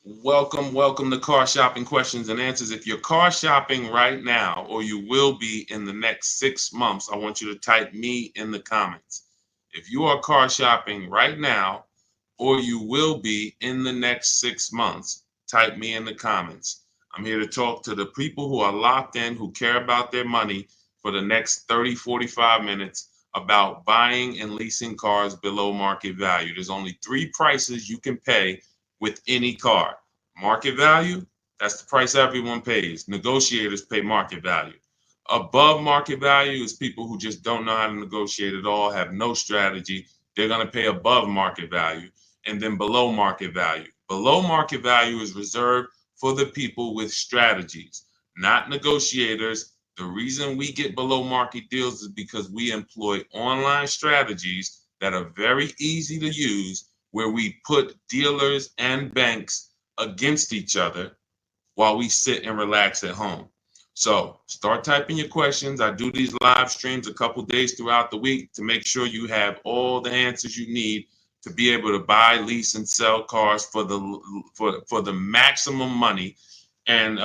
Welcome to Car Shopping Questions and Answers. If you're car shopping right now, or you will be in the next 6 months, I want you to type me in the comments. If you are car shopping right now, or you will be in the next 6 months, type me in the comments. I'm here to talk to the people who are locked in, who care about their money for the next 30, 45 minutes about buying and leasing cars below market value. There's only three prices you can pay with any car. Market value, that's the price everyone pays. Negotiators pay market value. Above market value is people who just don't know how to negotiate at all, have no strategy. They're going to pay above market value. And then below market value. Below market value is reserved for the people with strategies, not negotiators. The reason we get below market deals is because we employ online strategies that are very easy to use, where we put dealers and banks against each other while we sit and relax at home. So start typing your questions. I do these live streams a couple days throughout the week to make sure you have all the answers you need to be able to buy, lease, and sell cars for the maximum money. And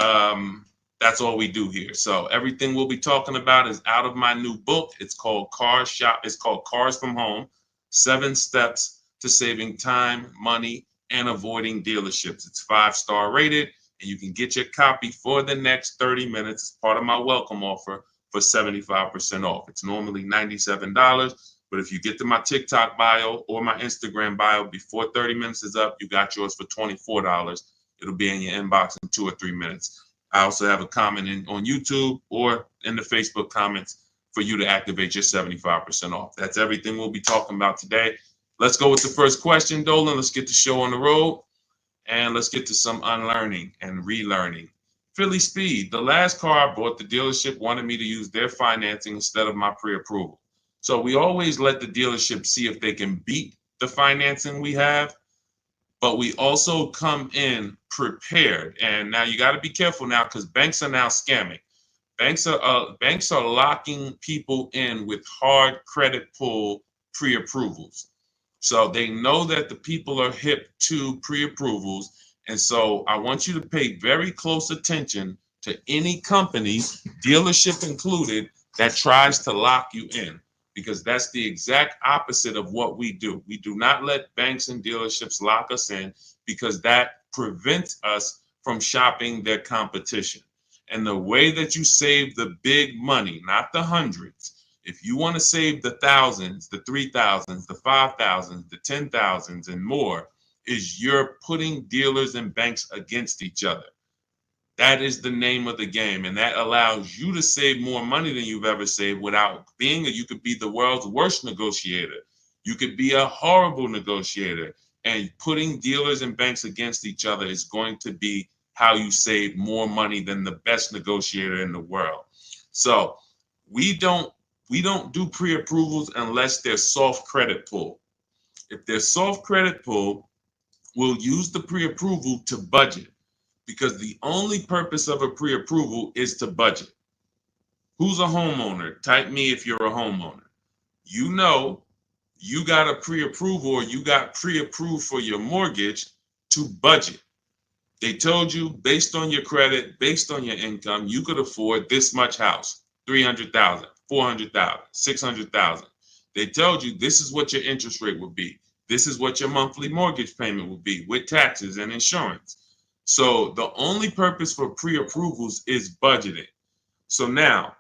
that's all we do here. So everything we'll be talking about is out of my new book. It's called It's called Cars from Home: 7 Steps to Saving Time, Money, and Avoiding Dealerships. It's 5-star rated, and you can get your copy for the next 30 minutes as part of my welcome offer for 75% off. It's normally $97, but if you get to my TikTok bio or my Instagram bio before 30 minutes is up, you got yours for $24. It'll be in your inbox in 2 or 3 minutes. I also have a comment on YouTube or in the Facebook comments for you to activate your 75% off. That's everything we'll be talking about today. Let's go with the first question, Dolan. Let's get the show on the road. And let's get to some unlearning and relearning. Philly Speed, the last car I bought, the dealership wanted me to use their financing instead of my pre-approval. So we always let the dealership see if they can beat the financing we have, but we also come in prepared. And now you got to be careful now, because banks are now scamming. Banks are locking people in with hard credit pull pre-approvals. So they know that the people are hip to pre-approvals. And so I want you to pay very close attention to any company, dealership included, that tries to lock you in, because that's the exact opposite of what we do. We do not let banks and dealerships lock us in, because that prevents us from shopping their competition. And the way that you save the big money, not the hundreds, if you want to save the thousands, the 3,000s, the 5,000s, the 10,000s, and more, is you're putting dealers and banks against each other. That is the name of the game, and that allows you to save more money than you've ever saved without being you could be the world's worst negotiator. You could be a horrible negotiator, and putting dealers and banks against each other is going to be how you save more money than the best negotiator in the world. So we don't do pre-approvals unless they're soft credit pull. If they're soft credit pull, we'll use the pre-approval to budget, because the only purpose of a pre-approval is to budget. Who's a homeowner? Type me if you're a homeowner. You know you got a pre-approval, or you got pre-approved for your mortgage to budget. They told you, based on your credit, based on your income, you could afford this much house, 300,000, 400,000, 600,000. They told you this is what your interest rate would be. This is what your monthly mortgage payment would be with taxes and insurance. So the only purpose for pre-approvals is budgeting. So now,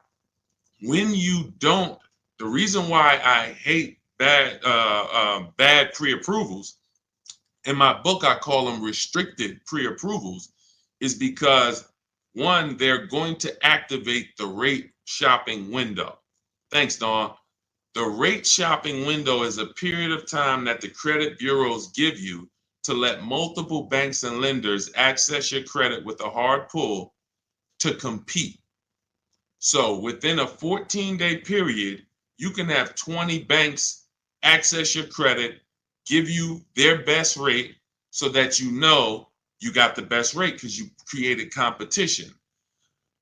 when you don't, the reason why I hate bad pre-approvals, in my book I call them restricted pre-approvals, is because, one, they're going to activate the rate shopping window. Thanks, Dawn. The rate shopping window is a period of time that the credit bureaus give you to let multiple banks and lenders access your credit with a hard pull to compete. So within a 14-day period, you can have 20 banks access your credit, give you their best rate, so that you know you got the best rate because you created competition.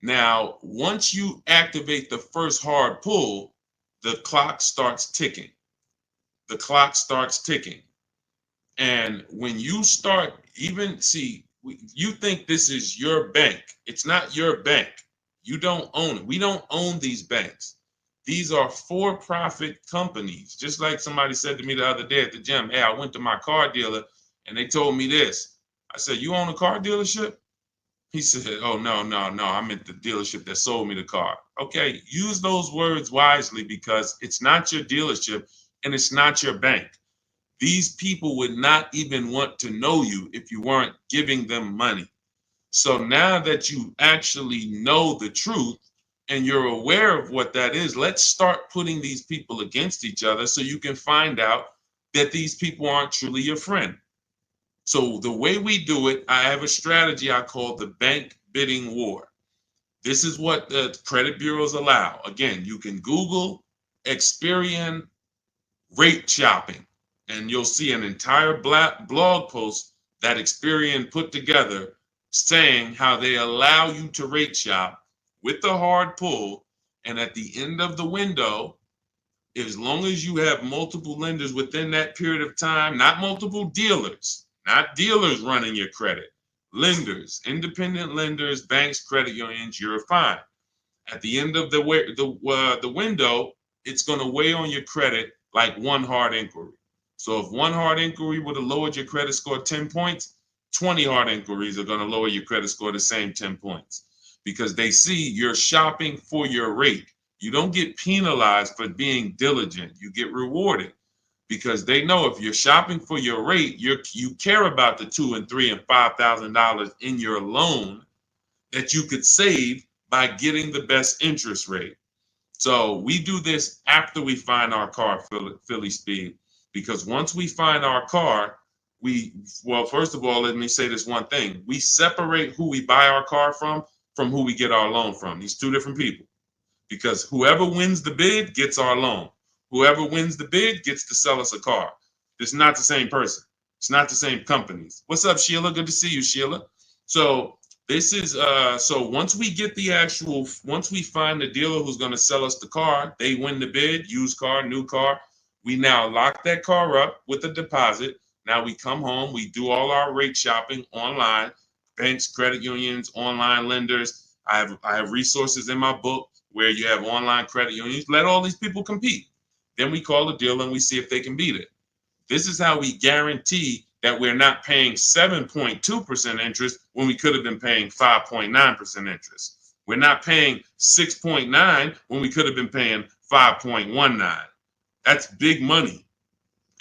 Now, once you activate the first hard pull, the clock starts ticking. The clock starts ticking. And when you start, even see, You think this is your bank. It's not your bank. You don't own it. We don't own these banks. These are for-profit companies. Just like somebody said to me the other day at the gym, hey, I went to my car dealer and they told me this. I said, you own a car dealership? He said, oh, no, I meant the dealership that sold me the car. Okay, use those words wisely because it's not your dealership and it's not your bank. These people would not even want to know you if you weren't giving them money. So now that you actually know the truth and you're aware of what that is, let's start putting these people against each other so you can find out that these people aren't truly your friend. So the way we do it, I have a strategy I call the bank bidding war. This is what the credit bureaus allow. Again, you can Google Experian rate shopping, and you'll see an entire blog post that Experian put together saying how they allow you to rate shop with the hard pull, and at the end of the window, as long as you have multiple lenders within that period of time, not multiple dealers, not dealers running your credit, lenders, independent lenders, banks, credit unions, you're fine. At the end of the window, it's going to weigh on your credit like one hard inquiry. So if one hard inquiry would have lowered your credit score 10 points, 20 hard inquiries are going to lower your credit score the same 10 points because they see you're shopping for your rate. You don't get penalized for being diligent. You get rewarded because they know if you're shopping for your rate, you care about the $2,000 and $3,000 and $5,000 in your loan that you could save by getting the best interest rate. So we do this after we find our car, Philly Speed, because once we find our car, first of all, let me say this one thing. We separate who we buy our car from who we get our loan from. These two different people, because whoever wins the bid gets our loan. Whoever wins the bid gets to sell us a car. It's not the same person. It's not the same companies. What's up, Sheila? Good to see you, Sheila. So this is so once we find the dealer who's going to sell us the car, they win the bid, used car, new car. We now lock that car up with a deposit. Now we come home, we do all our rate shopping online, banks, credit unions, online lenders. I have resources in my book where you have online credit unions. Let all these people compete. Then we call the dealer and we see if they can beat it. This is how we guarantee that we're not paying 7.2% interest when we could have been paying 5.9% interest. We're not paying 6.9 when we could have been paying 5.19. That's big money.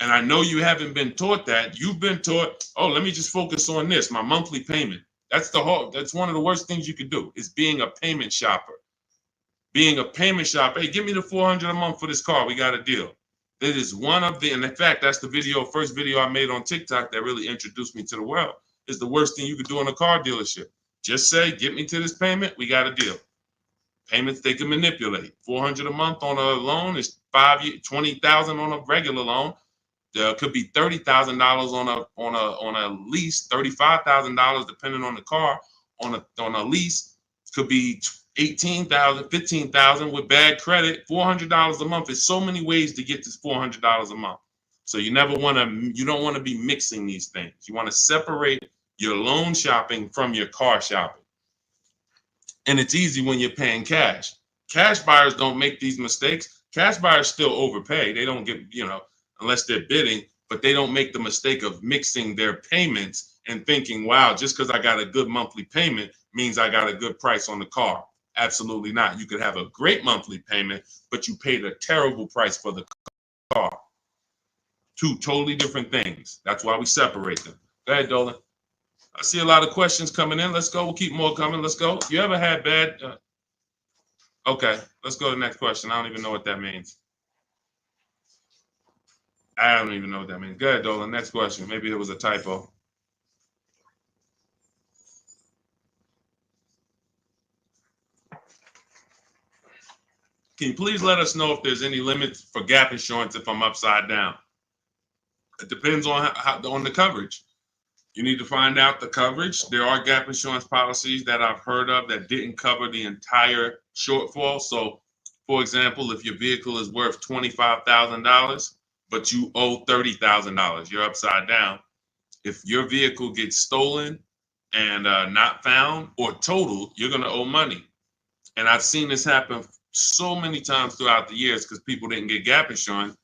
And I know you haven't been taught that. You've been taught, oh, let me just focus on this, my monthly payment. That's one of the worst things you could do is being a payment shopper. Being a payment shopper, hey, give me the $400 a month for this car. We got a deal. That is one of the, and in fact, that's the first video I made on TikTok that really introduced me to the world. Is the worst thing you could do in a car dealership. Just say, get me to this payment, we got a deal. Payments they can manipulate. $400 a month on a loan is 5 years, $20,000 on a regular loan. There could be $30,000 on a lease, $35,000 depending on the car. On a lease, could be $18,000, $15,000 with bad credit. $400 a month. There's so many ways to get this $400 a month. So you don't want to be mixing these things. You want to separate your loan shopping from your car shopping. And it's easy when you're paying cash. Cash buyers don't make these mistakes. Cash buyers still overpay. They don't get, unless they're bidding, but they don't make the mistake of mixing their payments and thinking, wow, just because I got a good monthly payment means I got a good price on the car. Absolutely not. You could have a great monthly payment, but you paid a terrible price for the car. Two totally different things. That's why we separate them. Go ahead, Dolan. I see a lot of questions coming in. Let's go. We'll keep more coming. Let's go. You ever had bad? Okay, let's go to the next question. I don't even know what that means. I don't even know what that means. Go ahead, Dolan. Next question. Maybe it was a typo. Can you please let us know if there's any limits for gap insurance if I'm upside down? It depends on on the coverage. You need to find out the coverage. There are gap insurance policies that I've heard of that didn't cover the entire shortfall. So, for example, if your vehicle is worth $25,000, but you owe $30,000, you're upside down. If your vehicle gets stolen and not found or totaled, you're going to owe money. And I've seen this happen so many times throughout the years because people didn't get gap insurance.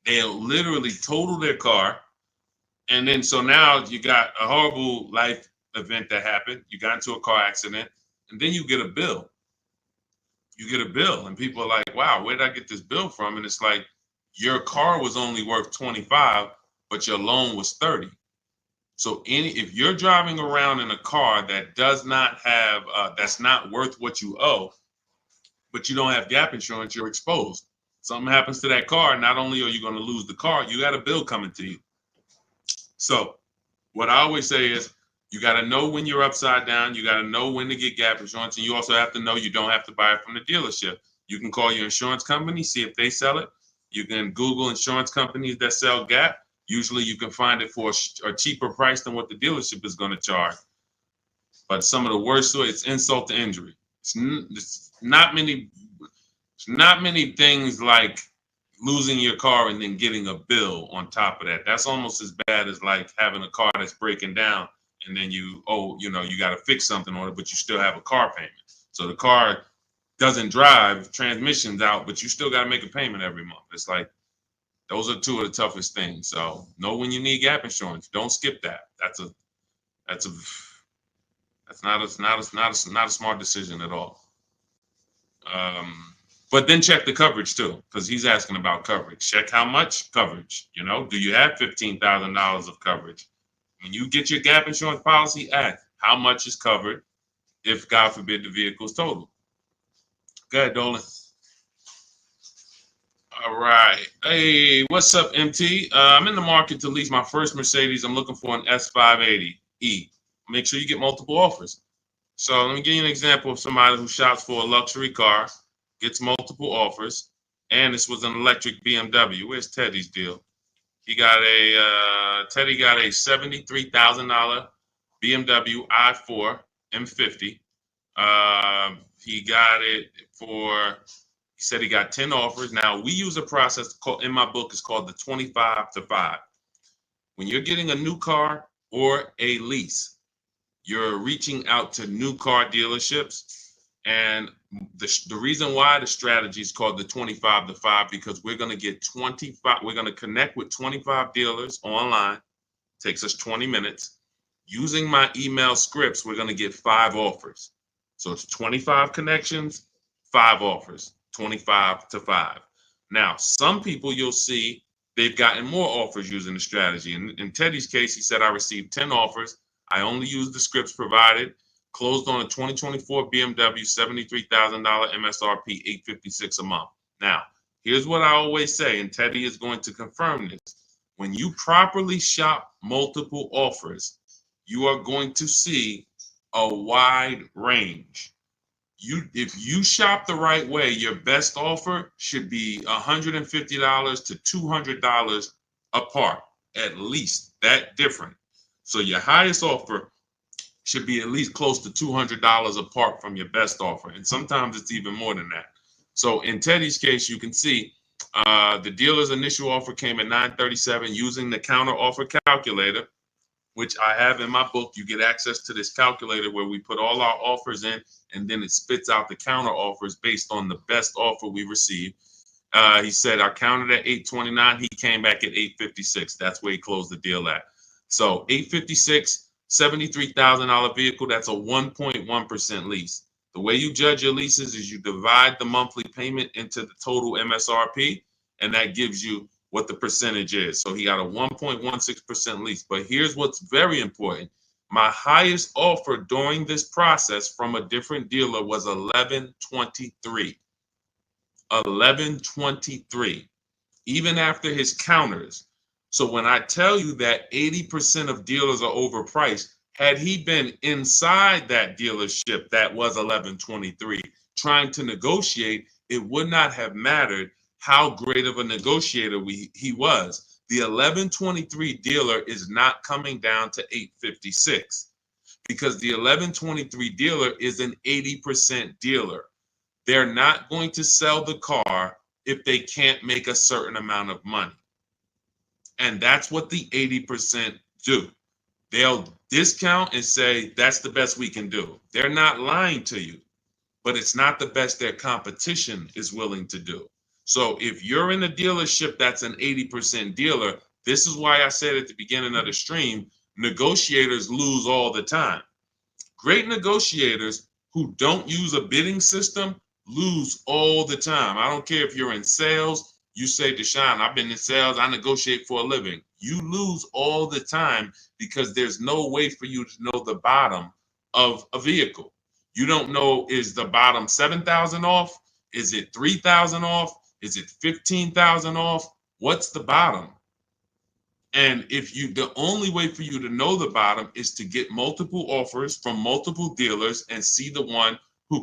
They'll literally total their car. And then so now you got a horrible life event that happened. You got into a car accident, and then you get a bill. You get a bill, and people are like, wow, where did I get this bill from? And it's like, your car was only worth 25, but your loan was 30. So if you're driving around in a car that does not have, that's not worth what you owe, but you don't have gap insurance, you're exposed. Something happens to that car, not only are you going to lose the car, you got a bill coming to you. So what I always say is, you got to know when you're upside down. You got to know when to get gap insurance. And you also have to know you don't have to buy it from the dealership. You can call your insurance company, see if they sell it. You can Google insurance companies that sell gap. Usually you can find it for a cheaper price than what the dealership is going to charge. But some of the worst, it's insult to injury. It's not many things like losing your car and then getting a bill on top of that. That's almost as bad as like having a car that's breaking down and then you got to fix something on it, but you still have a car payment. So the car doesn't drive, transmission's out, but you still got to make a payment every month. It's like, those are two of the toughest things. So know when you need gap insurance. Don't skip that. That's not a smart decision at all. But then check the coverage too, because he's asking about coverage. Check how much coverage. Do you have $15,000 of coverage? When you get your gap insurance policy, ask how much is covered if, God forbid, the vehicle is totaled. Go ahead, Dolan. All right. Hey, what's up, MT? I'm in the market to lease my first Mercedes. I'm looking for an S580E. Make sure you get multiple offers. So let me give you an example of somebody who shops for a luxury car, gets multiple offers, and this was an electric BMW. Where's Teddy's deal? Teddy got a $73,000 BMW i4 M50. He got it for, he said he got 10 offers. Now, we use a process in my book, it's called the 25 to 5. When you're getting a new car or a lease, you're reaching out to new car dealerships. And the reason why the strategy is called the 25 to 5, because we're going to get 25, we're going to connect with 25 dealers online. Takes us 20 minutes. Using my email scripts, we're going to get 5 offers. So it's 25 connections, 5 offers, 25 to 5. Now, some people you'll see they've gotten more offers using the strategy. In Teddy's case, he said, I received 10 offers. I only used the scripts provided. Closed on a 2024 BMW, $73,000 MSRP, $856 a month. Now, here's what I always say, and Teddy is going to confirm this. When you properly shop multiple offers, you are going to see a wide range. If you shop the right way, your best offer should be $150 to $200 apart, at least that different. So your highest offer should be at least close to $200 apart from your best offer. And sometimes it's even more than that. So in Teddy's case, you can see the dealer's initial offer came at $937 using the counter offer calculator, which I have in my book. You get access to this calculator where we put all our offers in, and then it spits out the counter offers based on the best offer we received. He said I counted at $829. He came back at $856. That's where he closed the deal at. So $856, $73,000 vehicle. That's a 1.1% lease. The way you judge your leases is you divide the monthly payment into the total MSRP, and that gives you what the percentage is. So he got a 1.16% lease. But here's what's very important. My highest offer during this process from a different dealer was $1123. $1123, even after his counters. So when I tell you that 80% of dealers are overpriced, had he been inside that dealership that was $1123 trying to negotiate, it would not have mattered how great of a negotiator he was. The $1123 dealer is not coming down to $856 because the $1123 dealer is an 80% dealer. They're not going to sell the car if they can't make a certain amount of money. And that's what the 80% do. They'll discount and say that's the best we can do. They're not lying to you, but it's not the best their competition is willing to do. So if you're in a dealership that's an 80% dealer, this is why I said at the beginning of the stream, negotiators lose all the time. Great negotiators who don't use a bidding system lose all the time. I don't care if you're in sales, you say, Deshone, I've been in sales, I negotiate for a living. You lose all the time because there's no way for you to know the bottom of a vehicle. You don't know, is the bottom 7,000 off? Is it 3,000 off? Is it 15,000 off? What's the bottom? And the only way for you to know the bottom is to get multiple offers from multiple dealers and see the one who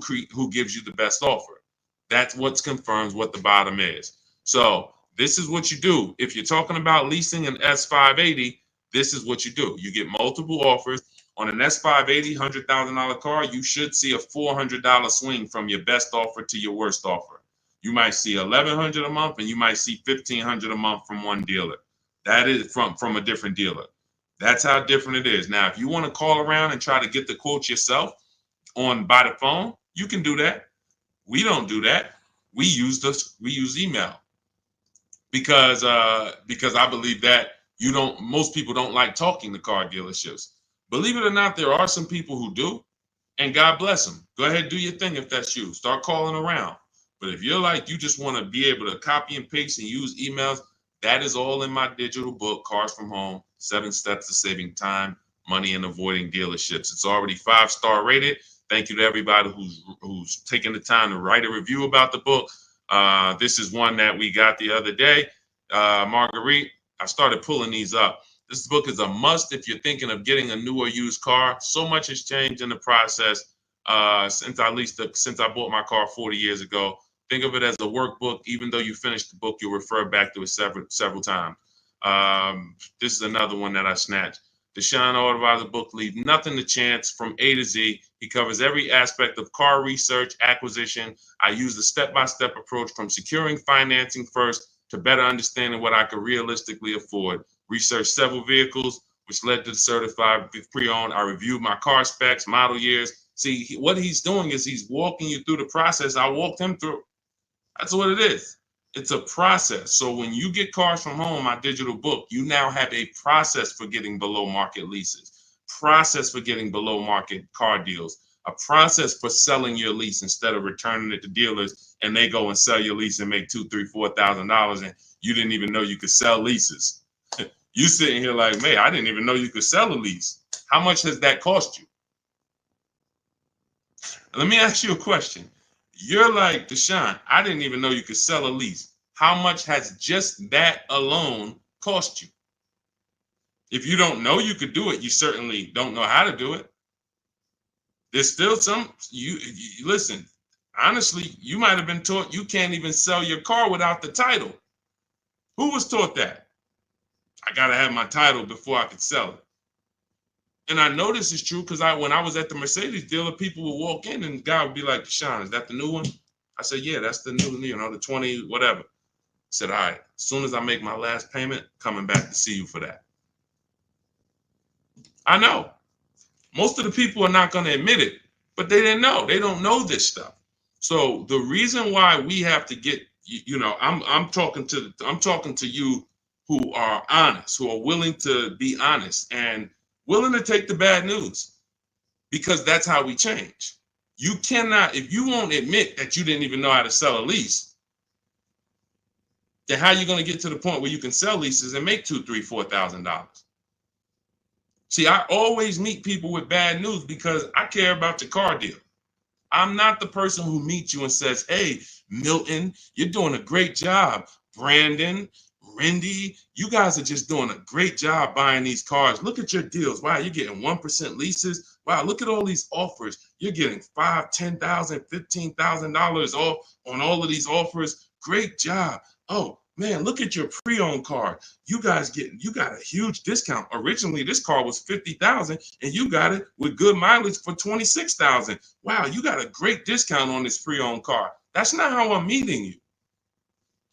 gives you the best offer. That's what confirms what the bottom is. So this is what you do. If you're talking about leasing an S580, this is what you do. You get multiple offers. On an S580 $100,000 car, you should see a $400 swing from your best offer to your worst offer. You might see $1,100 a month, and you might see $1,500 a month from one dealer. That is from a different dealer. That's how different it is. Now, if you want to call around and try to get the quotes yourself by the phone, you can do that. We don't do that. We use email because I believe that most people don't like talking to car dealerships. Believe it or not, there are some people who do, and God bless them. Go ahead, do your thing if that's you. Start calling around. But if you're like, you just want to be able to copy and paste and use emails, that is all in my digital book, Cars from Home, 7 Steps to Saving Time, Money, and Avoiding Dealerships. It's already 5-star rated. Thank you to everybody who's taken the time to write a review about the book. This is one that we got the other day. Marguerite, I started pulling these up. This book is a must if you're thinking of getting a new or used car. So much has changed in the process since I bought my car 40 years ago. Think of it as a workbook. Even though you finish the book, you'll refer back to it several times. This is another one that I snatched. Deshone the Auto Advisor book, Leave Nothing to Chance from A to Z. He covers every aspect of car research, acquisition. I use the step-by-step approach from securing financing first to better understanding what I could realistically afford. Researched several vehicles, which led to the certified pre-owned. I reviewed my car specs, model years. See, what he's doing is he's walking you through the process I walked him through. That's what it is. It's a process. So when you get Cars from Home, my digital book, you now have a process for getting below market leases, process for getting below market car deals, a process for selling your lease instead of returning it to dealers and they go and sell your lease and make $2,000, $3,000, $4,000 and you didn't even know you could sell leases. You sitting here like, man, I didn't even know you could sell a lease. How much has that cost you? Let me ask you a question. You're like, Deshone, I didn't even know you could sell a lease. How much has just that alone cost you? If you don't know you could do it, you certainly don't know how to do it. There's still you listen, honestly, you might have been taught you can't even sell your car without the title. Who was taught that? I got to have my title before I could sell it. And I know this is true because when I was at the Mercedes dealer, people would walk in and the guy would be like, Deshone, is that the new one? I said, yeah, that's the new, the 20, whatever. I said, all right, as soon as I make my last payment, coming back to see you for that. I know. Most of the people are not going to admit it, but they didn't know. They don't know this stuff. So the reason why we have to get, I'm talking to you who are honest, who are willing to be honest and willing to take the bad news, because that's how we change. You cannot, if you won't admit that you didn't even know how to sell a lease, then how are you going to get to the point where you can sell leases and make $2,000, $3,000, $4,000? See, I always meet people with bad news because I care about your car deal. I'm not the person who meets you and says, hey, Milton, you're doing a great job. Brandon, Rindy, you guys are just doing a great job buying these cars. Look at your deals. Wow, you're getting 1% leases. Wow, look at all these offers. You're getting $5,000, $10,000, $15,000 off on all of these offers. Great job. Oh, man, look at your pre-owned car. You got a huge discount. Originally, this car was $50,000 and you got it with good mileage for $26,000. Wow, you got a great discount on this pre-owned car. That's not how I'm meeting you.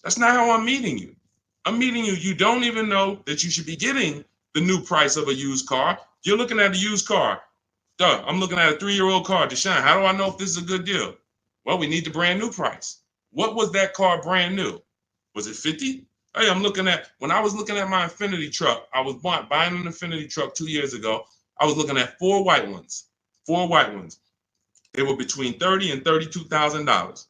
That's not how I'm meeting you. I'm meeting you. You don't even know that you should be getting the new price of a used car. You're looking at a used car. Duh, I'm looking at a 3-year-old car. Deshone, how do I know if this is a good deal? Well, we need the brand new price. What was that car brand new? Was it 50? Hey, when I was looking at my Infinity truck, I was buying an Infinity truck 2 years ago. I was looking at 4 white ones. 4 white ones. They were between $30,000 and $32,000.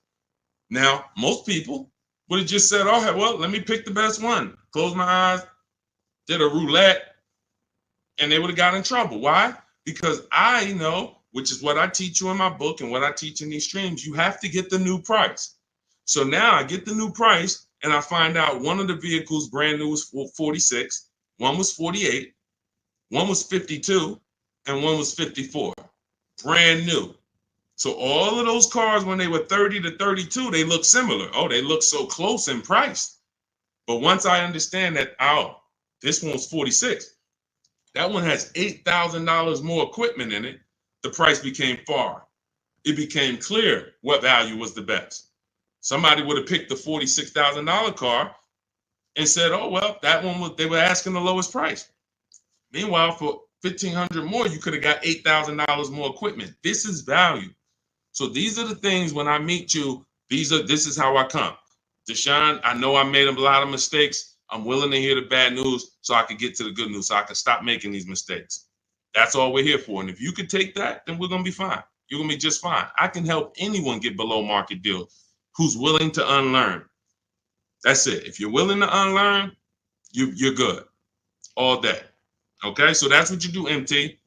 Now, most people would have just said, oh, well, let me pick the best one. Close my eyes, did a roulette, and they would have got in trouble. Why? Because I know, which is what I teach you in my book and what I teach in these streams, you have to get the new price. So now I get the new price and I find out one of the vehicles brand new was 46, one was 48, one was 52, and one was 54. Brand new. So all of those cars, when they were 30 to 32, they look similar. Oh, they look so close in price. But once I understand that, oh, this one's 46. That one has $8,000 more equipment in it. The price became far. It became clear what value was the best. Somebody would have picked the $46,000 car and said, oh, well, that one they were asking the lowest price. Meanwhile, for $1,500 more, you could have got $8,000 more equipment. This is value. So these are the things when I meet you, this is how I come. Deshone, I know I made a lot of mistakes. I'm willing to hear the bad news so I can get to the good news, so I can stop making these mistakes. That's all we're here for. And if you could take that, then we're going to be fine. You're going to be just fine. I can help anyone get below market deals who's willing to unlearn. That's it. If you're willing to unlearn, you're good all day. Okay, so that's what you do, MT.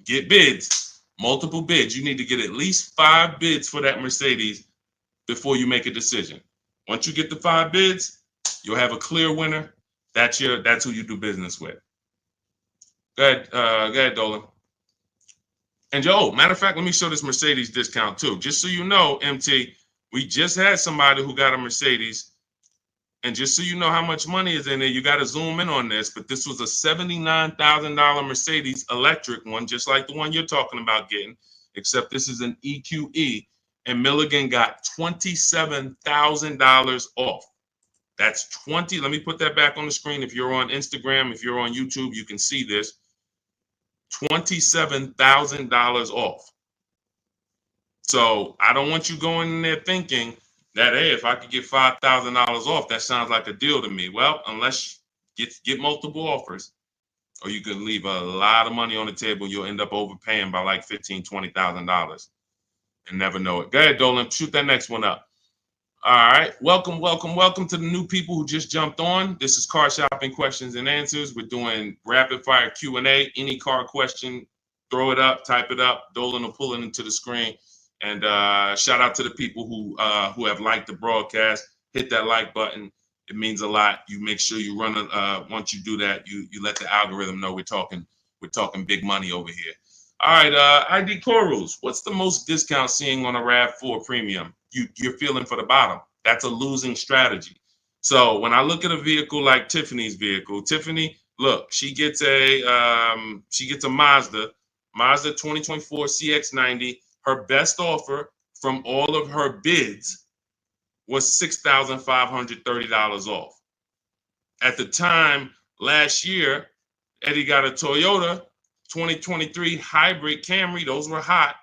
Get bids, multiple bids. You need to get at least 5 bids for that Mercedes before you make a decision. Once you get the 5 bids, you'll have a clear winner. That's who you do business with. Go ahead, Dolan. And matter of fact, let me show this Mercedes discount too. Just so you know, MT, we just had somebody who got a Mercedes. And just so you know how much money is in there, you got to zoom in on this. But this was a $79,000 Mercedes electric one, just like the one you're talking about getting, except this is an EQE. And Milligan got $27,000 off. That's 20. Let me put that back on the screen. If you're on Instagram, if you're on YouTube, you can see this. $27,000 off. So I don't want you going in there thinking that, hey, if I could get $5,000 off, that sounds like a deal to me. Well, unless you get multiple offers, or you could leave a lot of money on the table, you'll end up overpaying by like $15,000, $20,000 and never know it. Go ahead, Dolan, shoot that next one up. All right, welcome to the new people who just jumped on. This is Car Shopping Questions and Answers. We're doing rapid fire Q&A. Any car question, throw it up, type it up. Dolan will pull it into the screen. And shout out to the people who have liked the broadcast. Hit that like button. It means a lot. You make sure you run once you do that, you let the algorithm know we're talking big money over here. All right, ID Corals. What's the most discount seeing on a RAV4 Premium? You're feeling for the bottom. That's a losing strategy. So when I look at a vehicle like Tiffany's vehicle, Tiffany, look, she gets a Mazda 2024 CX-90. Her best offer from all of her bids was $6,530 off. At the time last year, Eddie got a Toyota 2023 hybrid Camry. Those were hot.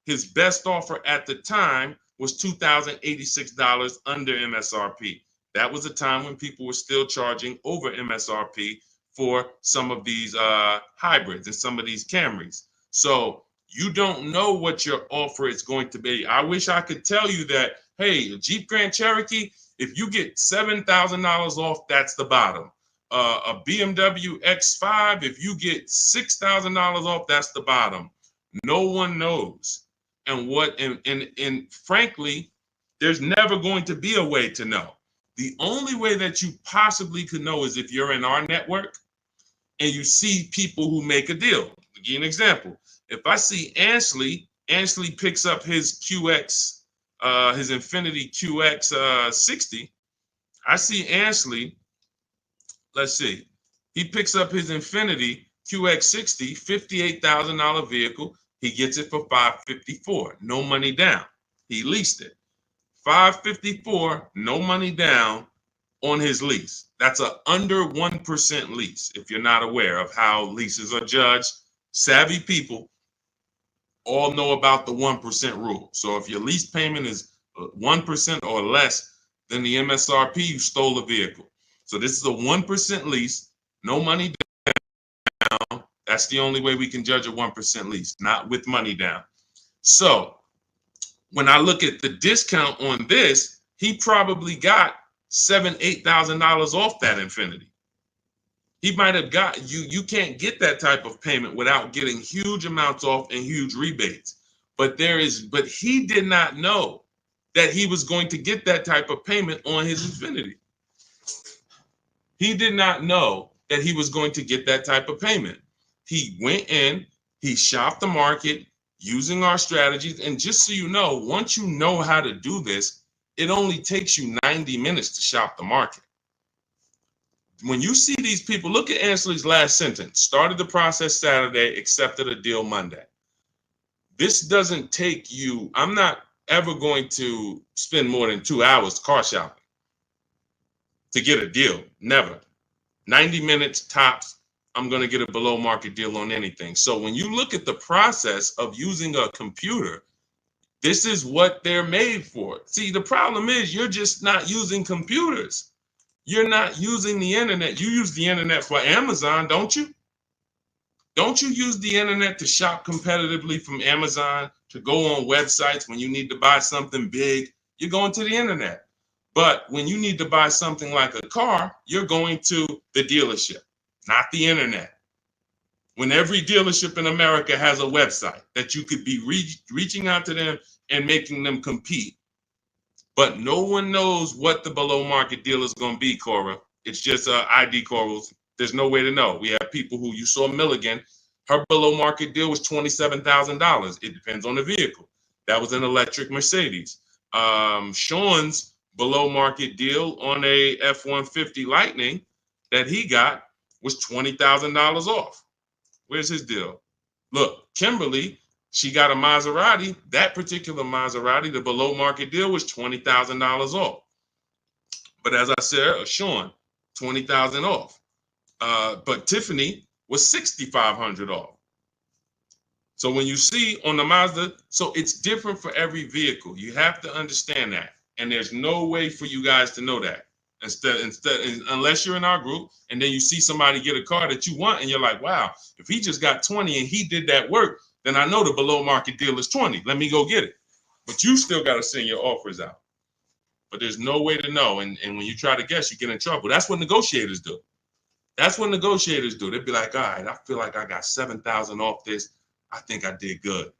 His best offer at the time was $2,086 under MSRP. That was a time when people were still charging over MSRP for some of these hybrids and some of these Camrys. So you don't know what your offer is going to be. I wish I could tell you that, hey, a Jeep Grand Cherokee, if you get $7,000 off, that's the bottom. A BMW X5, if you get $6,000 off, that's the bottom. No one knows. And frankly, there's never going to be a way to know. The only way that you possibly could know is if you're in our network and you see people who make a deal. I'll give you an example. If I see Ansley picks up his QX, his Infinity QX 60. I see Ansley, let's see. He picks up his Infinity QX 60, $58,000 vehicle. He gets it for $554, no money down. He leased it. $554, no money down on his lease. That's a under 1% lease, if you're not aware of how leases are judged. savvy people all know about the 1% rule. So if your lease payment is 1% or less than the MSRP, you stole a vehicle. So this is a 1% lease, no money down. That's the only way we can judge a 1% lease, not with money down. So when I look at the discount on this, he probably got $7,000-8,000 off that Infiniti. He might have got you can't get that type of payment without getting huge amounts off and huge rebates. But he did not know that he was going to get that type of payment on his Infiniti. He did not know that he was going to get that type of payment. He went in, he shopped the market using our strategies. And just so you know, once you know how to do this, it only takes you 90 minutes to shop the market. When you see these people, look at Ansley's last sentence. Started the process Saturday, accepted a deal Monday. This doesn't take you, I'm not ever going to spend more than 2 hours car shopping to get a deal. Never. 90 minutes tops, I'm going to get a below market deal on anything. So when you look at the process of using a computer, this is what they're made for. See, the problem is you're just not using computers. You're not using the internet. You use the internet for Amazon, don't you? Don't you use the internet to shop competitively from Amazon, to go on websites when you need to buy something big? You're going to the internet. But when you need to buy something like a car, you're going to the dealership, not the internet. When every dealership in America has a website that you could be reaching out to them and making them compete. But no one knows what the below market deal is going to be, Cora. It's just ID corals. There's no way to know. We have people who, you saw Milligan, her below market deal was $27,000. It depends on the vehicle. That was an electric Mercedes. Sean's below market deal on a F-150 Lightning that he got was $20,000 off. Where's his deal? Look, Kimberly, she got a Maserati. That particular Maserati, the below market deal was $20,000 off. But as I said, Sean, $20,000 off. But Tiffany was $6,500 off. So when you see on the Mazda, so it's different for every vehicle. You have to understand that. And there's no way for you guys to know that. Unless you're in our group and then you see somebody get a car that you want and you're like, wow, if he just got 20 and he did that work, then I know the below market deal is 20. Let me go get it. But you still got to send your offers out. But there's no way to know. And when you try to guess, you get in trouble. That's what negotiators do. That's what negotiators do. They'd be like, all right, I feel like I got 7,000 off this. I think I did good.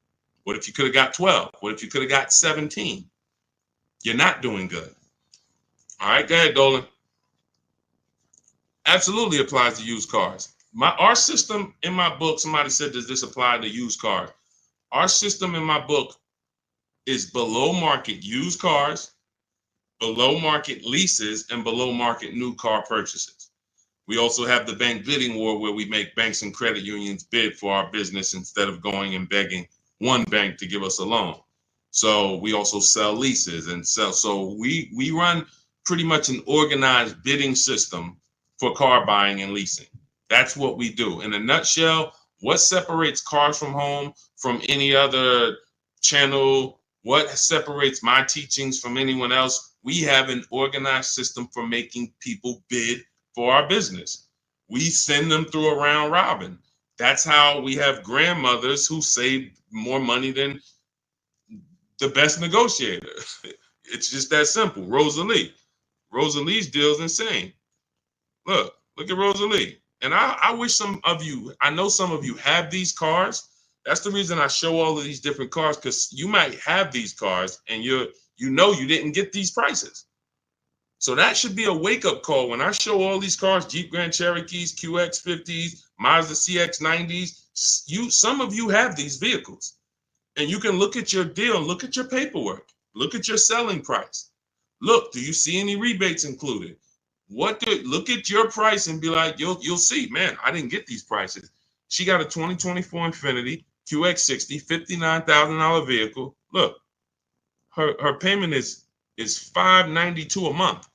What if you could have got 12? What if you could have got 17? You're not doing good. All right, go ahead, Dolan. Absolutely applies to used cars. Our system in my book, somebody said, does this apply to used cars? Our system in my book is below market used cars, below market leases, and below market new car purchases. We also have the bank bidding war where we make banks and credit unions bid for our business instead of going and begging one bank to give us a loan. So we also sell leases and sell. So we run pretty much an organized bidding system for car buying and leasing. That's what we do. In a nutshell, what separates Cars from Home from any other channel? What separates my teachings from anyone else? We have an organized system for making people bid for our business. We send them through a round robin. That's how we have grandmothers who save more money than the best negotiator. It's just that simple. Rosalie. Rosalie's deal is insane. Look at Rosalie. And I wish some of you, I know some of you have these cars. That's the reason I show all of these different cars, because you might have these cars and you didn't get these prices. So that should be a wake-up call when I show all these cars, Jeep Grand Cherokees, QX50s, Mazda CX90s. Some of you have these vehicles. And you can look at your deal, look at your paperwork, look at your selling price. Look, do you see any rebates included? Look at your price and be like, you'll see, man, I didn't get these prices. She got a 2024 Infiniti QX60, $59,000 vehicle. Look, her payment is $592 a month.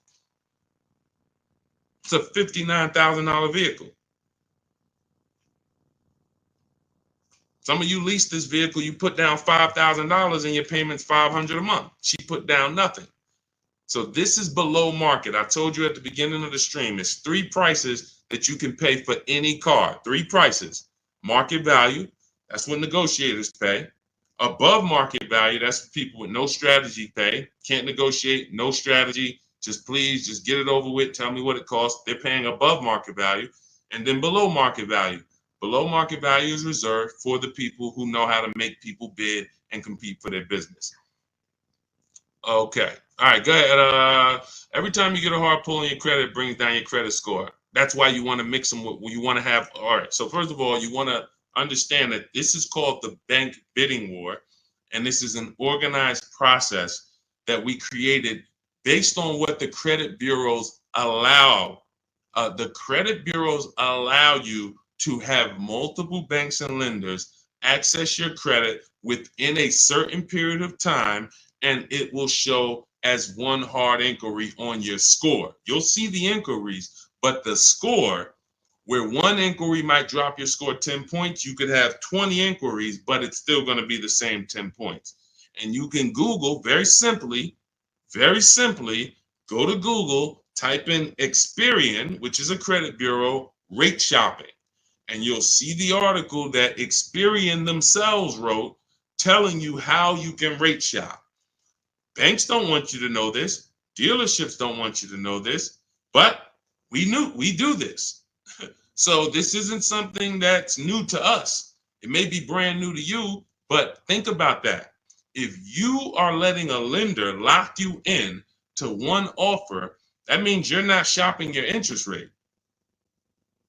It's a $59,000 vehicle. Some of you lease this vehicle, you put down $5,000 and your payment's $500 a month. She put down nothing. So this is below market. I told you at the beginning of the stream, it's 3 prices that you can pay for any car. 3 prices. Market value, that's what negotiators pay. Above market value, that's for people with no strategy pay. Can't negotiate, no strategy. Just please, just get it over with. Tell me what it costs. They're paying above market value. And then below market value. Below market value is reserved for the people who know how to make people bid and compete for their business. Okay. All right, go ahead. Every time you get a hard pull on your credit, it brings down your credit score. That's why you want to mix them with, you want to have, all right. So first of all, you want to understand that this is called the bank bidding war. And this is an organized process that we created based on what the credit bureaus allow. The credit bureaus allow you to have multiple banks and lenders access your credit within a certain period of time, and it will show as one hard inquiry on your score. You'll see the inquiries, but the score, where one inquiry might drop your score 10 points, you could have 20 inquiries, but it's still going to be the same 10 points. And you can Google very simply, go to Google, type in Experian, which is a credit bureau, rate shopping. And you'll see the article that Experian themselves wrote telling you how you can rate shop. Banks don't want you to know this. Dealerships don't want you to know this, but we do this. So this isn't something that's new to us. It may be brand new to you, but think about that. If you are letting a lender lock you in to one offer, that means you're not shopping your interest rate.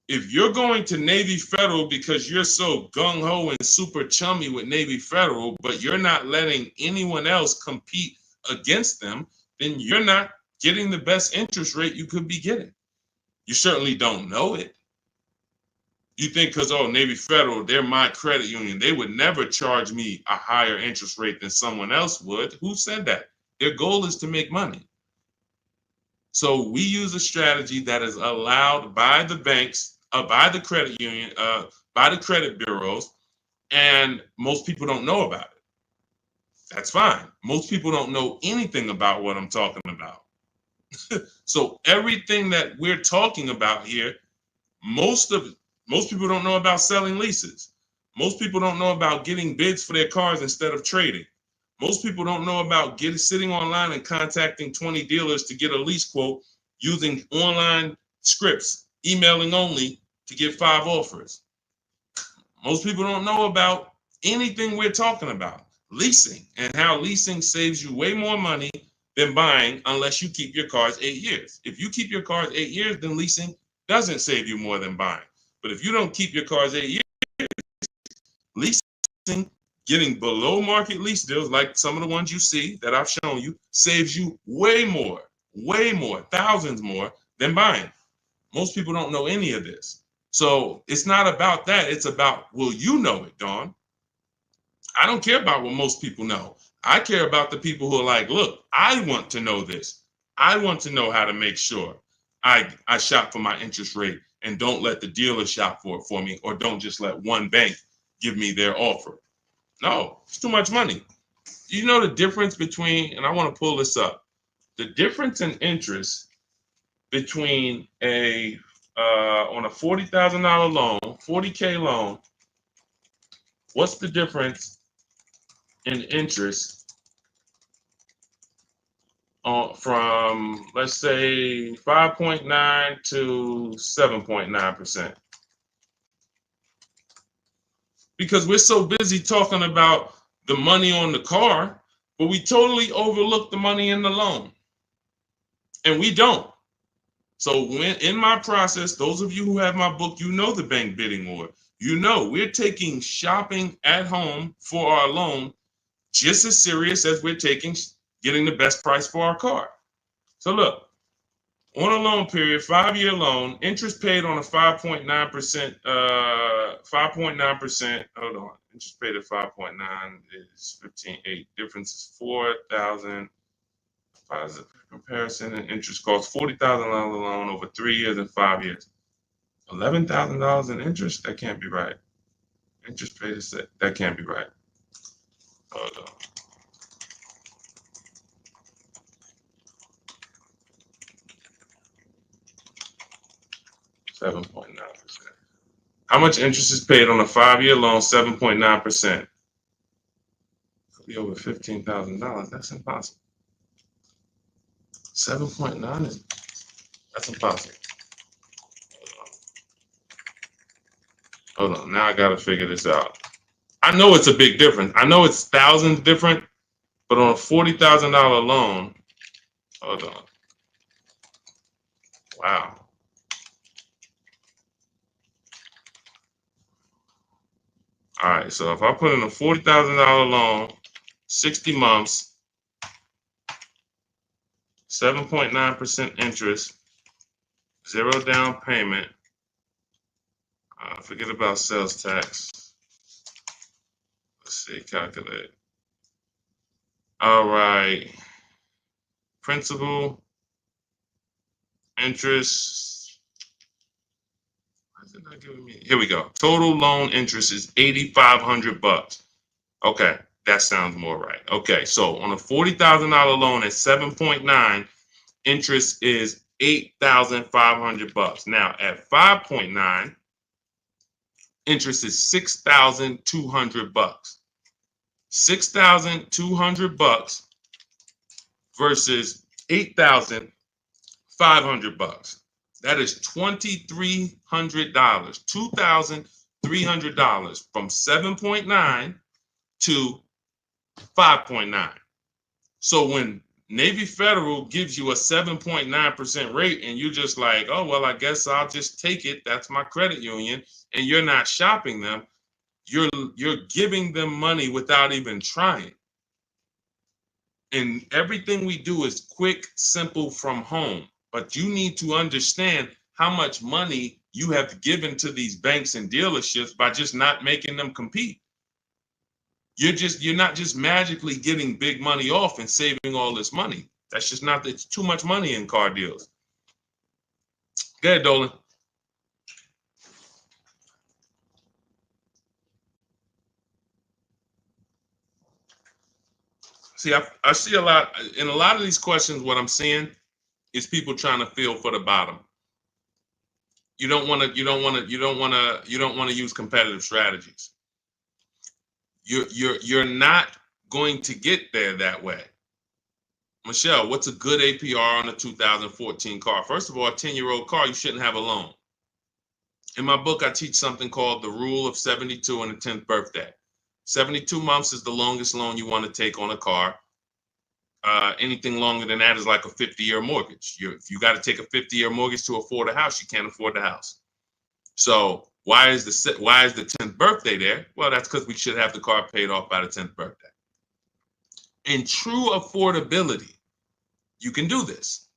If you're going to Navy Federal because you're so gung-ho and super chummy with Navy Federal, but you're not letting anyone else compete against them, then you're not getting the best interest rate you could be getting. You certainly don't know it. You think because, oh, Navy Federal, they're my credit union, they would never charge me a higher interest rate than someone else would. Who said that? Their goal is to make money. So we use a strategy that is allowed by the banks, by the credit union, by the credit bureaus, and most people don't know about it. That's fine. Most people don't know anything about what I'm talking about. So everything that we're talking about here, most people don't know about selling leases. Most people don't know about getting bids for their cars instead of trading. Most people don't know about sitting online and contacting 20 dealers to get a lease quote using online scripts, emailing only to get 5 offers. Most people don't know about anything we're talking about, leasing, and how leasing saves you way more money than buying unless you keep your cars 8 years. If you keep your cars 8 years, then leasing doesn't save you more than buying. But if you don't keep your cars 8 years, leasing, getting below market lease deals like some of the ones you see that I've shown you, saves you way more, thousands more than buying. Most people don't know any of this. So it's not about that. It's about, will you know it, Dawn? I don't care about what most people know. I care about the people who are like, look, I want to know this. I want to know how to make sure I shop for my interest rate and don't let the dealer shop for it for me, or don't just let one bank give me their offer. No, it's too much money. You know the difference between, and I want to pull this up, the difference in interest between on a $40,000 loan, $40K loan, what's the difference in interest from, let's say, 5.9 to 7.9%? Because we're so busy talking about the money on the car, but we totally overlook the money in the loan. And we don't. So when in my process, those of you who have my book, you know the bank bidding war. You know we're taking shopping at home for our loan just as serious as we're taking getting the best price for our car. So look, on a loan period, 5-year loan, interest paid on a 5.9%, 5.9%, hold on, interest paid at 5.9 is 15.8, difference is 4,000. Positive comparison and interest cost, $40,000 loan over 3 years and 5 years. $11,000 in interest? That can't be right. Interest paid is that can't be right. Hold on. $7.9%. How much interest is paid on a 5-year loan? 7.9%. Could be over $15,000. That's impossible. 7.9 is that's impossible. Hold on. Now I gotta figure this out. I know it's a big difference. I know it's thousands different, but on a $40,000 loan, hold on. Wow. All right. So if I put in a $40,000 loan, 60 months, 7.9% interest, 0 down payment. Forget about sales tax. Let's see, calculate. All right. Principal, interest. Why is it not giving me? Here we go. Total loan interest is $8,500. Okay, that sounds more right. Okay, so on a $40,000 loan at 7.9, interest is $8,500. Now at 5.9, interest is $6,200. $6,200 versus $8,500. That is $2,300. $2,300 from 7.9 to 5.9. So when Navy Federal gives you a 7.9% rate and you're just like, oh, well, I guess I'll just take it. That's my credit union. And you're not shopping them. You're giving them money without even trying. And everything we do is quick, simple from home. But you need to understand how much money you have given to these banks and dealerships by just not making them compete. You're not just magically getting big money off and saving all this money. That's just not, it's too much money in car deals. Go ahead, Dolan. See, I see a lot in a lot of these questions. What I'm seeing is people trying to feel for the bottom. You don't want to use competitive strategies. You're not going to get there that way. Michelle, what's a good APR on a 2014 car? First of all, a 10-year-old car, you shouldn't have a loan. In my book, I teach something called the rule of 72 and the 10th birthday. 72 months is the longest loan you want to take on a car. Anything longer than that is like a 50-year mortgage. If you got to take a 50-year mortgage to afford a house, you can't afford the house. So why is the 10th birthday there? Well, that's because we should have the car paid off by the 10th birthday. In true affordability, you can do this.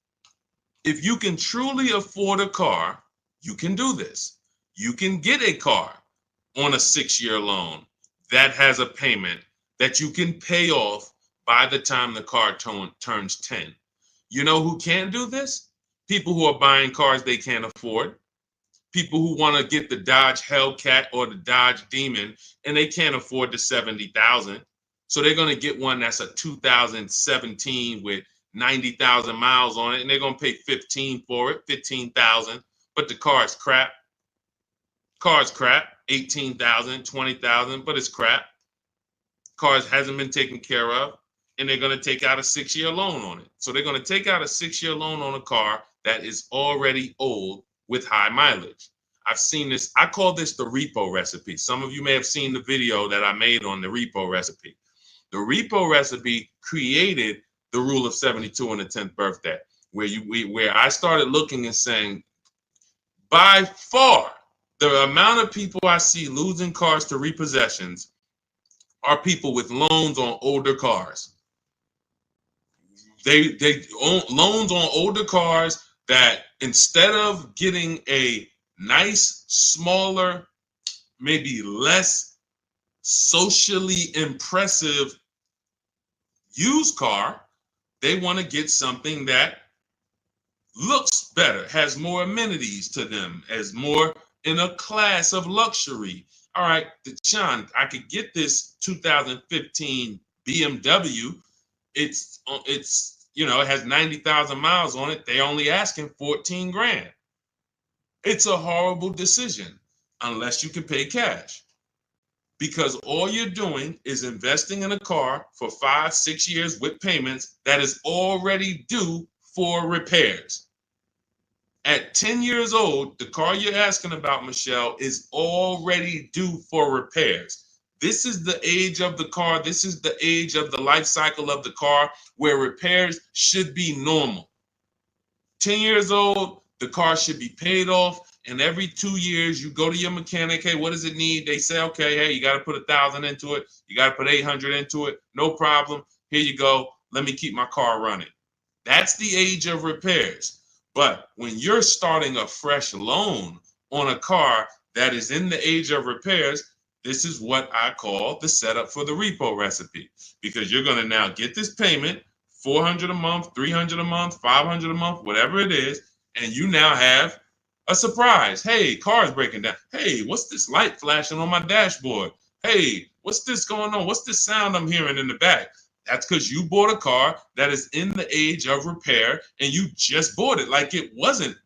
If you can truly afford a car, you can do this. You can get a car on a 6-year loan that has a payment that you can pay off by the time the car turns 10. You know who can do this? People who are buying cars they can't afford. People who want to get the Dodge Hellcat or the Dodge Demon and they can't afford the $70,000. So they're going to get one that's a 2017 with 90,000 miles on it, and they're going to pay 15 for it, 15,000. But the car is crap. Car's crap, 18,000, 20,000, but it's crap. Cars hasn't been taken care of, and they're going to take out a 6-year loan on it. So they're going to take out a 6-year loan on a car that is already old with high mileage. I've seen this. I call this the repo recipe. Some of you may have seen the video that I made on the repo recipe. The repo recipe created the rule of 72 and the 10th birthday, where I started looking and saying, by far, the amount of people I see losing cars to repossessions are people with loans on older cars. They own loans on older cars that instead of getting a nice, smaller, maybe less socially impressive used car, they want to get something that looks better, has more amenities to them, as more in a class of luxury. all right, Deshaun, I could get this 2015 BMW. It's it has 90,000 miles on it. They only asking 14 grand. It's a horrible decision unless you can pay cash, because all you're doing is investing in a car for 5-6 years with payments that is already due for repairs. At 10 years old, the car you're asking about, Michelle, is already due for repairs. This is the age of the car. This is the age of the life cycle of the car where repairs should be normal. 10 years old, the car should be paid off. And every 2 years, you go to your mechanic. Hey, what does it need? They say, okay, hey, you got to put 1,000 into it. You got to put 800 into it. No problem. Here you go. Let me keep my car running. That's the age of repairs. But when you're starting a fresh loan on a car that is in the age of repairs, this is what I call the setup for the repo recipe, because you're going to now get this payment, $400 a month, $300 a month, $500 a month, whatever it is, and you now have a surprise. Hey, car's breaking down. Hey, what's this light flashing on my dashboard? Hey, what's this going on? What's this sound I'm hearing in the back? That's because you bought a car that is in the age of repair and you just bought it like it wasn't.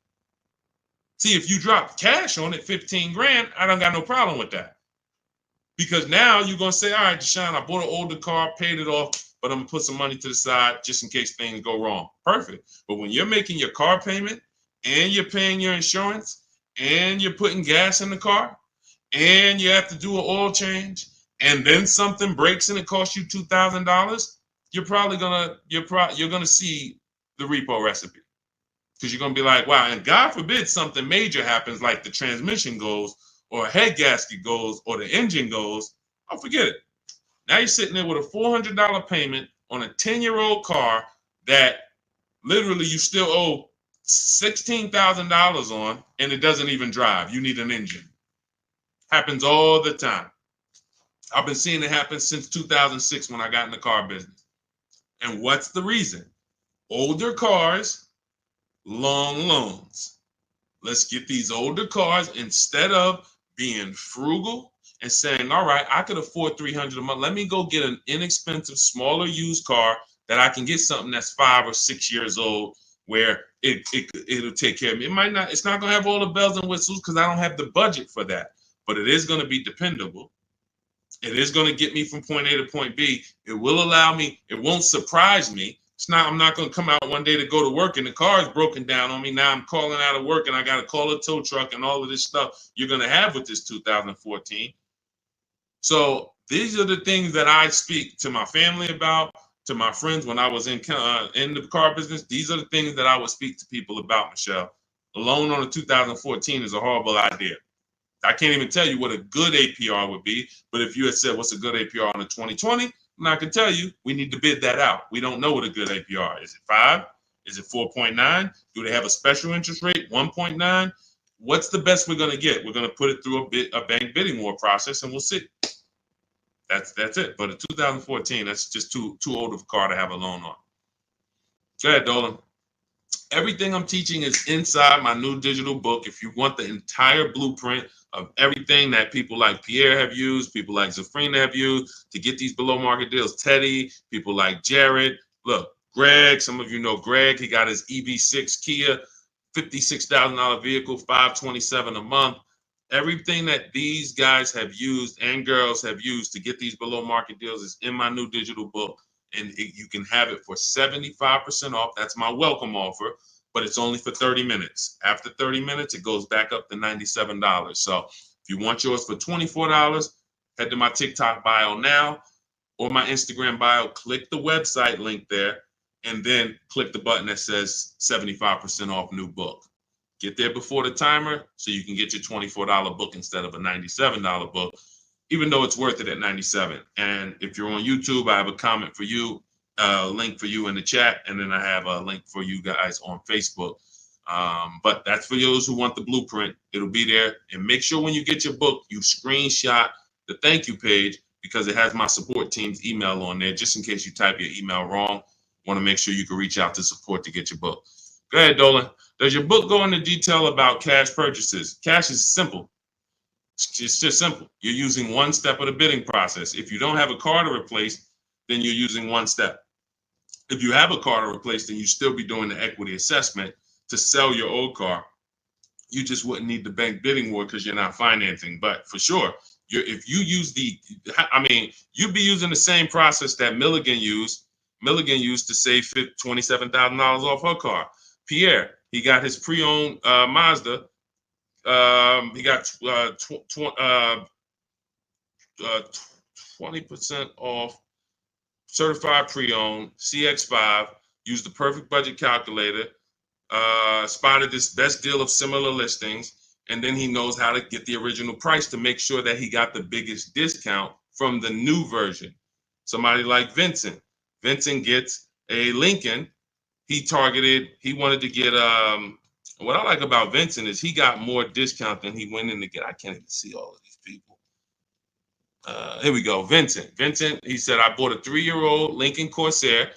See, if you drop cash on it, 15 grand, I don't got no problem with that. Because now you're going to say, all right, Deshaun, I bought an older car, paid it off, but I'm going to put some money to the side just in case things go wrong. Perfect. But when you're making your car payment and you're paying your insurance and you're putting gas in the car and you have to do an oil change, and then something breaks and it costs you $2,000, you're gonna see the repo recipe, because you're gonna be like, wow. And God forbid something major happens, like the transmission goes, or a head gasket goes, or the engine goes. Oh, forget it. Now you're sitting there with a $400 payment on a 10-year-old car that literally you still owe $16,000 on, and it doesn't even drive. You need an engine. Happens all the time. I've been seeing it happen since 2006 when I got in the car business. And what's the reason? Older cars, long loans. Let's get these older cars, instead of being frugal and saying, all right, I could afford $300 a month. Let me go get an inexpensive, smaller used car that I can get something that's 5 or 6 years old, where it'll take care of me. It's not going to have all the bells and whistles because I don't have the budget for that, but it is going to be dependable. It is going to get me from point A to point B. It will allow me, it won't surprise me. I'm not going to come out one day to go to work and the car is broken down on me. Now I'm calling out of work and I got to call a tow truck and all of this stuff you're going to have with this 2014. So these are the things that I speak to my family about, to my friends when I was in the car business. These are the things that I would speak to people about, Michelle. A loan on a 2014 is a horrible idea. I can't even tell you what a good APR would be, but if you had said what's a good APR on a 2020, I can tell you we need to bid that out. We don't know what a good APR is. Is it 5? Is it 4.9? Do they have a special interest rate, 1.9? What's the best we're going to get? We're going to put it through a bank bidding war process, and we'll see. That's it. But a 2014, that's just too old of a car to have a loan on. Go ahead, Dolan. Everything I'm teaching is inside my new digital book. If you want the entire blueprint of everything that people like Pierre have used, people like Zafrina have used to get these below market deals, Teddy, people like Jared, look, Greg, some of you know Greg, he got his EV6 Kia, $56,000 vehicle, $527 a month. Everything that these guys have used and girls have used to get these below market deals is in my new digital book. And you can have it for 75% off. That's my welcome offer, but it's only for 30 minutes. After 30 minutes, it goes back up to $97. So if you want yours for $24, head to my TikTok bio now or my Instagram bio, click the website link there, and then click the button that says 75% off new book. Get there before the timer so you can get your $24 book instead of a $97 book, even though it's worth it at $97. And if you're on YouTube, I have a comment for you, a link for you in the chat, and then I have a link for you guys on Facebook. But that's for those who want the blueprint. It'll be there. And make sure when you get your book, you screenshot the thank you page, because it has my support team's email on there, just in case you type your email wrong. Want to make sure you can reach out to support to get your book. Go ahead, Dolan. Does your book go into detail about cash purchases? Cash is simple. It's just simple. You're using one step of the bidding process. If you don't have a car to replace, then you're using one step. If you have a car to replace, then you still be doing the equity assessment to sell your old car. You just wouldn't need the bank bidding war because you're not financing. But for sure, if you use you'd be using the same process that Milligan used. Milligan used to save $27,000 off her car. Pierre, he got his pre-owned Mazda. He got 20% off certified pre-owned CX5. Used the perfect budget calculator. Spotted this best deal of similar listings, and then he knows how to get the original price to make sure that he got the biggest discount from the new version. Somebody like Vincent. Vincent gets a Lincoln. He wanted to get what I like about Vincent is he got more discount than he went in to get. I can't even see all of these people. Here we go. Vincent, he said, I bought a 3-year-old Lincoln Corsair,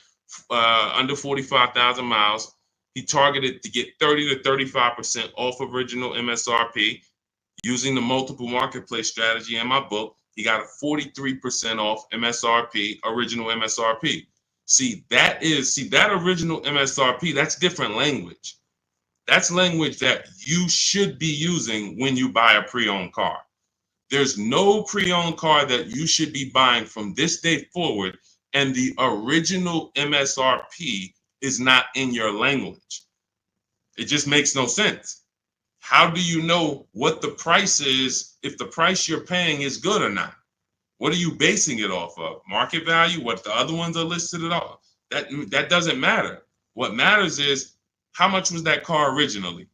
under 45,000 miles. He targeted to get 30 to 35% off original MSRP using the multiple marketplace strategy in my book. He got a 43% off MSRP, original MSRP. See, that original MSRP, that's different language. That's language that you should be using when you buy a pre-owned car. There's no pre-owned car that you should be buying from this day forward, and the original MSRP is not in your language. It just makes no sense. How do you know what the price is if the price you're paying is good or not? What are you basing it off of? Market value? What the other ones are listed at all? That doesn't matter. What matters is how much was that car originally?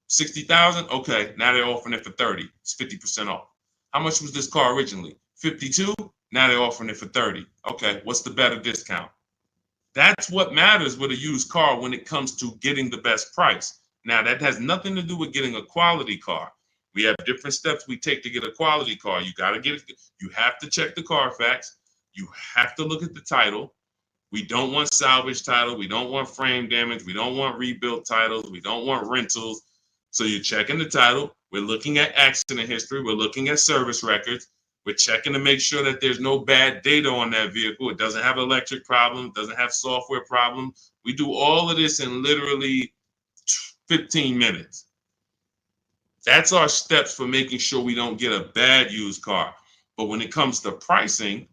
60,000? Okay, now they're offering it for 30. It's 50% off. How much was this car originally? 52? Now they're offering it for 30. Okay, what's the better discount? That's what matters with a used car when it comes to getting the best price. Now, that has nothing to do with getting a quality car. We have different steps we take to get a quality car. You have to check the Carfax. You have to look at the title. We don't want salvage title. We don't want frame damage. We don't want rebuilt titles. We don't want rentals. So you're checking the title. We're looking at accident history. We're looking at service records. We're checking to make sure that there's no bad data on that vehicle. It doesn't have electric problems, doesn't have software problems. We do all of this in literally 15 minutes. That's our steps for making sure we don't get a bad used car. But when it comes to pricing,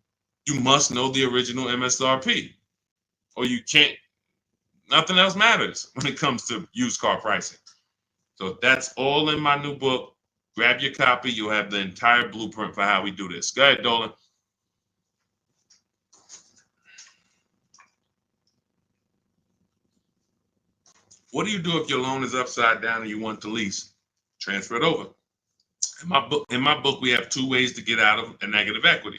you must know the original MSRP, or you can't. Nothing else matters when it comes to used car pricing. So that's all in my new book. Grab your copy. You'll have the entire blueprint for how we do this. Go ahead, Dolan. What do you do if your loan is upside down and you want to lease? Transfer it over. In my book, we have 2 ways to get out of a negative equity.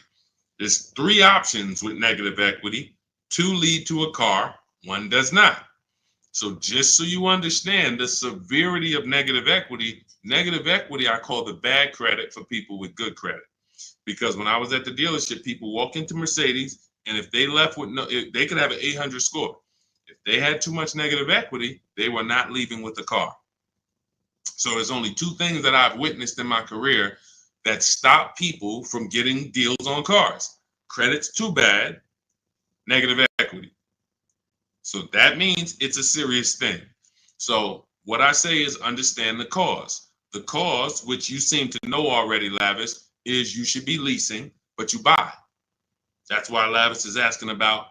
There's 3 options with negative equity. 2 lead to a car, 1 does not. So just so you understand the severity of negative equity I call the bad credit for people with good credit. Because when I was at the dealership, people walk into Mercedes, and if they left with they could have an 800 score. If they had too much negative equity, they were not leaving with the car. So there's only 2 things that I've witnessed in my career that stop people from getting deals on cars. Credit's too bad, negative equity. So that means it's a serious thing. So what I say is understand the cause. The cause, which you seem to know already, Lavis, is you should be leasing, but you buy. That's why Lavis is asking about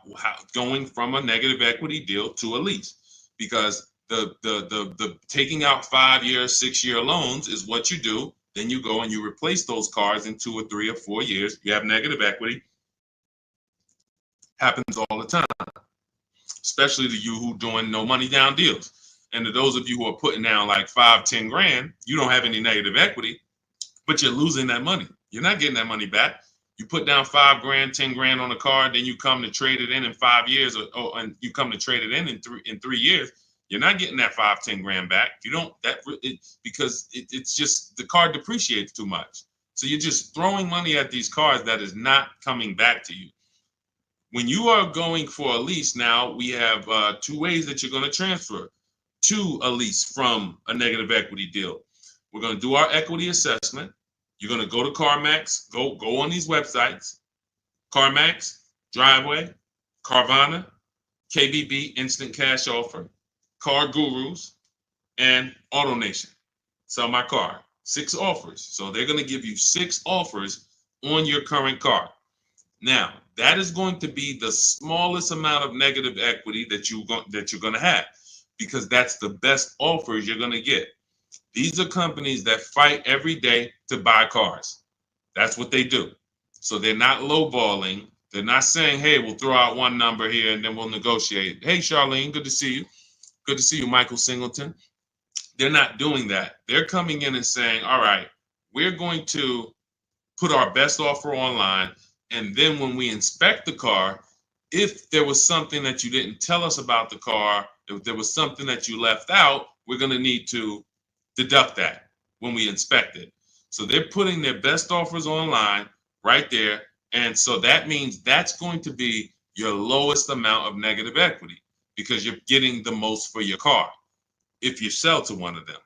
going from a negative equity deal to a lease, because the taking out 5-year, 6-year loans is what you do. Then you go and you replace those cars in 2 or 3 or 4 years. You have negative equity. Happens all the time, especially to you who doing no money down deals. And to those of you who are putting down like 5, 10 grand, you don't have any negative equity, but you're losing that money. You're not getting that money back. You put down 5 grand, 10 grand on a car, then you come to trade it in 5 years, and you come to trade it in 3 years. You're not getting that 5, 10 grand back. You don't because it's just the car depreciates too much. So you're just throwing money at these cars that is not coming back to you. When you are going for a lease now, we have 2 ways that you're going to transfer to a lease from a negative equity deal. We're going to do our equity assessment. You're going to go to CarMax, go on these websites, CarMax, Driveway, Carvana, KBB, Instant Cash Offer, Car Gurus, and AutoNation. Sell my car. 6 offers. So they're going to give you 6 offers on your current car. Now, that is going to be the smallest amount of negative equity that you're going to have, because that's the best offers you're going to get. These are companies that fight every day to buy cars. That's what they do. So they're not lowballing. They're not saying, hey, we'll throw out one number here and then we'll negotiate. Hey, Charlene, good to see you. Good to see you, Michael Singleton. They're not doing that. They're coming in and saying, all right, we're going to put our best offer online. And then when we inspect the car, if there was something that you didn't tell us about the car, if there was something that you left out, we're going to need to deduct that when we inspect it. So they're putting their best offers online right there. And so that means that's going to be your lowest amount of negative equity, because you're getting the most for your car if you sell to one of them.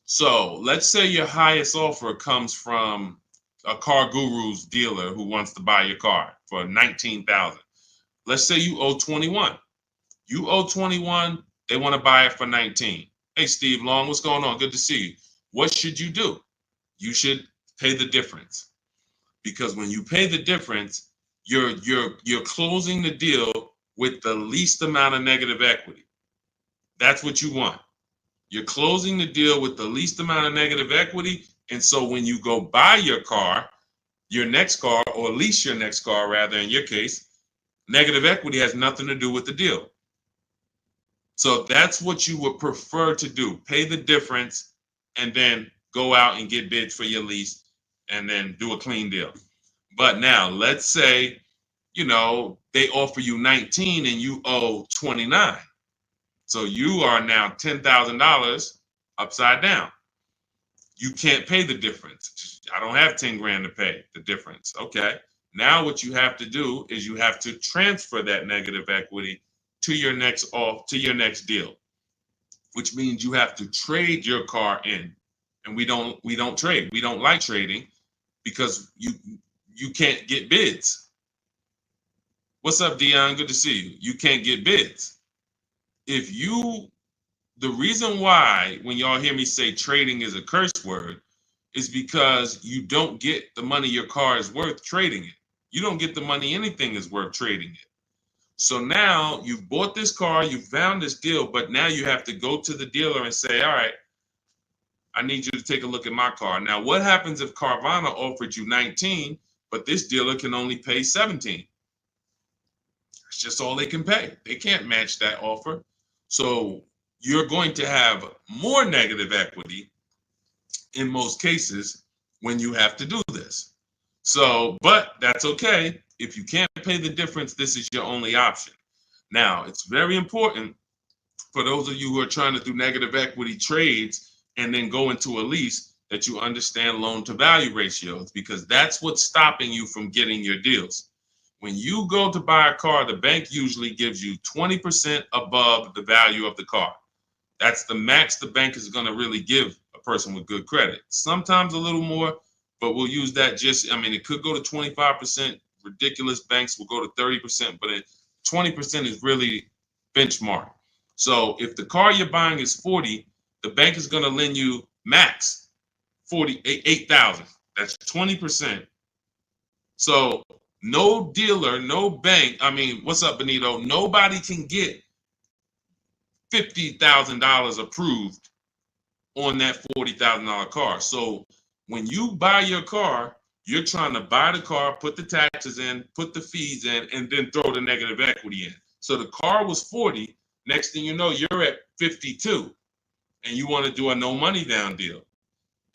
So let's say your highest offer comes from a Car Guru's dealer who wants to buy your car for $19,000. Let's say you owe 21. You owe 21, they want to buy it for 19. Hey, Steve Long, what's going on? Good to see you. What should you do? You should pay the difference, because when you pay the difference, you're closing the deal with the least amount of negative equity. That's what you want. You're closing the deal with the least amount of negative equity. And so when you go buy your car, your next car, or lease your next car, rather, in your case, negative equity has nothing to do with the deal. So that's what you would prefer to do. Pay the difference and then go out and get bids for your lease and then do a clean deal. But now let's say, they offer you 19 and you owe 29. So you are now $10,000 upside down. You can't pay the difference. I don't have 10 grand to pay the difference. Okay. Now what you have to do is you have to transfer that negative equity to your next deal, which means you have to trade your car in. And we don't trade. We don't like trading because you can't get bids. What's up, Dion? Good to see you. You can't get bids. The reason why when y'all hear me say trading is a curse word is because you don't get the money your car is worth trading it. You don't get the money anything is worth trading it. So now you've bought this car, you found this deal, but now you have to go to the dealer and say, all right, I need you to take a look at my car. Now, what happens if Carvana offered you 19, but this dealer can only pay 17? It's just all they can pay. They can't match that offer. So you're going to have more negative equity in most cases when you have to do this. So, but that's okay. If you can't pay the difference, this is your only option. Now, it's very important for those of you who are trying to do negative equity trades and then go into a lease that you understand loan to value ratios, because that's what's stopping you from getting your deals. When you go to buy a car, the bank usually gives you 20% above the value of the car. That's the max the bank is going to really give a person with good credit. Sometimes a little more, but we'll use that it could go to 25%. Ridiculous banks will go to 30%, but 20% is really benchmark. So if the car you're buying is 40, the bank is going to lend you max 48,000. That's 20%. So no dealer, no bank. What's up, Benito? Nobody can get $50,000 approved on that $40,000 car. So when you buy your car, you're trying to buy the car, put the taxes in, put the fees in, and then throw the negative equity in. So the car was 40. Next thing you know, you're at 52, and you want to do a no money down deal.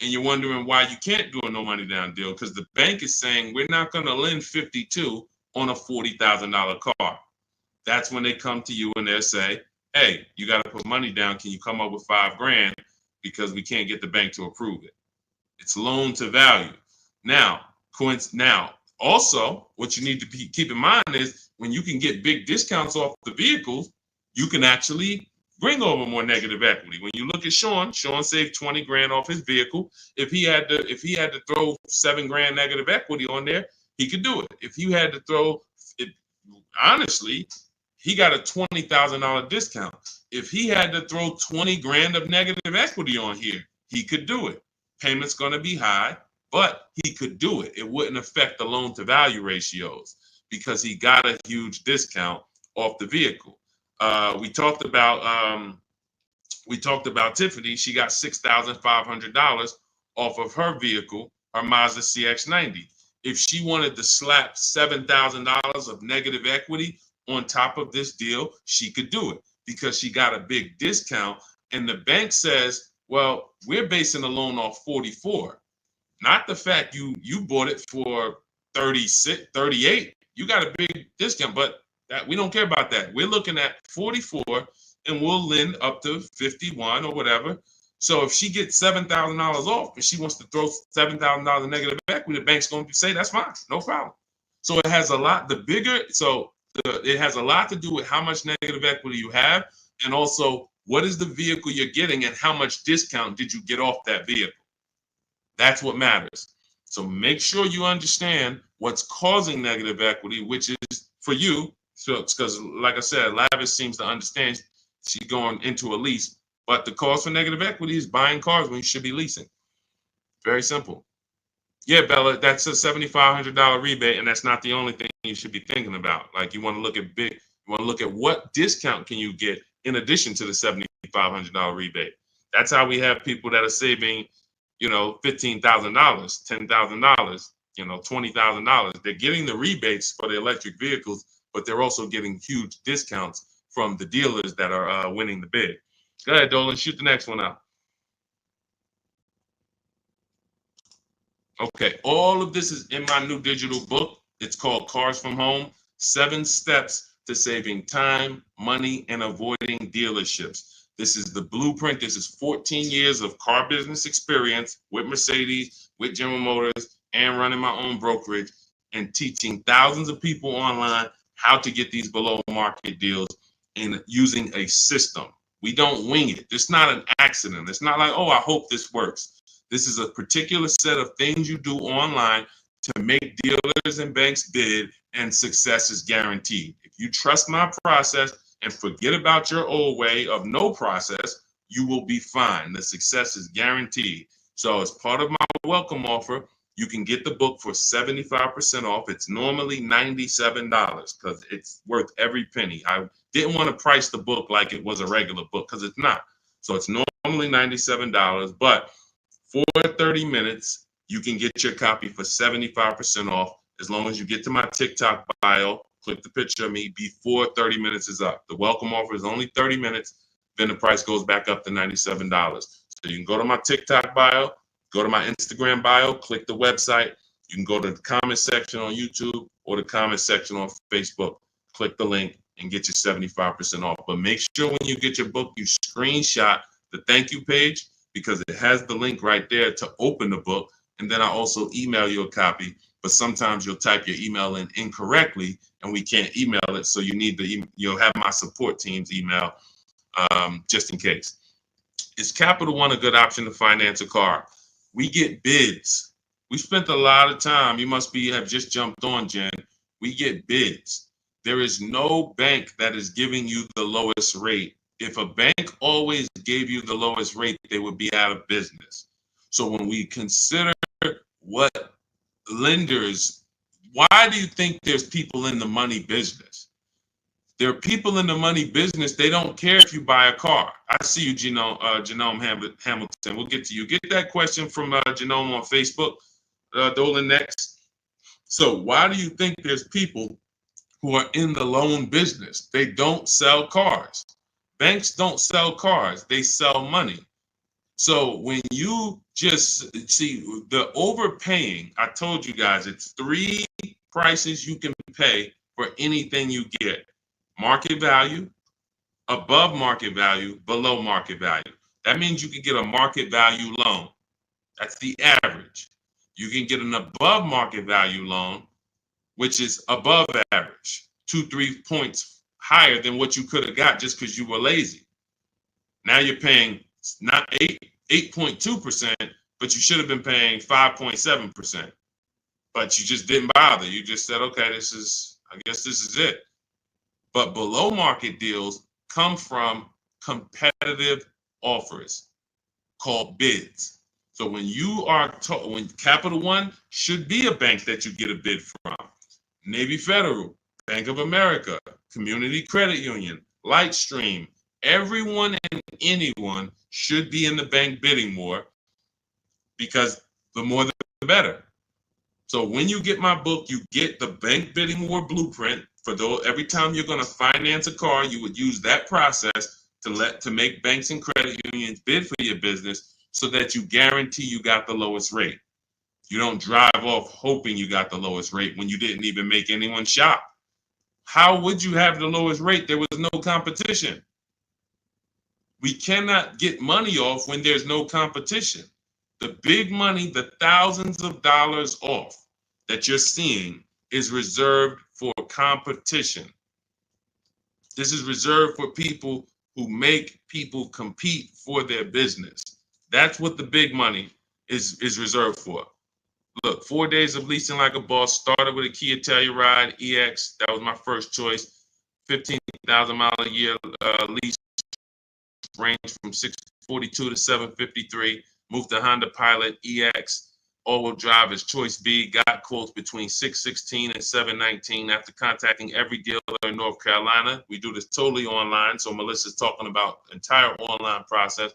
And you're wondering why you can't do a no money down deal, because the bank is saying we're not going to lend 52 on a $40,000 car. That's when they come to you and they'll say, hey, you got to put money down. Can you come up with $5 grand? Because we can't get the bank to approve it. It's loan to value. Now, also, what you need to keep in mind is when you can get big discounts off the vehicles, you can actually bring over more negative equity. When you look at Sean saved 20 grand off his vehicle. If he had to throw 7 grand negative equity on there, he could do it. If you had to throw it, honestly, he got a $20,000 discount. If he had to throw 20 grand of negative equity on here, he could do it. Payment's going to be high, but he could do it. It wouldn't affect the loan to value ratios because he got a huge discount off the vehicle. We talked about Tiffany. She got $6,500 off of her vehicle, her Mazda CX-90. If she wanted to slap $7,000 of negative equity on top of this deal, she could do it because she got a big discount. And the bank says, well, we're basing the loan off 44, not the fact you bought it for 36, 38. You got a big discount, but that we don't care about that. We're looking at 44 and we'll lend up to 51 or whatever. So if she gets $7,000 off and she wants to throw $7,000 in negative equity, the bank's going to say that's fine, no problem. So it has a lot. It has a lot to do with how much negative equity you have, and also what is the vehicle you're getting and how much discount did you get off that vehicle. That's what matters. So make sure you understand what's causing negative equity, which is for you. So because, like I said, Lavish seems to understand she's going into a lease, but the cause for negative equity is buying cars when you should be leasing. Very simple. Yeah, Bella, that's a $7,500 rebate, and that's not the only thing you should be thinking about. Like you want to look at what discount can you get in addition to the $7,500 rebate. That's how we have people that are saving, $15,000, $10,000, $20,000. They're getting the rebates for the electric vehicles, but they're also getting huge discounts from the dealers that are winning the bid. Go ahead, Dolan, shoot the next one out. Okay, all of this is in my new digital book. It's called Cars from Home, 7 Steps to Saving Time, Money, and Avoiding Dealerships. This is the blueprint. This is 14 years of car business experience with Mercedes, with General Motors, and running my own brokerage and teaching thousands of people online how to get these below market deals and using a system. We don't wing it. It's not an accident. It's not like, oh, I hope this works. This is a particular set of things you do online to make dealers and banks bid, and success is guaranteed. If you trust my process and forget about your old way of no process, you will be fine. The success is guaranteed. So as part of my welcome offer, you can get the book for 75% off. It's normally $97 because it's worth every penny. I didn't want to price the book like it was a regular book because it's not. So it's normally $97, but for 30 minutes, you can get your copy for 75% off as long as you get to my TikTok bio, click the picture of me before 30 minutes is up. The welcome offer is only 30 minutes, then the price goes back up to $97. So you can go to my TikTok bio, go to my Instagram bio, click the website. You can go to the comment section on YouTube or the comment section on Facebook. Click the link and get your 75% off. But make sure when you get your book, you screenshot the thank you page, because it has the link right there to open the book. And then I also email you a copy, but sometimes you'll type your email in incorrectly and we can't email it. So you'll have my support team's email just in case. Is Capital One a good option to finance a car? We get bids. We spent a lot of time. You must have just jumped on, Jen. We get bids. There is no bank that is giving you the lowest rate. If a bank always gave you the lowest rate, they would be out of business. So when we consider what lenders, why do you think there's people in the money business? There are people in the money business. They don't care if you buy a car. I see you, Genome Hamilton. We'll get to you. Get that question from Genome on Facebook, Dolan, next. So why do you think there's people who are in the loan business? They don't sell cars. Banks don't sell cars, they sell money. So when you just see the overpaying, I told you guys, it's 3 prices you can pay for anything you get: market value, above market value, below market value. That means you can get a market value loan. That's the average. You can get an above market value loan, which is above average, 2-3 points higher than what you could have got just because you were lazy. Now you're paying not 8.2%, but you should have been paying 5.7%. But you just didn't bother. You just said, okay, I guess this is it. But below market deals come from competitive offers called bids. So when you are when Capital One should be a bank that you get a bid from, Navy Federal, Bank of America, Community Credit Union, Lightstream, everyone and anyone should be in the bank bidding war, because the more the better. So when you get my book, you get the bank bidding war blueprint. For those, every time you're going to finance a car, you would use that process to make banks and credit unions bid for your business, so that you guarantee you got the lowest rate. You don't drive off hoping you got the lowest rate when you didn't even make anyone shop. How would you have the lowest rate? There was no competition. We cannot get money off when there's no competition. The big money, the thousands of dollars off that you're seeing, is reserved for competition. This is reserved for people who make people compete for their business. That's what the big money is reserved for. Look, 4 days of leasing like a boss. Started with a Kia Telluride EX. That was my first choice. 15,000 mile a year lease, range from 642 to 753. Moved to Honda Pilot EX. All-wheel drive is choice B. Got quotes between 616 and 719 after contacting every dealer in North Carolina. We do this totally online, so Melissa's talking about the entire online process.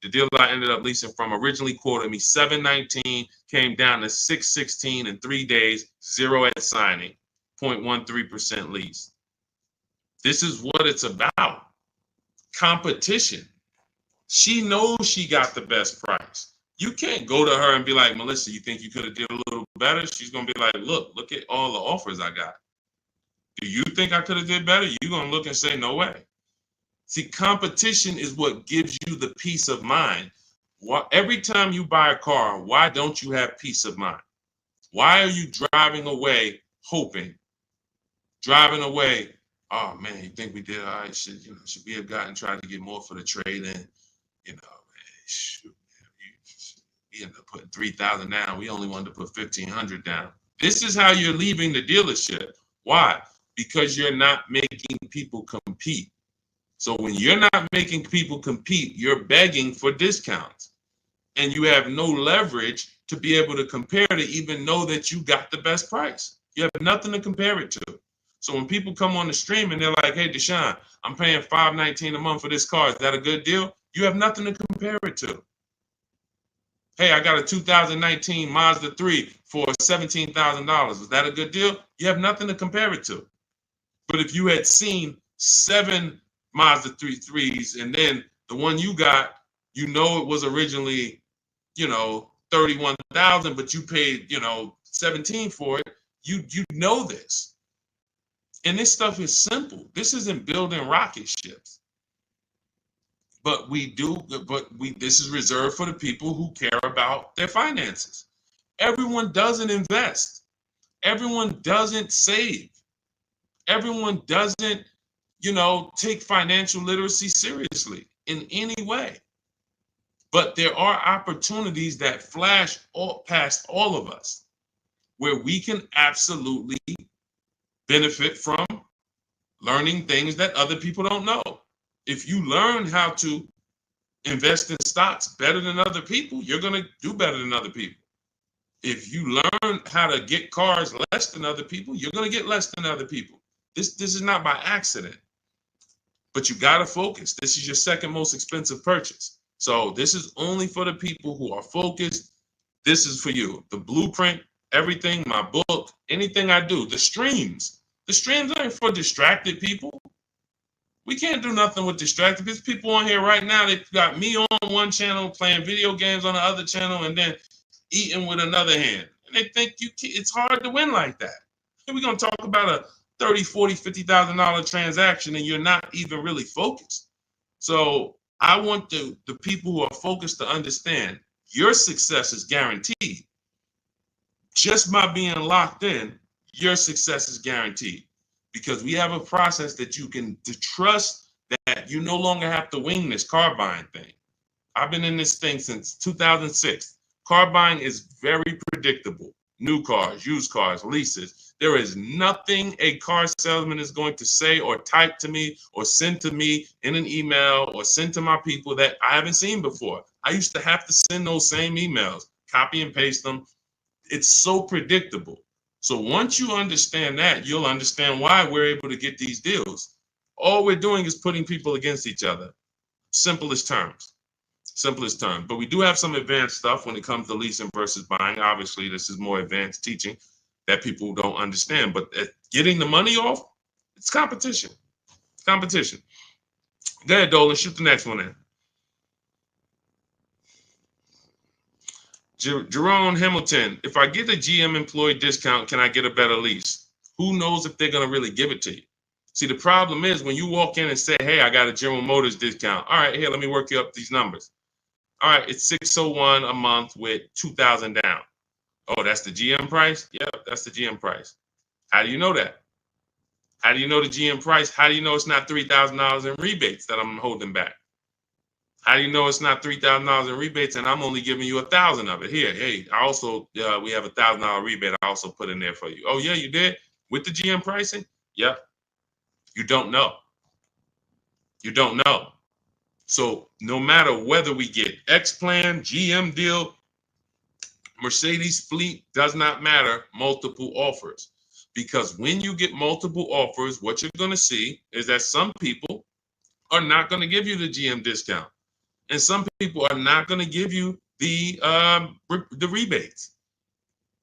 The dealer I ended up leasing from originally quoted me 719, came down to 616 in 3 days, 0 at signing, 0.13% lease. This is what it's about. Competition. She knows she got the best price. You can't go to her and be like, Melissa, you think you could have did a little better? She's going to be like, look at all the offers I got. Do you think I could have did better? You're going to look and say, no way. See, competition is what gives you the peace of mind. Every time you buy a car, why don't you have peace of mind? Why are you driving away hoping? Driving away, oh man, you think we did all right? Should we have gotten tried to get more for the trade in? Shoot, we ended up putting 3,000 down. We only wanted to put 1,500 down. This is how you're leaving the dealership. Why? Because you're not making people compete. So when you're not making people compete, you're begging for discounts. And you have no leverage to be able to compare to even know that you got the best price. You have nothing to compare it to. So when people come on the stream and they're like, hey, Deshone, I'm paying $519 a month for this car. Is that a good deal? You have nothing to compare it to. Hey, I got a 2019 Mazda 3 for $17,000. Is that a good deal? You have nothing to compare it to. But if you had seen 7 Mazda 3s and then the one you got, it was originally, $31,000, but you paid, $17,000 for it. You know this. And this stuff is simple. This isn't building rocket ships. But this is reserved for the people who care about their finances. Everyone doesn't invest. Everyone doesn't save. Everyone doesn't, take financial literacy seriously in any way. But there are opportunities that flash past all of us where we can absolutely benefit from learning things that other people don't know. If you learn how to invest in stocks better than other people, you're going to do better than other people. If you learn how to get cars less than other people, you're going to get less than other people. This is not by accident. But you got to focus. This is your second most expensive purchase. So this is only for the people who are focused. This is for you. The blueprint, everything, my book, anything I do, the streams. The streams aren't for distracted people. We can't do nothing with distracted. There's people on here right now. They've got me on one channel, playing video games on the other channel, and then eating with another hand. And they think it's hard to win like that. And we're going to talk about a $30,000, $40,000, $50,000 transaction, and you're not even really focused. So I want the people who are focused to understand your success is guaranteed. Just by being locked in, your success is guaranteed. Because we have a process that you can trust that you no longer have to wing this car buying thing. I've been in this thing since 2006. Car buying is very predictable. New cars, used cars, leases. There is nothing a car salesman is going to say or type to me or send to me in an email or send to my people that I haven't seen before. I used to have to send those same emails, copy and paste them. It's so predictable. So once you understand that, you'll understand why we're able to get these deals. All we're doing is putting people against each other. Simplest terms. Simplest terms. But we do have some advanced stuff when it comes to leasing versus buying. Obviously, this is more advanced teaching that people don't understand. But getting the money off, it's competition. Competition. Go ahead, Dolan. Shoot the next one in. Jerome Hamilton, if I get a GM employee discount, can I get a better lease? Who knows if they're going to really give it to you? See, the problem is when you walk in and say, hey, I got a General Motors discount. All right, here, let me work you up these numbers. All right, it's $601 a month with $2,000 down. Oh, that's the GM price? Yeah, that's the GM price. How do you know that? How do you know the GM price? How do you know it's not $3,000 in rebates that I'm holding back? How do you know it's not $3,000 in rebates and I'm only giving you $1,000 of it? Here, hey, I also we have $1,000 rebate. I also put in there for you. Oh yeah, you did with the GM pricing? Yep. You don't know. You don't know. So no matter whether we get X plan, GM deal, Mercedes fleet, does not matter. Multiple offers, because when you get multiple offers, what you're going to see is that some people are not going to give you the GM discount. And some people are not going to give you the rebates.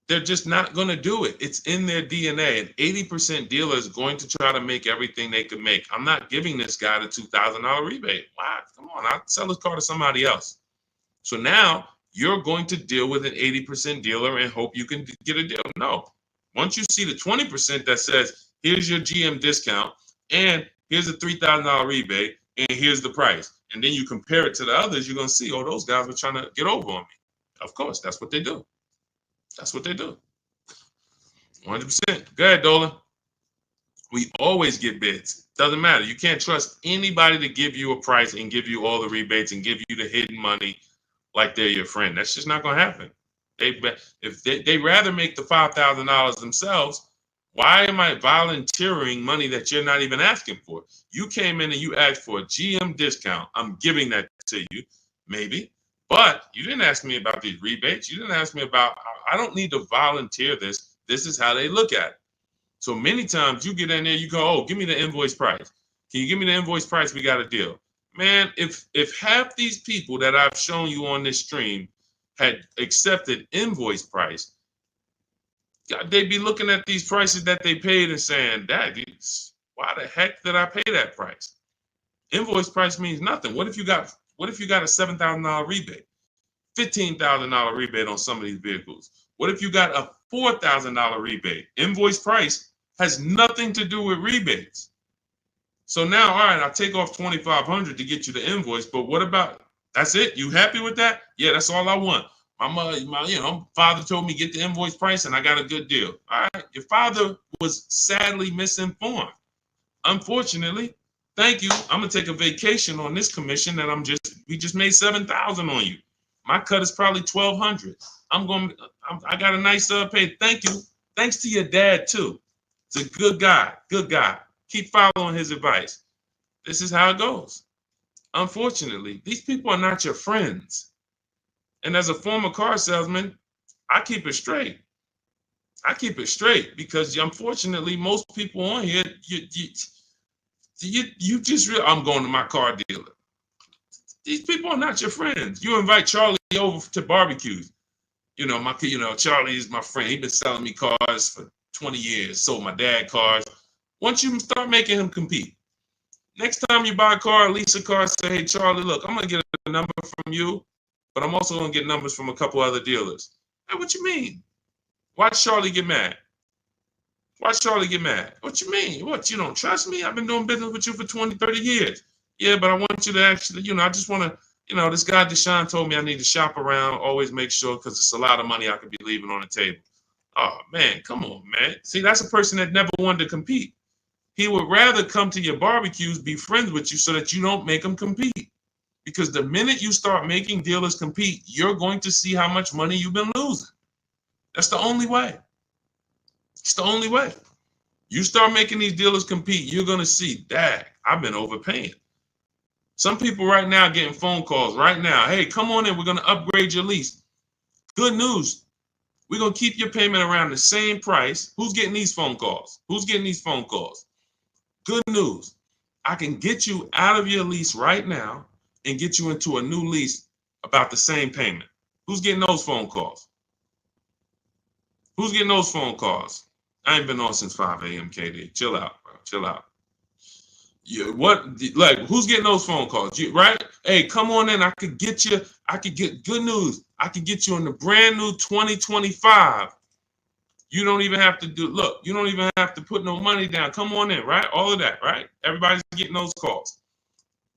They're just not going to do it. It's in their DNA. An 80% dealer is going to try to make everything they can make. I'm not giving this guy the $2,000 rebate. Wow, come on, I'll sell his car to somebody else. So now you're going to deal with an 80% dealer and hope you can get a deal. No. Once you see the 20% that says, here's your GM discount, and here's a $3,000 rebate, and here's the price. And then you compare it to the others, you're going to see, oh, those guys were trying to get over on me. Of course, that's what they do. That's what they do. 100%. Go ahead, Dolan. We always get bids. Doesn't matter. You can't trust anybody to give you a price and give you all the rebates and give you the hidden money like they're your friend. That's just not going to happen. If they rather make the $5,000 themselves, why am I volunteering money that you're not even asking for? You came in and you asked for a GM discount. I'm giving that to you, maybe. But you didn't ask me about these rebates. You didn't ask me about, I don't need to volunteer this. This is how they look at it. So many times you get in there, you go, oh, give me the invoice price. Can you give me the invoice price? We got a deal. Man, if half these people that I've shown you on this stream had accepted invoice price, they'd be looking at these prices that they paid and saying, why the heck did I pay that price? Invoice price means nothing. What if you got a $7,000 rebate, $15,000 rebate on some of these vehicles? What if you got a $4,000 rebate? Invoice price has nothing to do with rebates. So now, all right, I'll take off $2,500 to get you the invoice, but what about, that's it? You happy with that? Yeah, that's all I want. My father told me get the invoice price and I got a good deal. All right, your father was sadly misinformed. Unfortunately, thank you. I'm gonna take a vacation on this commission that we just made $7,000 on you. My cut is probably $1,200. I got a nice pay. Thank you. Thanks to your dad too. It's a good guy. Good guy. Keep following his advice. This is how it goes. Unfortunately, these people are not your friends. And as a former car salesman, I keep it straight. I keep it straight because unfortunately, most people on here, you just I'm going to my car dealer. These people are not your friends. You invite Charlie over to barbecues. Charlie is my friend. He's been selling me cars for 20 years. Sold my dad cars. Once you start making him compete, next time you buy a car, lease a car, say, hey, Charlie, look, I'm going to get a number from you, but I'm also going to get numbers from a couple other dealers. Hey, what you mean? Watch Charlie get mad. Watch Charlie get mad. What you mean? What, you don't trust me? I've been doing business with you for 20, 30 years. Yeah, but I want you to actually, I just want to, this guy Deshone told me I need to shop around, always make sure, because it's a lot of money I could be leaving on the table. Oh, man, come on, man. See, that's a person that never wanted to compete. He would rather come to your barbecues, be friends with you so that you don't make him compete. Because the minute you start making dealers compete, you're going to see how much money you've been losing. That's the only way. It's the only way. You start making these dealers compete, you're going to see, dang, I've been overpaying. Some people right now getting phone calls right now. Hey, come on in. We're going to upgrade your lease. Good news. We're going to keep your payment around the same price. Who's getting these phone calls? Who's getting these phone calls? Good news. I can get you out of your lease right now and get you into a new lease about the same payment. Who's getting those phone calls? Who's getting those phone calls? I ain't been on since 5 a.m. KD. Chill out, bro. Chill out. Who's getting those phone calls? Right? Hey, come on in. I could get good news. I could get you in the brand new 2025. You don't even have to you don't even have to put no money down. Come on in, right? All of that, right? Everybody's getting those calls.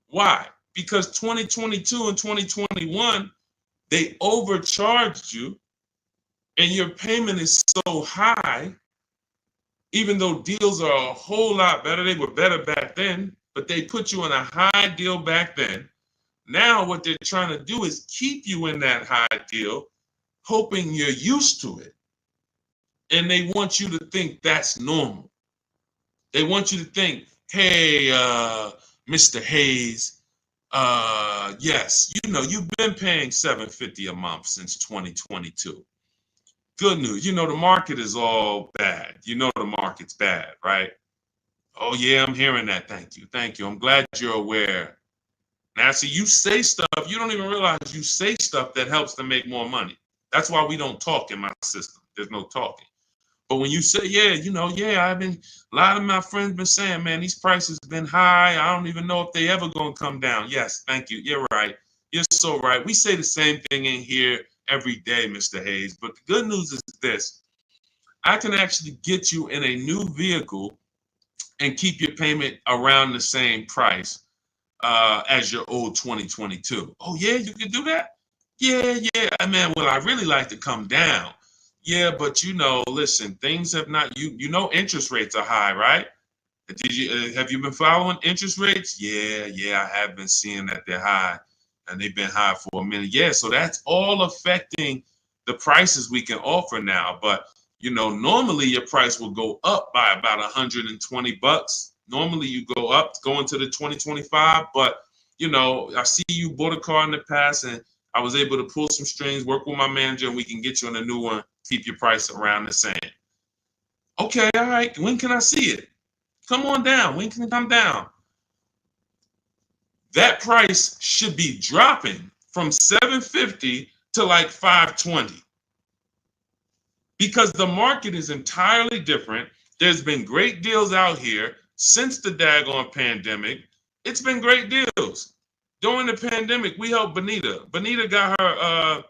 Why? Because 2022 and 2021, they overcharged you and your payment is so high, even though deals are a whole lot better. They were better back then, but they put you in a high deal back then. Now what they're trying to do is keep you in that high deal, hoping you're used to it. And they want you to think that's normal. They want you to think, hey, Mr. Hayes, yes, you've been paying $750 a month since 2022. Good news. The market is all bad. The market's bad, right? Oh, yeah, I'm hearing that. Thank you. Thank you. I'm glad you're aware. Now, see, you say stuff, you don't even realize you say stuff that helps them make more money. That's why we don't talk in my system. There's no talking. But when you say, a lot of my friends been saying, man, these prices have been high. I don't even know if they ever going to come down. Yes, thank you. You're right. You're so right. We say the same thing in here every day, Mr. Hayes. But the good news is this. I can actually get you in a new vehicle and keep your payment around the same price as your old 2022. Oh, yeah, you can do that? Yeah. Man, well, I really like to come down. Yeah, but listen, things have not, interest rates are high, right? Have you been following interest rates? Yeah, I have been seeing that they're high and they've been high for a minute. Yeah, so that's all affecting the prices we can offer now. But, normally your price will go up by about $120. Normally you go into the 2025, but, I see you bought a car in the past and I was able to pull some strings, work with my manager, and we can get you on a new one, keep your price around the same. Okay, all right. When can I see it? Come on down. When can it come down? That price should be dropping from $750 to like $520 because the market is entirely different. There's been great deals out here since the daggone pandemic. It's been great deals. During the pandemic, we helped Bonita. Bonita got her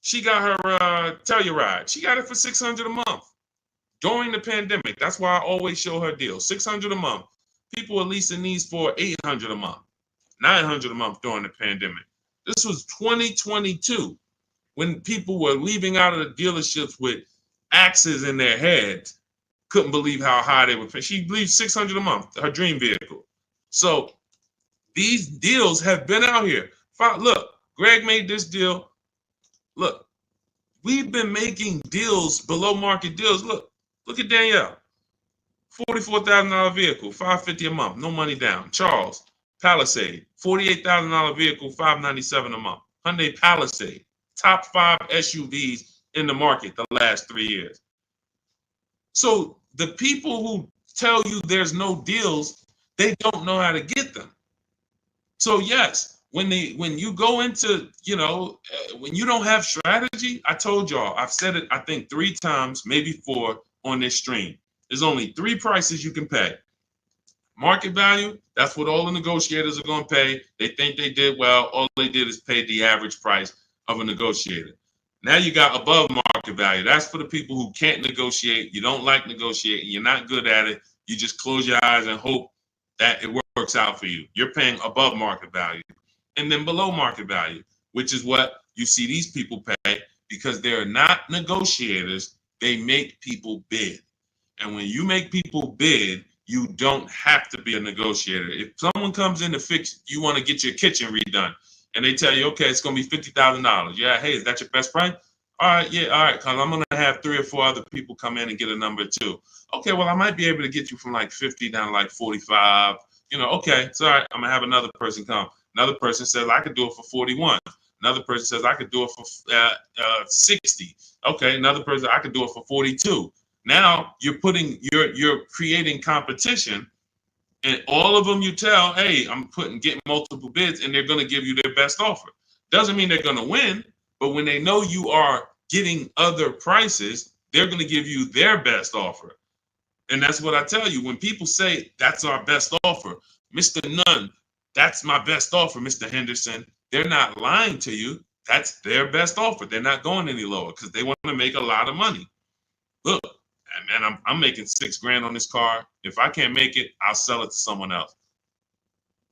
Telluride. She got it for $600 a month during the pandemic. That's why I always show her deals. $600 a month. People are leasing these for $800 a month, $900 a month during the pandemic. This was 2022 when people were leaving out of the dealerships with axes in their heads. Couldn't believe how high they were paying. She believed $600 a month, her dream vehicle. So these deals have been out here. Look, Greg made this deal. Look, we've been making deals, below market deals. Look at Danielle. $44,000 vehicle, $550 a month, no money down. Charles, Palisade, $48,000 vehicle, $597 a month. Hyundai Palisade, top 5 SUVs in the market the last 3 years. So the people who tell you there's no deals, they don't know how to get them. So yes, when you go into, when you don't have strategy, I told y'all, I've said it, I think 3 times, maybe 4 on this stream. There's only 3 prices you can pay. Market value, that's what all the negotiators are going to pay. They think they did well. All they did is pay the average price of a negotiator. Now you got above market value. That's for the people who can't negotiate. You don't like negotiating. You're not good at it. You just close your eyes and hope that it works out for you. You're paying above market value. And then below market value, which is what you see these people pay because they're not negotiators. They make people bid. And when you make people bid, You don't have to be a negotiator. If someone comes in to fix, you want to get your kitchen redone, and they tell you, okay, it's going to be $50,000. Yeah, hey, is that your best price? All right, yeah, all right, because I'm going to have 3 or 4 other people come in and get a number too. Okay, well, I might be able to get you from like 50 down to like 45. Okay, it's all right. I'm going to have another person come. Another person says, I could do it for 41. Another person says, I could do it for 60. Okay, another person, I could do it for 42. Now you're creating competition, and all of them you tell, hey, I'm getting multiple bids, and they're going to give you their best offer. Doesn't mean they're going to win, but when they know you are getting other prices, they're going to give you their best offer. And that's what I tell you. When people say that's our best offer, Mr. Nunn, that's my best offer, Mr. Henderson, they're not lying to you. That's their best offer. They're not going any lower because they want to make a lot of money. Look, man, I'm making $6,000 on this car. If I can't make it, I'll sell it to someone else.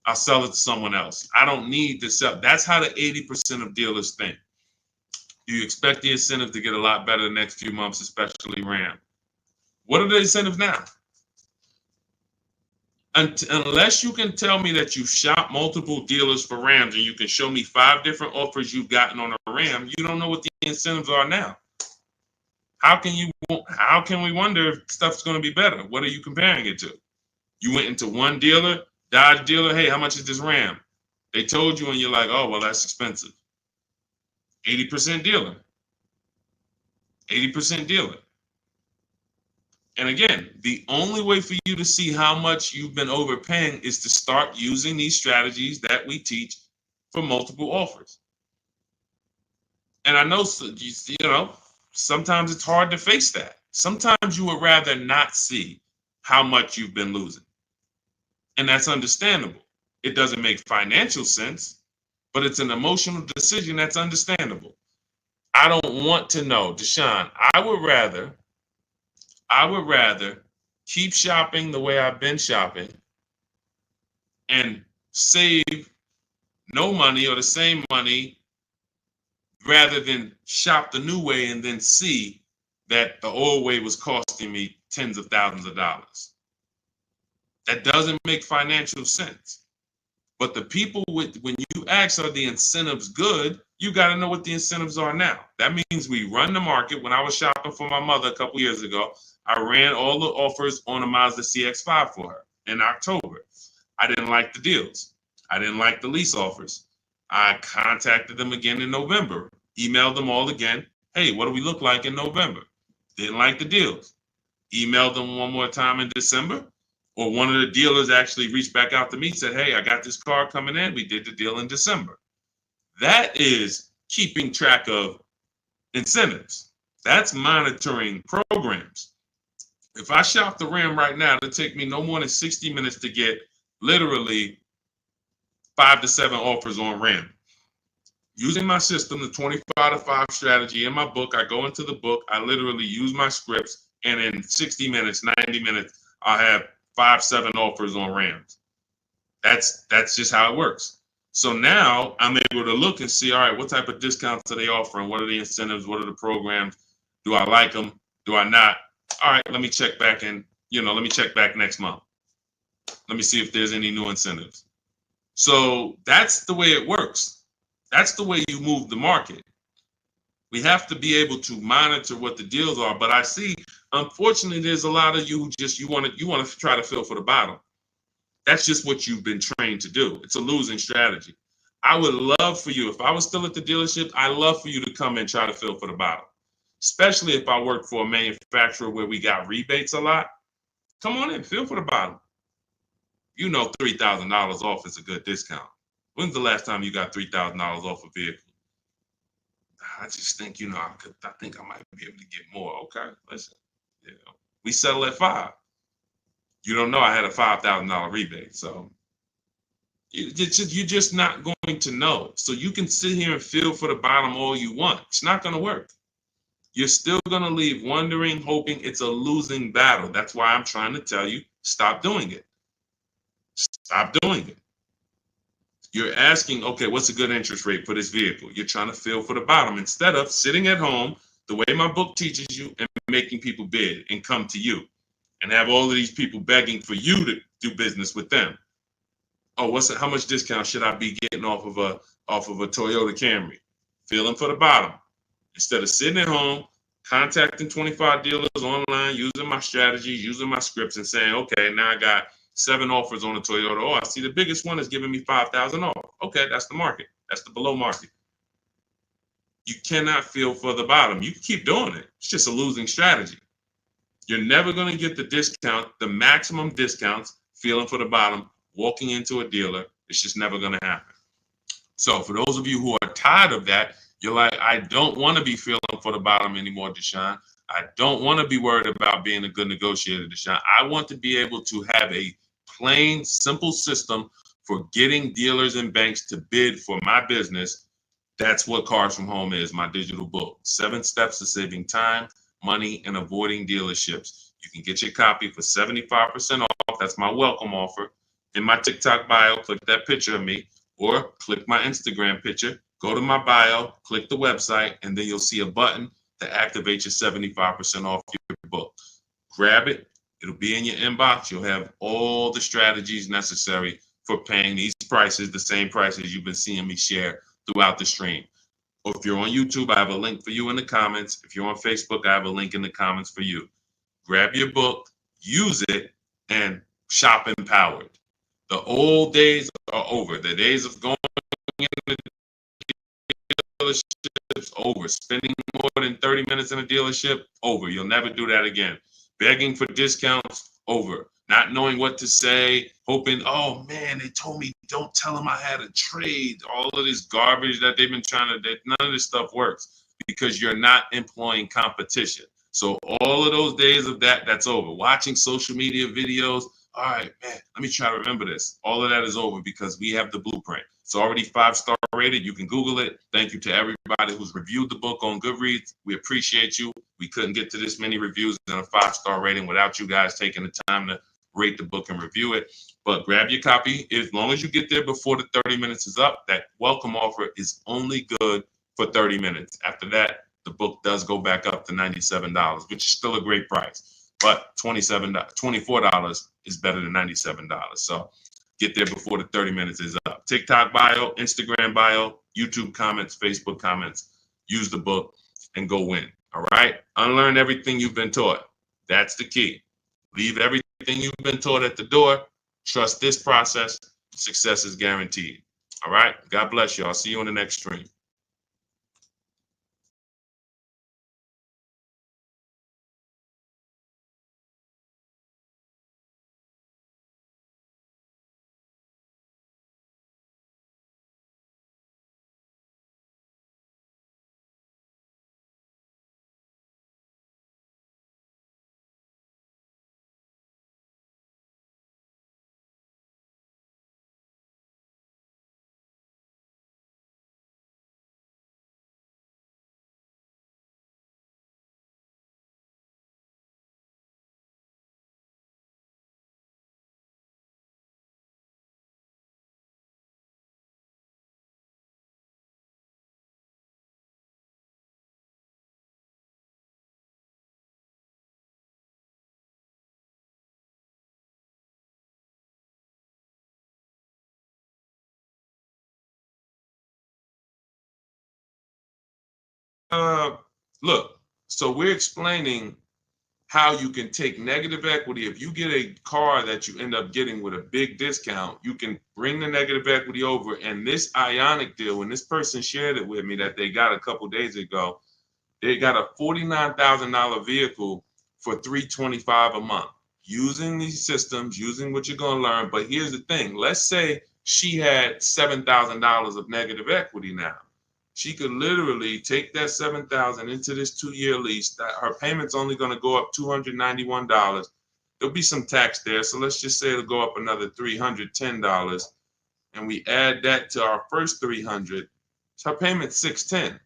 I'll sell it to someone else. I don't need to sell. That's how the 80% of dealers think. You expect the incentive to get a lot better the next few months, especially Ram. What are the incentives now? Unless you can tell me that you shop multiple dealers for Rams and you can show me 5 different offers you've gotten on a Ram, you don't know what the incentives are now. How can we wonder if stuff's going to be better? What are you comparing it to? You went into one dealer, Dodge dealer, hey, how much is this Ram? They told you and you're like, oh, well, that's expensive. 80% dealer. 80% dealer. And again, the only way for you to see how much you've been overpaying is to start using these strategies that we teach for multiple offers. And I know, sometimes it's hard to face that. Sometimes you would rather not see how much you've been losing. And that's understandable. It doesn't make financial sense, but it's an emotional decision that's understandable. I don't want to know, Deshone. I would rather keep shopping the way I've been shopping and save no money or the same money rather than shop the new way and then see that the old way was costing me tens of thousands of dollars. That doesn't make financial sense. But the people when you ask, are the incentives good? You got to know what the incentives are now. That means we run the market. When I was shopping for my mother a couple years ago, I ran all the offers on a Mazda CX-5 for her in October. I didn't like the deals. I didn't like the lease offers. I contacted them again in November, emailed them all again. Hey, what do we look like in November? Didn't like the deals. Emailed them one more time in December. Or one of the dealers actually reached back out to me and said, hey, I got this car coming in. We did the deal in December. That is keeping track of incentives. That's monitoring programs. If I shop the Ram right now, it'll take me no more than 60 minutes to get literally 5 to 7 offers on Ram. Using my system, the 25 to 5 strategy in my book, I go into the book, I literally use my scripts, and in 60 minutes, 90 minutes, I'll have 5, 7 offers on Rams. That's just how it works. So now I'm able to look and see, all right, what type of discounts are they offering? What are the incentives? What are the programs? Do I like them? Do I not? All right, let me check back let me check back next month. Let me see if there's any new incentives. So that's the way it works. That's the way you move the market. We have to be able to monitor what the deals are. But I see, unfortunately, there's a lot of you who you want to try to fill for the bottom. That's just what you've been trained to do. It's a losing strategy. I would love for you, if I was still at the dealership, I'd love for you to come and try to fill for the bottom. Especially if I work for a manufacturer where we got rebates a lot. Come on in, fill for the bottom. $3,000 off is a good discount. When's the last time you got $3,000 off a vehicle? I just think, I think I might be able to get more. Okay, listen, we settle at 5. You don't know I had a $5,000 rebate, so you're just not going to know. So you can sit here and feel for the bottom all you want. It's not going to work. You're still going to leave wondering, hoping it's a losing battle. That's why I'm trying to tell you, stop doing it. Stop doing it. You're asking, okay, what's a good interest rate for this vehicle? You're trying to feel for the bottom instead of sitting at home the way my book teaches you and making people bid and come to you and have all of these people begging for you to do business with them. Oh, how much discount should I be getting off of a Toyota Camry? Feeling for the bottom. Instead of sitting at home, contacting 25 dealers online, using my strategies, using my scripts, and saying, okay, now I got 7 offers on a Toyota. Oh, I see the biggest one is giving me 5,000 off. Okay, that's the market. That's the below market. You cannot feel for the bottom. You can keep doing it. It's just a losing strategy. You're never going to get the discount, the maximum discounts, feeling for the bottom, walking into a dealer. It's just never going to happen. So for those of you who are tired of that, you're like, I don't want to be feeling for the bottom anymore, Deshone. I don't want to be worried about being a good negotiator, Deshone. I want to be able to have a plain, simple system for getting dealers and banks to bid for my business. That's what Cars from Home is, my digital book. 7 steps to saving time, money, and avoiding dealerships. You can get your copy for 75% off. That's my welcome offer. In my TikTok bio, click that picture of me, or click my Instagram picture, go to my bio, click the website, and then you'll see a button to activate your 75% off your book. Grab it. It'll be in your inbox. You'll have all the strategies necessary for paying these prices, the same prices you've been seeing me share throughout the stream. Or if you're on YouTube, I have a link for you in the comments. If you're on Facebook, I have a link in the comments for you. Grab your book, use it, and shop empowered. The old days are over. The days of going into dealerships, over. Spending more than 30 minutes in a dealership, over. You'll never do that again. Begging for discounts, over. Not knowing what to say, hoping, oh man, they told me don't tell them I had a trade. All of this garbage that they've been none of this stuff works because you're not employing competition. So all of those days of that's over. Watching social media videos, all right, man, let me try to remember this. All of that is over because we have the blueprint. It's already 5-star rated. You can Google it. Thank you to everybody who's reviewed the book on Goodreads. We appreciate you. We couldn't get to this many reviews and a 5-star rating without you guys taking the time to rate the book and review it. But grab your copy. As long as you get there before the 30 minutes is up, that welcome offer is only good for 30 minutes. After that, the book does go back up to $97, which is still a great price. But $24 is better than $97. So get there before the 30 minutes is up. TikTok bio, Instagram bio, YouTube comments, Facebook comments. Use the book and go win. All right? Unlearn everything you've been taught. That's the key. Leave everything you've been taught at the door. Trust this process. Success is guaranteed. All right? God bless you. I'll see you on the next stream. Look, so we're explaining how you can take negative equity. If you get a car that you end up getting with a big discount, you can bring the negative equity over. And this Ionic deal, when this person shared it with me that they got a couple days ago, they got a $49,000 vehicle for $325 a month. Using these systems, using what you're going to learn. But here's the thing. Let's say she had $7,000 of negative equity now. She could literally take that $7,000 into this 2-year lease. That her payment's only going to go up $291. There'll be some tax there, so let's just say it'll go up another $310, and we add that to our first $300. So her payment's $610.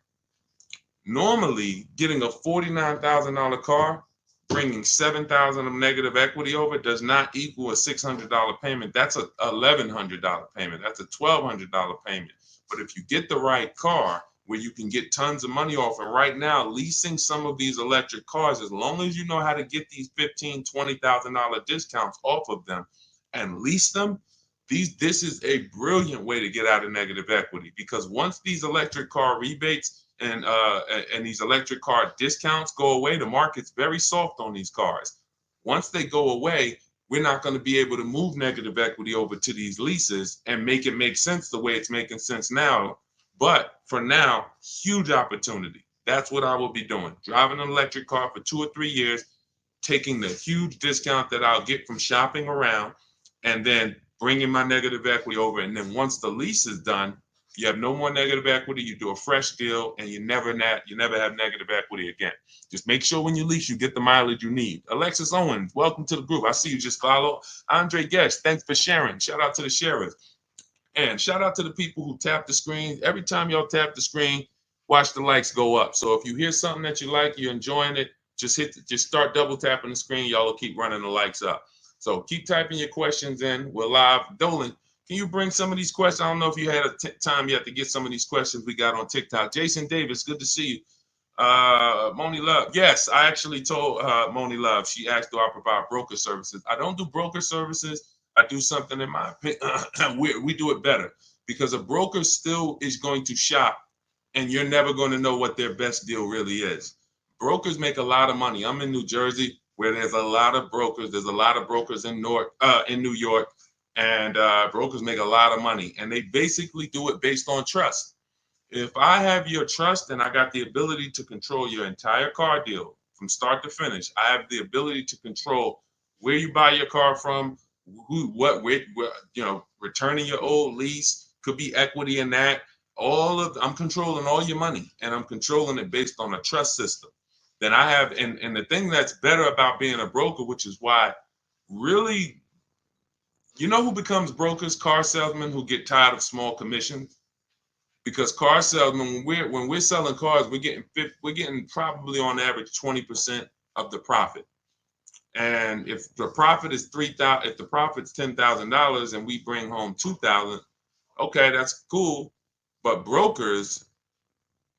Normally, getting a $49,000 car, bringing $7,000 of negative equity over does not equal a $600 payment. That's a $1,100 payment. That's a $1,200 payment. But if you get the right car where you can get tons of money off. And right now, leasing some of these electric cars, as long as you know how to get these $15,000, $20,000 discounts off of them and lease them, this is a brilliant way to get out of negative equity, because once these electric car rebates and these electric car discounts go away, the market's very soft on these cars. Once they go away, we're not going to be able to move negative equity over to these leases and make it make sense the way it's making sense now. But for now, huge opportunity. That's what I will be doing. Driving an electric car for 2 or 3 years, taking the huge discount that I'll get from shopping around, and then bringing my negative equity over. And then once the lease is done, you have no more negative equity. You do a fresh deal, and you never have negative equity again. Just make sure when you lease, you get the mileage you need. Alexis Owens, welcome to the group. I see you just follow. Andre Guest, thanks for sharing. Shout out to the sharers. And shout out to the people who tap the screen. Every time y'all tap the screen, watch the likes go up. So if you hear something that you like, you're enjoying it, just start double tapping the screen. Y'all will keep running the likes up. So keep typing your questions in. We're live. Dolan, can you bring some of these questions? I don't know if you had time yet to get some of these questions we got on TikTok. Jason Davis, good to see you. Moni Love. Yes, I actually told Moni Love. She asked, do I provide broker services? I don't do broker services. I do something, in my opinion, we do it better, because a broker still is going to shop, and you're never going to know what their best deal really is. Brokers make a lot of money. I'm in New Jersey, where there's a lot of brokers. There's a lot of brokers in New York, and brokers make a lot of money, and they basically do it based on trust. If I have your trust and I got the ability to control your entire car deal from start to finish, I have the ability to control where you buy your car from, returning your old lease, could be equity in that. I'm controlling all your money, and I'm controlling it based on a trust system. Then I have, and the thing that's better about being a broker, which is why really, you know who becomes brokers? Car salesmen who get tired of small commissions. Because car salesmen, when we're selling cars, we're getting probably on average 20% of the profit. And if the profit is $3,000, if the profit's $10,000 and we bring home $2,000, okay, that's cool. But brokers,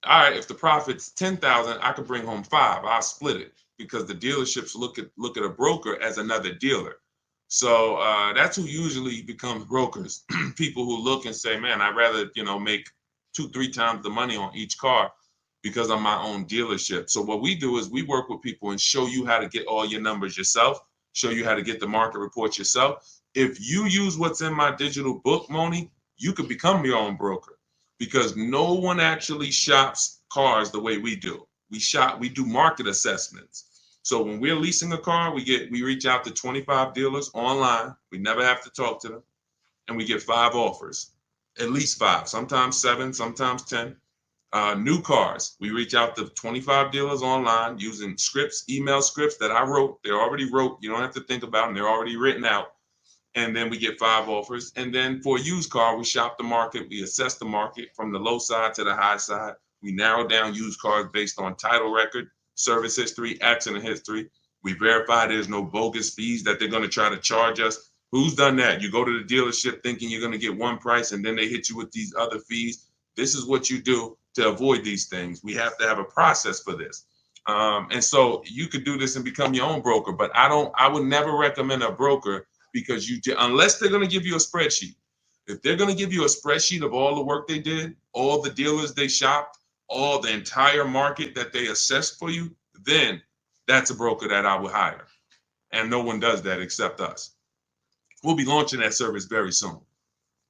all right, if the profit's $10,000, I could bring home $5,000. I'll split it, because the dealerships look at a broker as another dealer. So that's who usually becomes brokers. People who look and say, man, I'd rather make 2-3 times the money on each car, because I'm my own dealership. So what we do is we work with people and show you how to get all your numbers yourself, show you how to get the market reports yourself. If you use what's in my digital book, Moni, you could become your own broker, because no one actually shops cars the way we do. We do market assessments. So when we're leasing a car, we reach out to 25 dealers online. We never have to talk to them, and we get 5 offers, at least 5, sometimes 7, sometimes 10. New cars, we reach out to 25 dealers online using scripts, email scripts that I wrote. They're already wrote. You don't have to think about them. They're already written out. And then we get 5 offers. And then for a used car, we shop the market. We assess the market from the low side to the high side. We narrow down used cars based on title record, service history, accident history. We verify there's no bogus fees that they're going to try to charge us. Who's done that? You go to the dealership thinking you're going to get one price, and then they hit you with these other fees. This is what you do to avoid these things. We have to have a process for this. And so you could do this and become your own broker, but I would never recommend a broker, because unless they're going to give you a spreadsheet. If they're going to give you a spreadsheet of all the work they did, all the dealers they shopped, all the entire market that they assessed for you, then that's a broker that I would hire. And no one does that except us. We'll be launching that service very soon.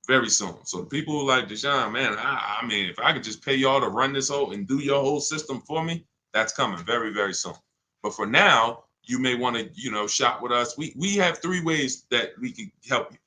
Very soon. So the people who like Deshone, man, I mean, if I could just pay y'all to run this whole and do your whole system for me, that's coming very, very soon. But for now, you may want to, shop with us. We have 3 ways that we can help you.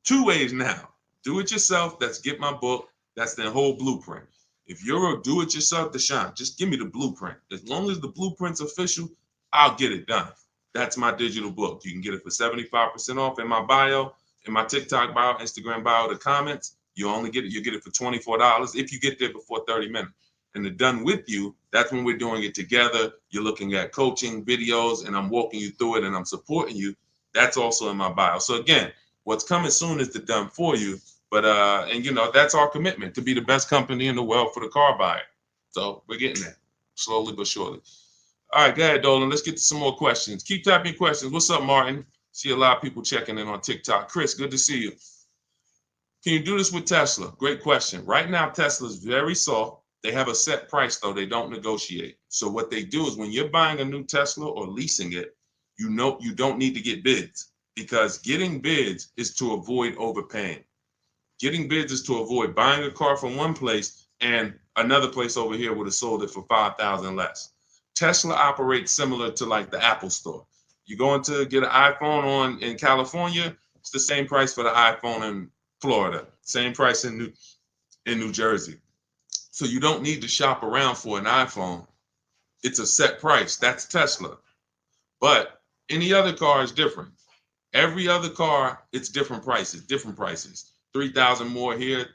2 ways now. Do it yourself. That's get my book. That's the whole blueprint. If you're a do-it-yourself, Deshone, just give me the blueprint. As long as the blueprint's official, I'll get it done. That's my digital book. You can get it for 75% off in my bio. In my TikTok bio, Instagram bio, the comments, you get it for $24 if you get there before 30 minutes. And the done with you, that's when we're doing it together. You're looking at coaching videos, and I'm walking you through it, and I'm supporting you. That's also in my bio. So again, what's coming soon is the done for you, But and you know, that's our commitment, to be the best company in the world for the car buyer. So we're getting there, slowly but surely. All right, go ahead, Dolan. Let's get to some more questions. Keep typing questions. What's up, Martin? See a lot of people checking in on TikTok. Chris, good to see you. Can you do this with Tesla? Great question. Right now, Tesla is very soft. They have a set price, though. They don't negotiate. So what they do is when you're buying a new Tesla or leasing it, you know you don't need to get bids, because getting bids is to avoid overpaying. Getting bids is to avoid buying a car from one place and another place over here would have sold it for 5,000 less. Tesla operates similar to like the Apple store. You going to get an iPhone in California, it's the same price for the iPhone in Florida, same price in New Jersey. So you don't need to shop around for an iPhone. It's a set price. That's Tesla. But any other car is different. Every other car, it's different prices. 3,000 more here,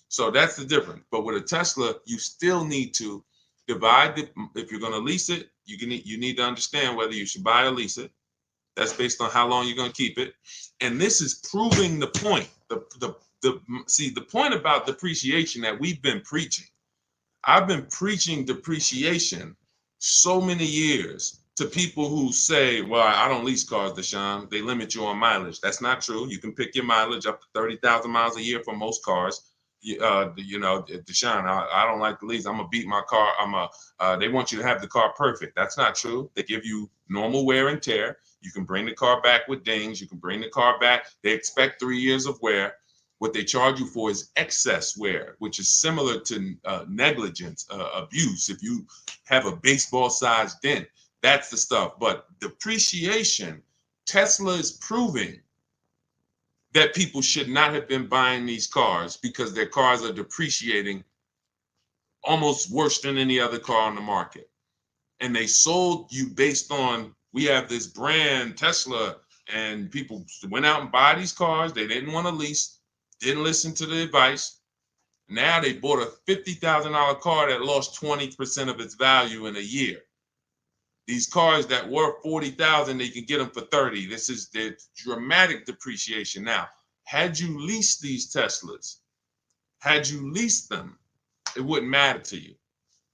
so that's the difference. But with a Tesla, you still need to divide it. If you're going to lease it, you need to understand whether you should buy or lease it. That's based on how long you're going to keep it. And this is proving the point. The point about depreciation that we've been preaching. I've been preaching depreciation so many years to people who say, well, I don't lease cars, Deshone. They limit you on mileage. That's not true. You can pick your mileage up to 30,000 miles a year for most cars. You know, Deshone, I don't like to lease. I'm going to beat my car. They want you to have the car perfect. That's not true. They give you normal wear and tear. You can bring the car back with dings. You can bring the car back. They expect 3 years of wear. What they charge you for is excess wear, which is similar to negligence, abuse. If you have a baseball-sized dent, that's the stuff. But depreciation, Tesla is proving that people should not have been buying these cars because their cars are depreciating almost worse than any other car on the market. And they sold you based on, we have this brand, Tesla, and people went out and buy these cars. They didn't want to lease, didn't listen to the advice. Now they bought a $50,000 car that lost 20% of its value in a year. These cars that were 40,000, they can get them for 30. This is the dramatic depreciation. Now, had you leased these Teslas, had you leased them, it wouldn't matter to you.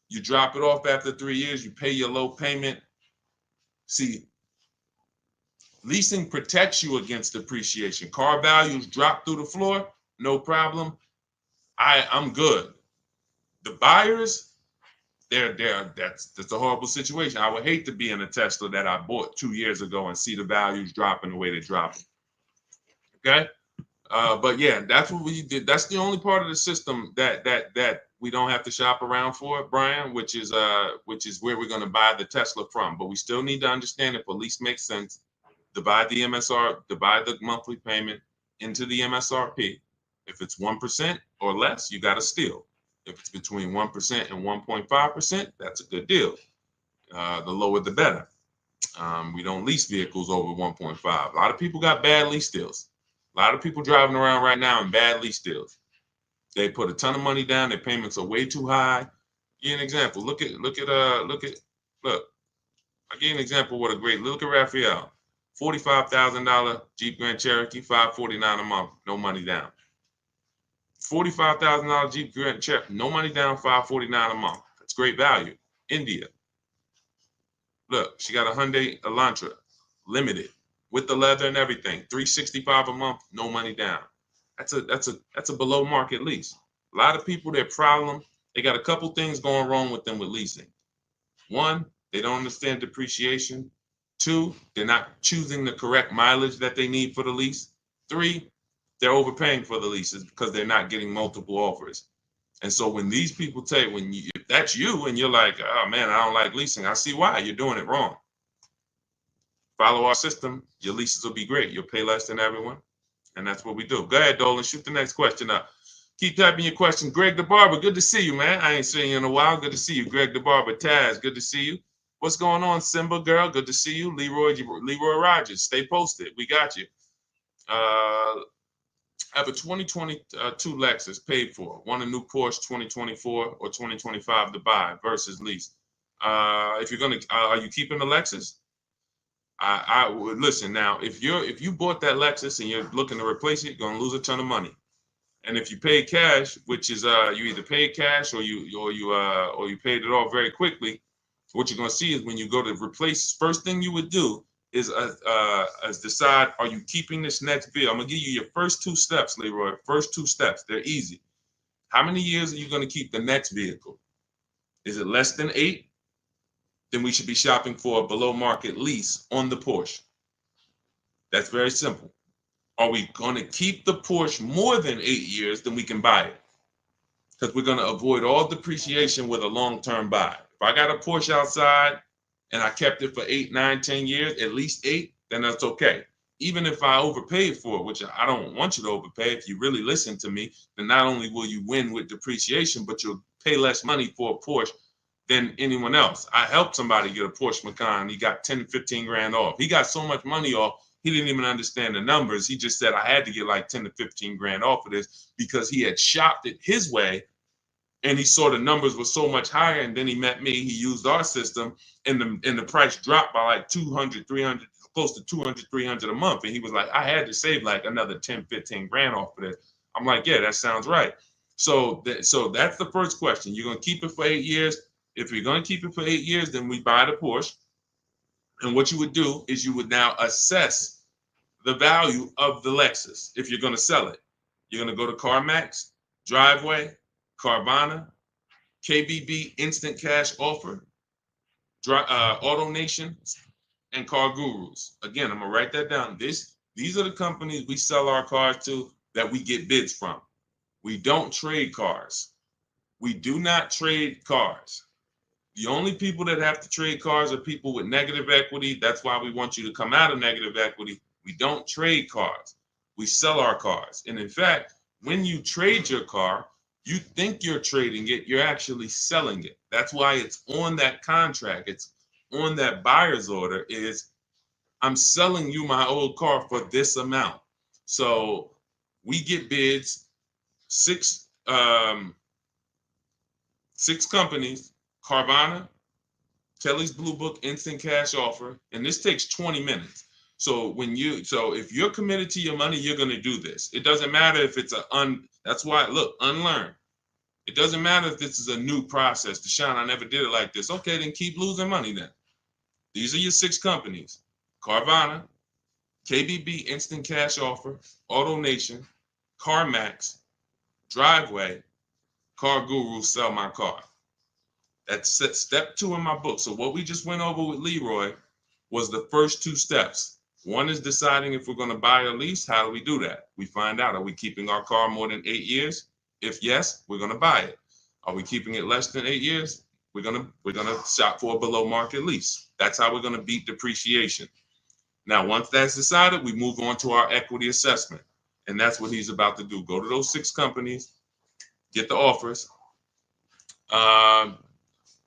You drop it off after 3 years, you pay your low payment. See, leasing protects you against depreciation. Car values drop through the floor, no problem. I'm good. The buyers, that's a horrible situation. I would hate to be in a Tesla that I bought 2 years ago and see the values dropping the way they drop. Okay, but yeah, that's what we did. That's the only part of the system that we don't have to shop around for, Brian, which is where we're going to buy the Tesla from. But we still need to understand if a lease makes sense. Divide the monthly payment into the MSRP. If it's 1% or less, you got to steal. If it's between 1% and 1.5%, that's a good deal. The lower, the better. We don't lease vehicles over 1.5. A lot of people got bad lease deals. A lot of people driving around right now in bad lease deals. They put a ton of money down. Their payments are way too high. I'll give you an example. Look. I'll give you an example. Look at Raphael. $45,000 Jeep Grand Cherokee, $549 a month, no money down. $45,000 Jeep Grand Cherokee, no money down, $549 a month. That's great value. India. Look, she got a Hyundai Elantra, limited, with the leather and everything, $365 a month, no money down. That's a below market lease. A lot of people, their problem, they got a couple things going wrong with them with leasing. One, they don't understand depreciation. Two, they're not choosing the correct mileage that they need for the lease. Three, they're overpaying for the leases because they're not getting multiple offers. And so when these people tell you, if that's you and you're like, oh man, I don't like leasing, I see why. You're doing it wrong. Follow our system, your leases will be great. You'll pay less than everyone. And that's what we do. Go ahead, Dolan, shoot the next question up. Keep typing your question. Greg the Barber, good to see you, man. I ain't seen you in a while. Good to see you. Greg the Barber, Taz, good to see you. What's going on, Simba girl? Good to see you. Leroy Rogers, stay posted. We got you. I have a 2022 Lexus paid for. Want a new Porsche 2024 or 2025 to buy versus lease. If you're gonna, are you keeping the Lexus? I would listen now. If you bought that Lexus and you're looking to replace it, you're gonna lose a ton of money. And if you pay cash, which is you either paid cash or you paid it off very quickly, what you're going to see is when you go to replace, first thing you would do is decide, are you keeping this next bill? I'm going to give you your first two steps, Leroy. First two steps. They're easy. How many years are you going to keep the next vehicle? Is it less than 8? Then we should be shopping for a below market lease on the Porsche. That's very simple. Are we going to keep the Porsche more than 8 years? Then we can buy it, because we're going to avoid all depreciation with a long-term buy. If I got a Porsche outside and I kept it for 8, 9, 10 years, at least 8, then that's okay. Even if I overpaid for it, which I don't want you to overpay. If you really listen to me, then not only will you win with depreciation, but you'll pay less money for a Porsche than anyone else. I helped somebody get a Porsche Macan. He got 10, 15 grand off. He got so much money off, he didn't even understand the numbers. He just said, I had to get like 10 to 15 grand off of this because he had shopped it his way and he saw the numbers were so much higher. And then he met me, he used our system, and the price dropped by like 200, 300, close to 200, 300 a month. And he was like, I had to save like another 10, 15 grand off of this. I'm like, yeah, that sounds right. So that's the first question. You're going to keep it for 8 years. If you're going to keep it for 8 years, then we buy the Porsche. And what you would do is you would now assess the value of the Lexus. If you're going to sell it, you're going to go to CarMax, Driveway, Carvana, KBB Instant Cash Offer, Auto Nation, and Car Gurus. Again, I'm going to write that down. These are the companies we sell our cars to that we get bids from. We don't trade cars. We do not trade cars. The only people that have to trade cars are people with negative equity. That's why we want you to come out of negative equity. We don't trade cars. We sell our cars. And in fact, when you trade your car, you think you're trading it, you're actually selling it. That's why it's on that contract. It's on that buyer's order is, I'm selling you my old car for this amount. So we get bids, six companies, Carvana, Kelly's Blue Book Instant Cash Offer, and this takes 20 minutes. So if you're committed to your money, you're going to do this. It doesn't matter if it's that's why, look, unlearn. It doesn't matter if this is a new process. Deshone, I never did it like this. Okay, then keep losing money then. These are your 6 companies: Carvana, KBB Instant Cash Offer, Auto Nation, CarMax, Driveway, Car Guru, Sell My Car. That's step 2 in my book. So what we just went over with Leroy was the first 2 steps. One is deciding if we're going to buy or lease. How do we do that? We find out, are we keeping our car more than 8 years? If yes, we're going to buy it. Are we keeping it less than 8 years? We're going to shop for a below market lease. That's how we're going to beat depreciation. Now, once that's decided, we move on to our equity assessment. And that's what he's about to do. Go to those 6 companies, get the offers.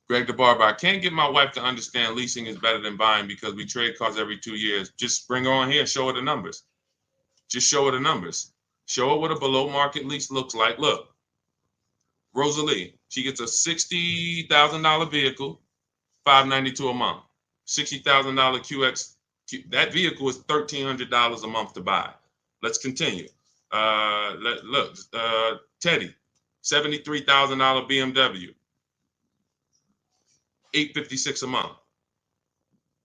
Greg the Barber, I can't get my wife to understand leasing is better than buying because we trade cars every 2 years. Just bring her on here and show her the numbers. Just show her the numbers. Show her what a below market lease looks like. Look, Rosalie, she gets a $60,000 vehicle, $592 a month. $60,000 QX. That vehicle is $1,300 a month to buy. Let's continue. Teddy, $73,000 BMW. $856 a month.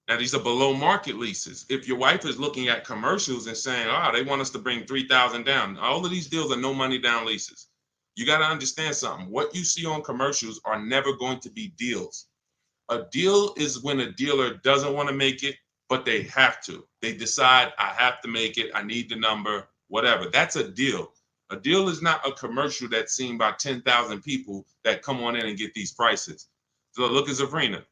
Now these are below market leases. If your wife is looking at commercials and saying, they want us to bring $3,000 down, all of these deals are no money down leases. You got to understand something. What you see on commercials are never going to be deals. A deal is when a dealer doesn't want to make it, but they have to. They decide, I have to make it, I need the number, whatever. That's a deal. A deal is not a commercial that's seen by 10,000 people that come on in and get these prices. So look at Sabrina,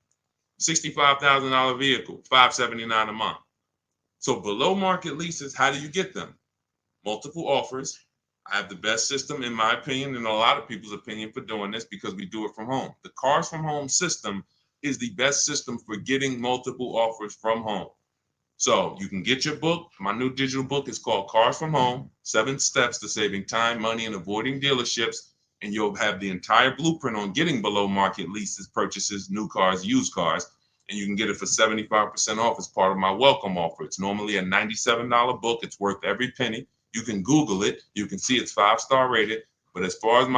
$65,000 vehicle, $579 a month. So below market leases, how do you get them? Multiple offers. I have the best system, in my opinion, and a lot of people's opinion, for doing this because we do it from home. The Cars from Home system is the best system for getting multiple offers from home. So you can get your book. My new digital book is called Cars from Home, 7 Steps to Saving Time, Money, and Avoiding Dealerships. And you'll have the entire blueprint on getting below market leases, purchases, new cars, used cars. And you can get it for 75% off as part of my welcome offer. It's normally a $97 book. It's worth every penny. You can Google it. You can see it's 5-star rated. But as part of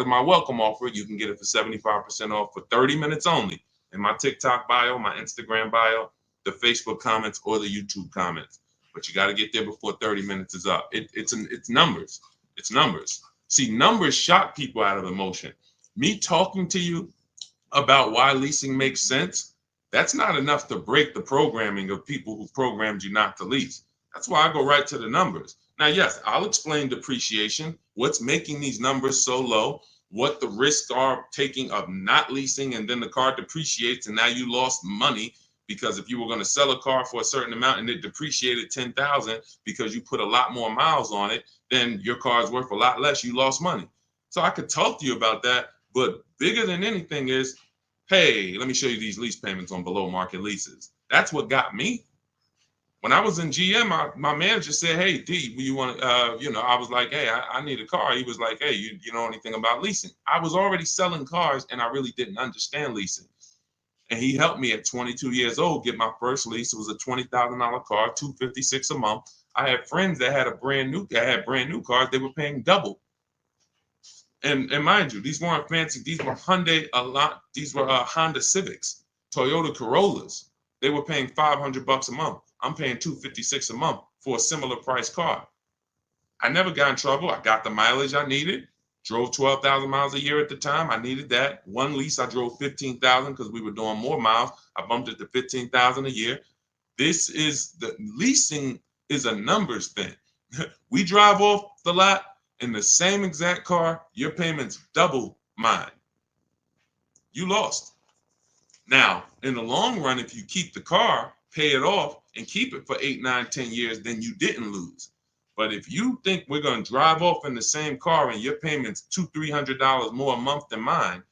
my welcome offer, you can get it for 75% off for 30 minutes only. In my TikTok bio, my Instagram bio, the Facebook comments, or the YouTube comments. But you got to get there before 30 minutes is up. It's numbers. It's numbers. See, numbers shock people out of emotion. Me talking to you about why leasing makes sense, that's not enough to break the programming of people who programmed you not to lease. That's why I go right to the numbers. Now, yes, I'll explain depreciation, what's making these numbers so low, what the risks are taking of not leasing, and then the car depreciates and now you lost money because if you were going to sell a car for a certain amount and it depreciated 10,000 because you put a lot more miles on it, then your car is worth a lot less, you lost money. So I could talk to you about that, but bigger than anything is, hey, let me show you these lease payments on below market leases. That's what got me. When I was in GM, my manager said, hey, D, you want I was like, hey, I need a car. He was like, hey, you know anything about leasing? I was already selling cars and I really didn't understand leasing. And he helped me at 22 years old get my first lease. It was a $20,000 car, $256 a month. I had friends that had brand new cars. They were paying double. And mind you, these weren't fancy. These were These were Honda Civics, Toyota Corollas. They were paying $500 a month. I'm paying $256 a month for a similar price car. I never got in trouble. I got the mileage I needed. Drove 12,000 miles a year at the time. I needed that. One lease, I drove 15,000 because we were doing more miles. I bumped it to 15,000 a year. Leasing is a numbers thing. We drive off the lot in the same exact car. Your payment's double mine. You lost. Now, in the long run, if you keep the car, pay it off, and keep it for 8, 9, 10 years, then you didn't lose. But if you think we're going to drive off in the same car and your payment's $200-300 more a month than mine,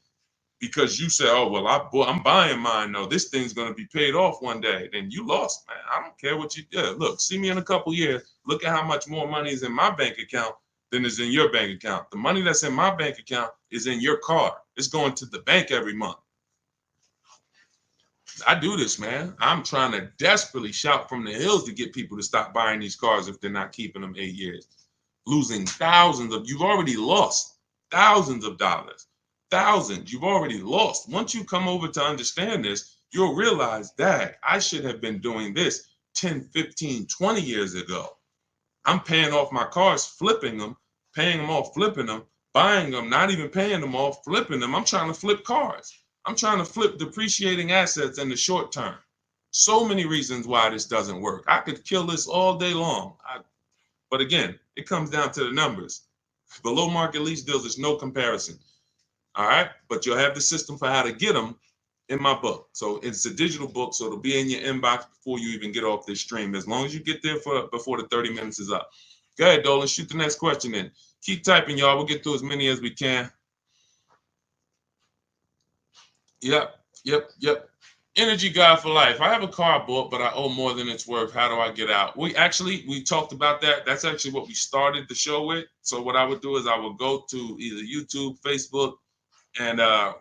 because you say, oh, well, I'm buying mine, no, this thing's going to be paid off one day, then you lost, man. I don't care what you do. Look, see me in a couple years. Look at how much more money is in my bank account than is in your bank account. The money that's in my bank account is in your car. It's going to the bank every month. I do this, man. I'm trying to desperately shout from the hills to get people to stop buying these cars if they're not keeping them 8 years. Losing you've already lost thousands of dollars. Thousands, you've already lost. Once you come over to understand this, you'll realize that I should have been doing this 10, 15, 20 years ago. I'm paying off my cars, flipping them, paying them off, flipping them, buying them, not even paying them off, flipping them. I'm trying to flip cars. I'm trying to flip depreciating assets in the short term. So many reasons why this doesn't work. I could kill this all day long. But again, it comes down to the numbers. Below market lease deals, there's no comparison. All right. But you'll have the system for how to get them in my book. So it's a digital book. So it'll be in your inbox before you even get off this stream, as long as you get there before the 30 minutes is up. Go ahead, Dolan. Shoot the next question in. Keep typing, y'all. We'll get through as many as we can. Yep. Energy guy for life. I have a car bought, but I owe more than it's worth. How do I get out? We talked about that. That's actually what we started the show with. So what I would do is I would go to either YouTube, Facebook, and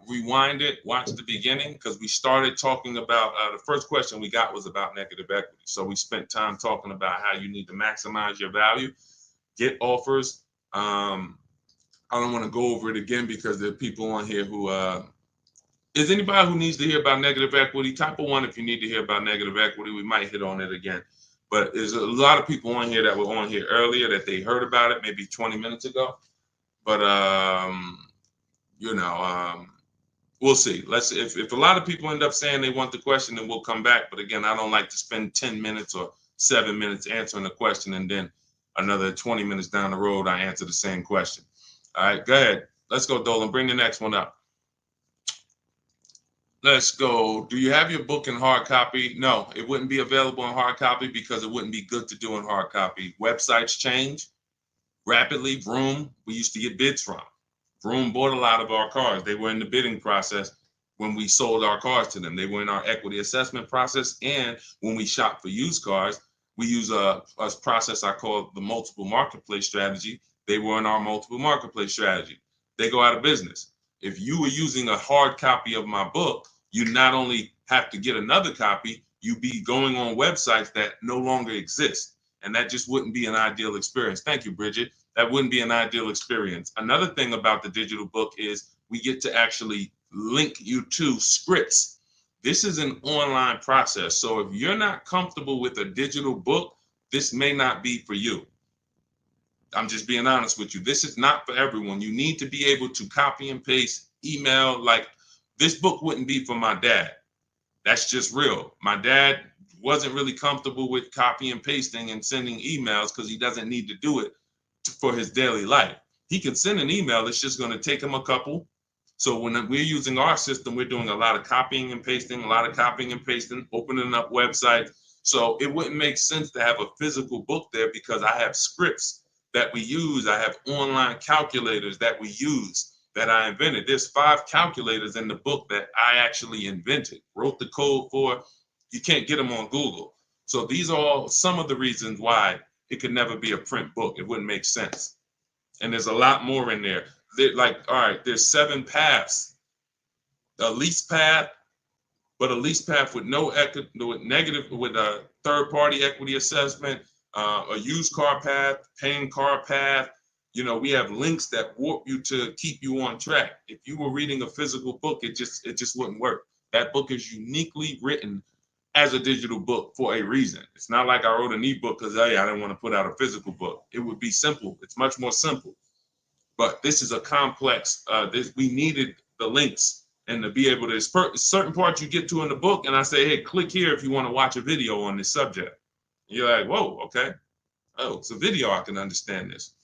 rewind it, watch the beginning, because we started talking about the first question we got was about negative equity. So we spent time talking about how you need to maximize your value, get offers. I don't want to go over it again because there are people on here who is anybody who needs to hear about negative equity? Type of 1 if you need to hear about negative equity. We might hit on it again. But there's a lot of people on here that were on here earlier that they heard about it maybe 20 minutes ago. But we'll see. If a lot of people end up saying they want the question, then we'll come back. But again, I don't like to spend 10 minutes or 7 minutes answering the question and then another 20 minutes down the road I answer the same question. All right, go ahead. Let's go, Dolan. Bring the next one up. Let's go. Do you have your book in hard copy? No, it wouldn't be available in hard copy because it wouldn't be good to do in hard copy. Websites change rapidly. Vroom, we used to get bids from. Vroom bought a lot of our cars. They were in the bidding process when we sold our cars to them. They were in our equity assessment process. And when we shop for used cars, we use a process I call the multiple marketplace strategy. They were in our multiple marketplace strategy. They go out of business. If you were using a hard copy of my book, you not only have to get another copy, you be going on websites that no longer exist. And that just wouldn't be an ideal experience. Thank you, Bridget. That wouldn't be an ideal experience. Another thing about the digital book is we get to actually link you to scripts. This is an online process. So if you're not comfortable with a digital book, this may not be for you. I'm just being honest with you. This is not for everyone. You need to be able to copy and paste, email. Like, this book wouldn't be for my dad. That's just real. My dad wasn't really comfortable with copy and pasting and sending emails because he doesn't need to do it for his daily life. He can send an email. It's just going to take him a couple. So when we're using our system, we're doing a lot of copying and pasting, opening up websites. So it wouldn't make sense to have a physical book there because I have scripts that we use. I have online calculators that we use that I invented. There's 5 calculators in the book that I actually invented, wrote the code for. You can't get them on Google. So these are all some of the reasons why it could never be a print book. It wouldn't make sense. And there's a lot more in there. All right, there's 7 paths. A lease path, but a lease path with with a third-party equity assessment, a used car path, paying car path. You know, we have links that warp you to keep you on track. If you were reading a physical book, it just wouldn't work. That book is uniquely written as a digital book for a reason. It's not like I wrote an ebook because, hey, I didn't want to put out a physical book. It would be simple. It's much more simple. But this is a complex. We needed the links and to be able to, certain parts you get to in the book, and I say, hey, click here if you want to watch a video on this subject. And you're like, whoa, okay. Oh, it's a video. I can understand this.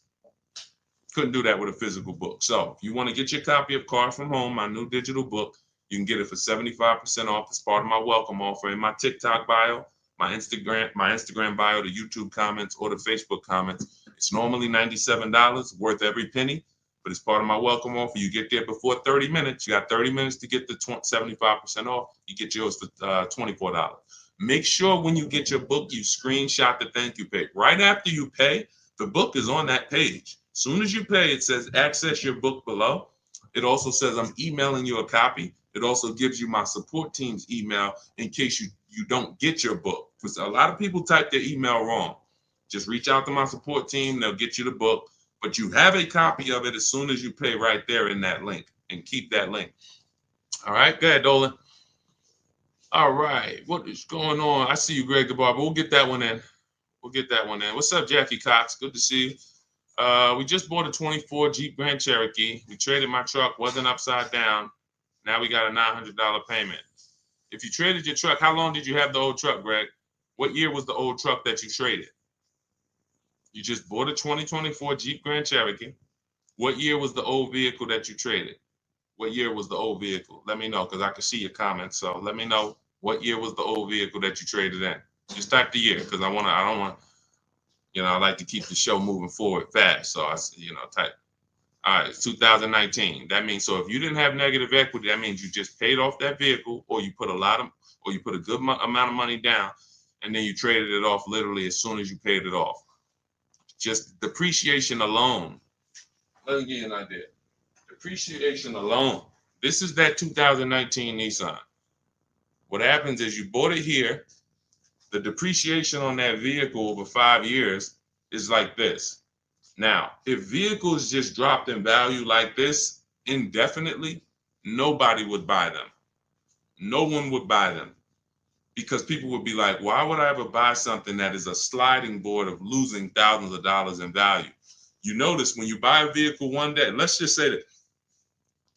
Couldn't do that with a physical book. So if you want to get your copy of Car From Home, my new digital book, you can get it for 75% off as part of my welcome offer in my TikTok bio, my Instagram bio, the YouTube comments, or the Facebook comments. It's normally $97, worth every penny, but it's part of my welcome offer. You get there before 30 minutes. You got 30 minutes to get the 75% off. You get yours for $24. Make sure when you get your book, you screenshot the thank you page. Right after you pay, the book is on that page. As soon as you pay, it says access your book below. It also says I'm emailing you a copy. It also gives you my support team's email in case you don't get your book. Because a lot of people type their email wrong. Just reach out to my support team. They'll get you the book. But you have a copy of it as soon as you pay right there in that link. And keep that link. All right, go ahead, Dolan. All right, what is going on? I see you, Greg the Barber. We'll get that one in. What's up, Jackie Cox? Good to see you. We just bought a 24 Jeep Grand Cherokee. We traded my truck, wasn't upside down. Now we got a $900 payment. If you traded your truck, how long did you have the old truck, Greg? What year was the old truck that you traded? You just bought a 2024 Jeep Grand Cherokee. What year was the old vehicle that you traded? What year was the old vehicle? Let me know because I can see your comments. So let me know what year was the old vehicle that you traded in. Just type the year because I don't want, I like to keep the show moving forward fast. So type. All right, it's 2019. That means, so if you didn't have negative equity, that means you just paid off that vehicle, or you put a good amount of money down, and then you traded it off literally as soon as you paid it off. Just depreciation alone. Let me give you an idea. Depreciation alone. This is that 2019 Nissan. What happens is you bought it here. The depreciation on that vehicle over 5 years is like this. Now, if vehicles just dropped in value like this indefinitely, nobody would buy them. No one would buy them because people would be like, why would I ever buy something that is a sliding board of losing thousands of dollars in value? You notice when you buy a vehicle one day, let's just say that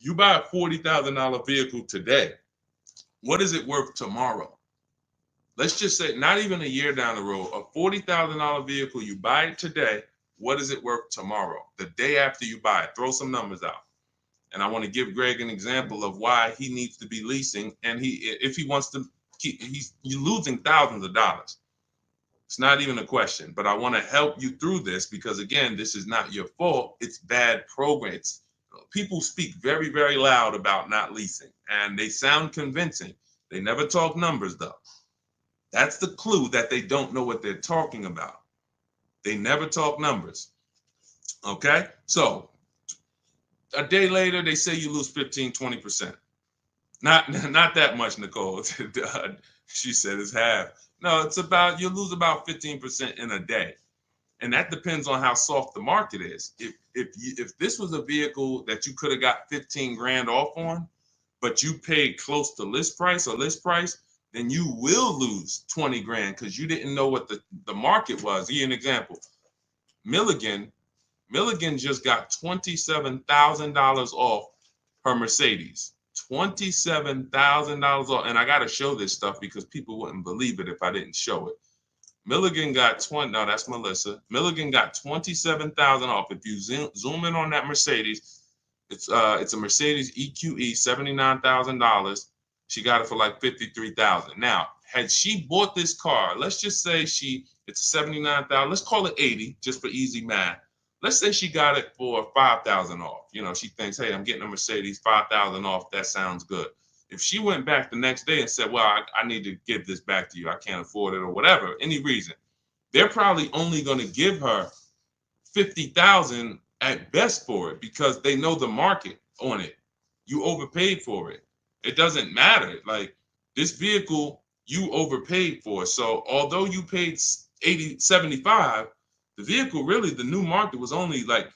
you buy a $40,000 vehicle today, what is it worth tomorrow? Let's just say not even a year down the road, a $40,000 vehicle, you buy it today, what is it worth tomorrow? The day after you buy it, throw some numbers out. And I want to give Greg an example of why he needs to be leasing. And if he wants to you're losing thousands of dollars. It's not even a question, but I want to help you through this because again, this is not your fault. It's bad programs. People speak very, very loud about not leasing and they sound convincing. They never talk numbers though. That's the clue that they don't know what they're talking about. They never talk numbers. Okay. So a day later, they say you lose 15, 20%. Not that much, Nicole. She said it's half. No, it's about, you lose about 15% in a day. And that depends on how soft the market is. If this was a vehicle that you could have got 15 grand off on, but you paid close to list price or list price, then you will lose 20 grand because you didn't know what the market was. Give you an example. Milligan, Milligan just got $27,000 off her Mercedes. $27,000 off. And I got to show this stuff because people wouldn't believe it if I didn't show it. Milligan got 20. No, that's Melissa. Milligan got 27,000 off. If you zoom in on that Mercedes, it's a Mercedes EQE, $79,000. She got it for like 53,000. Now, had she bought this car, let's just say it's 79,000. Let's call it 80, just for easy math. Let's say she got it for 5,000 off. You know, she thinks, hey, I'm getting a Mercedes, 5,000 off. That sounds good. If she went back the next day and said, well, I need to give this back to you, I can't afford it, or whatever, any reason, they're probably only going to give her 50,000 at best for it because they know the market on it. You overpaid for it. It doesn't matter. Like, this vehicle, you overpaid for. So although you paid 75, the vehicle, really, the new market was only like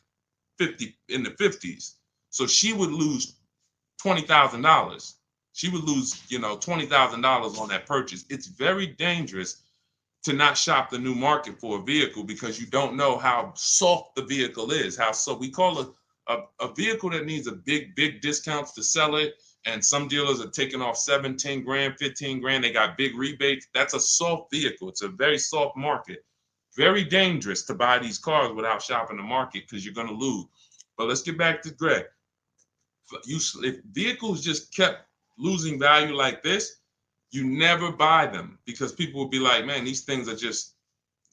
50, in the 50s. So she would lose $20,000. She would lose, $20,000 on that purchase. It's very dangerous to not shop the new market for a vehicle because you don't know how soft the vehicle is. So we call a vehicle that needs a big discounts to sell it. And some dealers are taking off 17 grand, 15 grand. They got big rebates. That's a soft vehicle. It's a very soft market. Very dangerous to buy these cars without shopping the market because you're going to lose. But let's get back to Greg. If vehicles just kept losing value like this, you never buy them because people will be like, man, these things are just,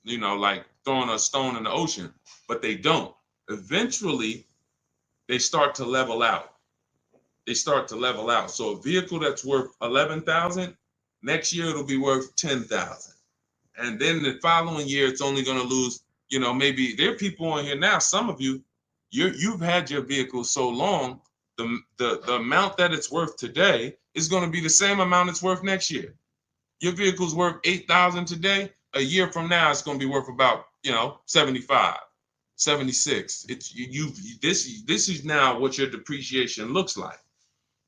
like throwing a stone in the ocean, but they don't. Eventually, they start to level out. So a vehicle that's worth 11,000, next year it'll be worth 10,000. And then the following year, it's only going to lose, maybe there are people on here now, some of you've had your vehicle so long, the amount that it's worth today is going to be the same amount it's worth next year. Your vehicle's worth 8,000 today. A year from now, it's going to be worth about 75, 76. This is now what your depreciation looks like.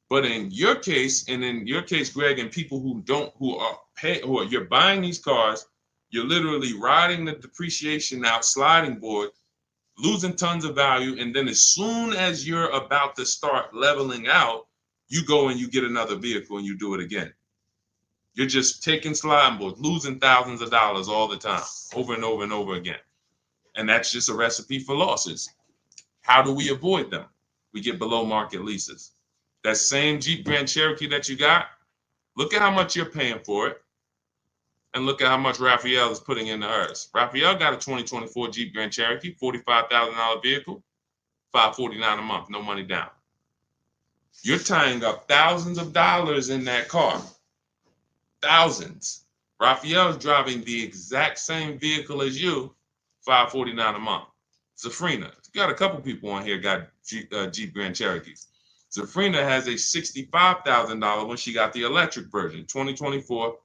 But in your case, Greg, and people you're buying these cars, you're literally riding the depreciation out, sliding board, losing tons of value, and then as soon as you're about to start leveling out, you go and you get another vehicle and you do it again. You're just taking sliding boards, losing thousands of dollars all the time, over and over and over again. And that's just a recipe for losses. How do we avoid them? We get below market leases. That same Jeep Grand Cherokee that you got, look at how much you're paying for it, and look at how much Raphael is putting into hers. Raphael got a 2024 Jeep Grand Cherokee, $45,000 vehicle, $549 a month, no money down. You're tying up thousands of dollars in that car. Thousands. Raphael is driving the exact same vehicle as you, $549 a month. Zafrina, you got a couple people on here got Jeep Grand Cherokees. Zafrina has a $65,000 when she got the electric version, 2024.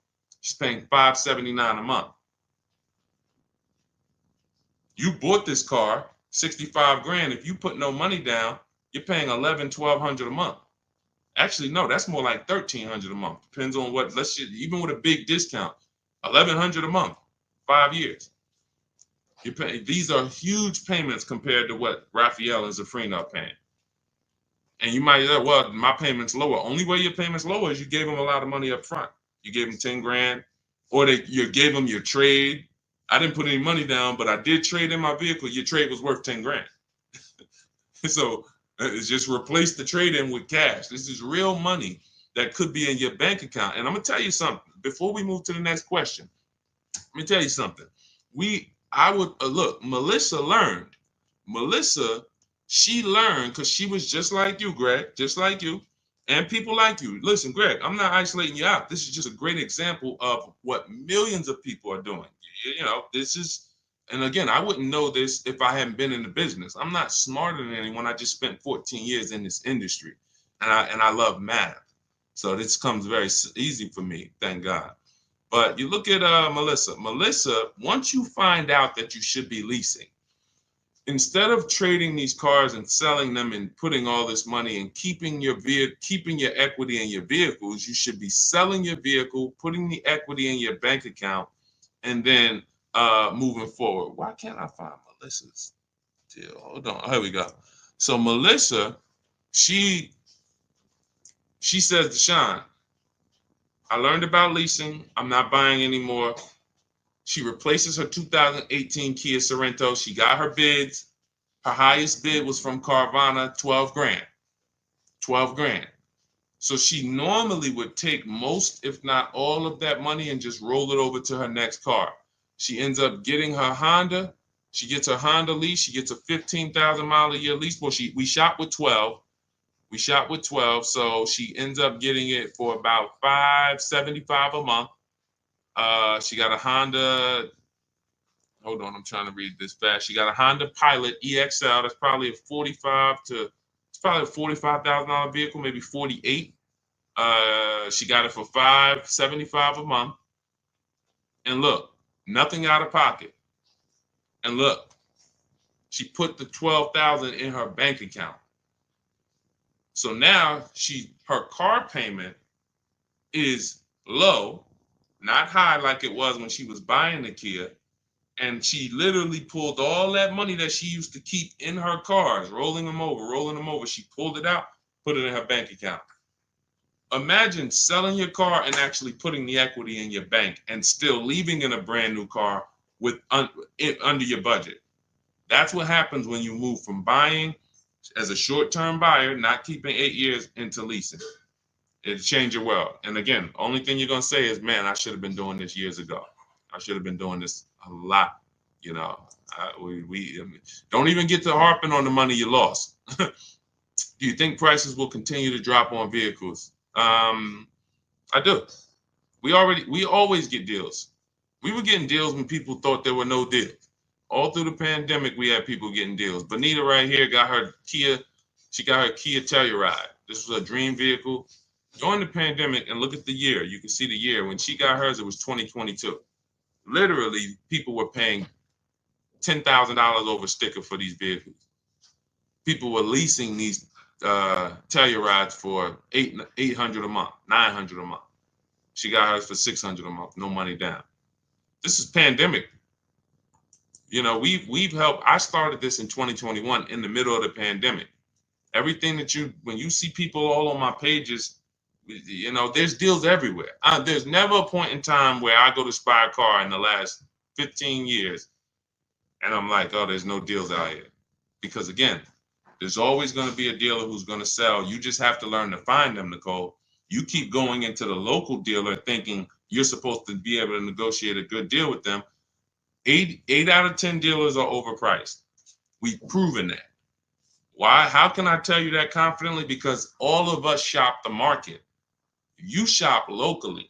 She's paying $579 a month. You bought this car, 65 grand. If you put no money down, you're paying $1,100-1,200 a month. Actually, no, that's more like $1,300 a month. Depends on what. Even with a big discount, $1,100 a month, 5 years. These are huge payments compared to what Raphael and Zafrina are paying. And you might say, well, my payment's lower. Only way your payment's lower is you gave them a lot of money up front. You gave them 10 grand, or you gave them your trade. I didn't put any money down, but I did trade in my vehicle. Your trade was worth 10 grand. So it's just replace the trade in with cash. This is real money that could be in your bank account. And I'm gonna tell you something before we move to the next question. Let me tell you something. Look, Melissa learned. She learned because she was just like you, Greg, just like you, and people like you. Listen, Greg, I'm not isolating you out. This is just a great example of what millions of people are doing. This is, and again, I wouldn't know this if I hadn't been in the business. I'm not smarter than anyone. I just spent 14 years in this industry, and I love math. So this comes very easy for me, thank God. But you look at Melissa. Melissa, once you find out that you should be leasing, instead of trading these cars and selling them and putting all this money and keeping your equity in your vehicles, you should be selling your vehicle, putting the equity in your bank account, and then moving forward. Why can't I find Melissa's deal? Hold on. Here we go. So Melissa, she says, Deshaun, I learned about leasing. I'm not buying anymore. She replaces her 2018 Kia Sorento. She got her bids. Her highest bid was from Carvana, 12 grand. 12 grand. So she normally would take most, if not all of that money and just roll it over to her next car. She ends up getting her Honda. She gets her Honda lease. She gets a 15,000 mile a year lease. Well, we shop with 12. We shop with 12. So she ends up getting it for about $575 a month. She got a Honda. Hold on, I'm trying to read this fast. She got a Honda Pilot EXL. That's probably it's probably a $45,000 vehicle, maybe 48. She got it for $575 a month. And look, nothing out of pocket. And look, she put the $12,000 in her bank account. So now her car payment is low, not high like it was when she was buying the Kia. And she literally pulled all that money that she used to keep in her cars, rolling them over. She pulled it out, put it in her bank account. Imagine selling your car and actually putting the equity in your bank and still leaving in a brand new car with under your budget. That's what happens when you move from buying as a short-term buyer, not keeping 8 years, into leasing. It'll change your world. And again, only thing you're going to say is, man, I should have been doing this years ago. I should have been doing this a lot. You know, we don't even get to harping on the money you lost. Do you think prices will continue to drop on vehicles? I do. We always get deals. We were getting deals when people thought there were no deals. All through the pandemic, we had people getting deals. Bonita right here got her Kia. She got her Kia Telluride. This was a dream vehicle. During the pandemic, and look at the year. You can see the year. When she got hers, it was 2022. Literally, people were paying $10,000 over sticker for these vehicles. People were leasing these Tellurides for $800 a month, $900 a month. She got hers for $600 a month, no money down. This is pandemic. You know, we've helped. I started this in 2021 in the middle of the pandemic. Everything when you see people all on my pages, you know, there's deals everywhere. There's never a point in time where I go to spy a car in the last 15 years and I'm like, oh, there's no deals out here. Because again, there's always going to be a dealer who's going to sell. You just have to learn to find them, Nicole. You keep going into the local dealer thinking you're supposed to be able to negotiate a good deal with them. 8 out of 10 dealers are overpriced. We've proven that. Why? How can I tell you that confidently? Because all of us shop the market. You shop locally.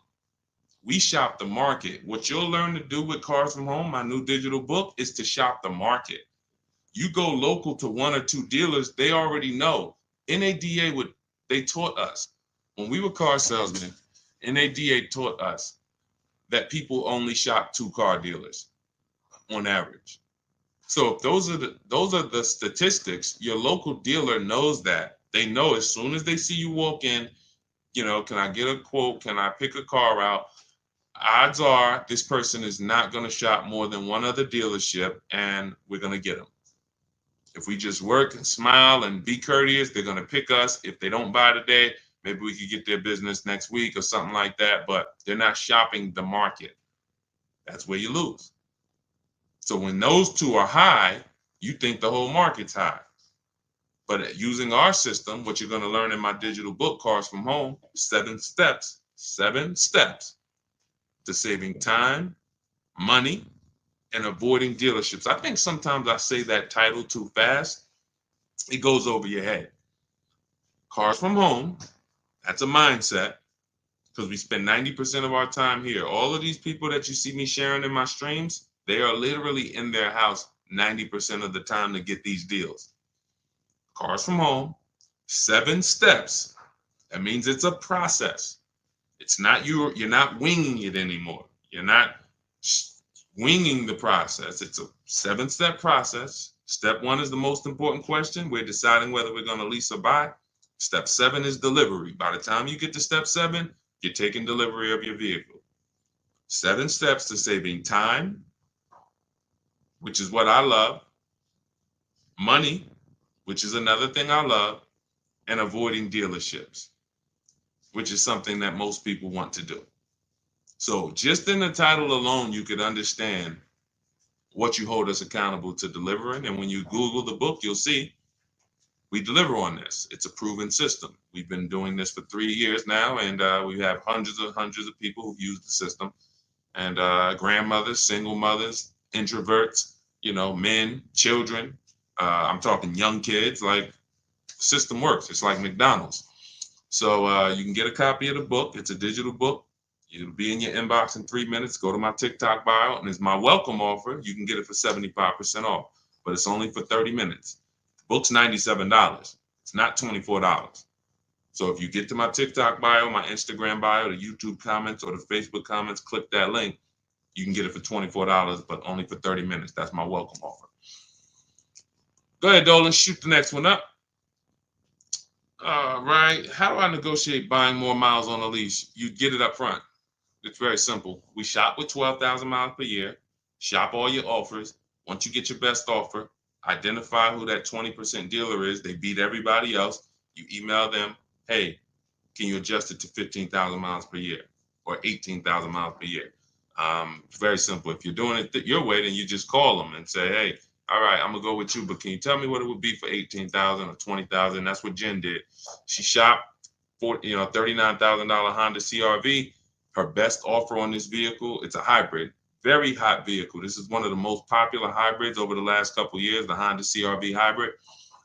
We shop the market. What you'll learn to do with Cars from Home, my new digital book, is to shop the market. You go local to 1 or 2 dealers, they already know. NADA they taught us. When we were car salesmen, NADA taught us that people only shop 2 car dealers on average. So if those are the statistics, your local dealer knows that. They know as soon as they see you walk in, you know, can I get a quote? Can I pick a car out? Odds are this person is not going to shop more than 1 other dealership, and we're going to get them. If we just work and smile and be courteous, they're going to pick us. If they don't buy today, maybe we could get their business next week or something like that, but they're not shopping the market. That's where you lose. So when those 2 are high, you think the whole market's high. But using our system, what you're going to learn in my digital book, Cars from Home, 7 steps to saving time, money, and avoiding dealerships. I think sometimes I say that title too fast. It goes over your head. Cars from Home, that's a mindset, because we spend 90% of our time here. All of these people that you see me sharing in my streams, they are literally in their house 90% of the time to get these deals. Cars from Home, 7 steps. That means it's a process. It's not you're not winging it anymore. You're not winging the process. It's a 7-step process. Step 1 is the most important question. We're deciding whether we're going to lease or buy. Step 7 is delivery. By the time you get to step 7, you're taking delivery of your vehicle. 7 steps to saving time, which is what I love, money, which is another thing I love, and avoiding dealerships, which is something that most people want to do. So just in the title alone, you could understand what you hold us accountable to delivering. And when you Google the book, you'll see we deliver on this. It's a proven system. We've been doing this for 3 years now, and we have hundreds of people who've used the system. And grandmothers, single mothers, introverts, men, children. I'm talking young kids. Like, system works. It's like McDonald's. So you can get a copy of the book. It's a digital book. It'll be in your inbox in 3 minutes. Go to my TikTok bio, and it's my welcome offer. You can get it for 75% off, but it's only for 30 minutes. The book's $97. It's not $24. So if you get to my TikTok bio, my Instagram bio, the YouTube comments, or the Facebook comments, click that link. You can get it for $24, but only for 30 minutes. That's my welcome offer. Go ahead, Dolan. Shoot the next one up. All right. How do I negotiate buying more miles on a lease? You get it up front. It's very simple. We shop with 12,000 miles per year. Shop all your offers. Once you get your best offer, identify who that 20% dealer is. They beat everybody else. You email them, hey, can you adjust it to 15,000 miles per year or 18,000 miles per year? Very simple. If you're doing it your way, then you just call them and say, hey, all right, I'm gonna go with you, but can you tell me what it would be for 18,000 or 20,000? That's what Jen did. She shopped for $39,000 Honda CRV. Her best offer on this vehicle, it's a hybrid, very hot vehicle. This is one of the most popular hybrids over the last couple of years, the Honda CRV hybrid.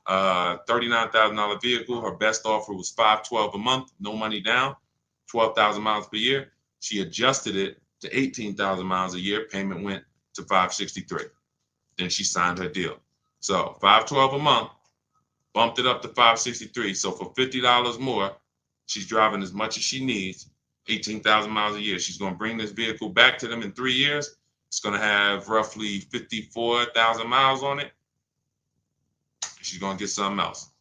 $39,000 vehicle. Her best offer was $512 a month, no money down, 12,000 miles per year. She adjusted it to 18,000 miles a year. Payment went to $563. Then she signed her deal. So $512 a month, bumped it up to $563. So for $50 more, she's driving as much as she needs, 18,000 miles a year. She's going to bring this vehicle back to them in 3 years. It's going to have roughly 54,000 miles on it. She's going to get something else.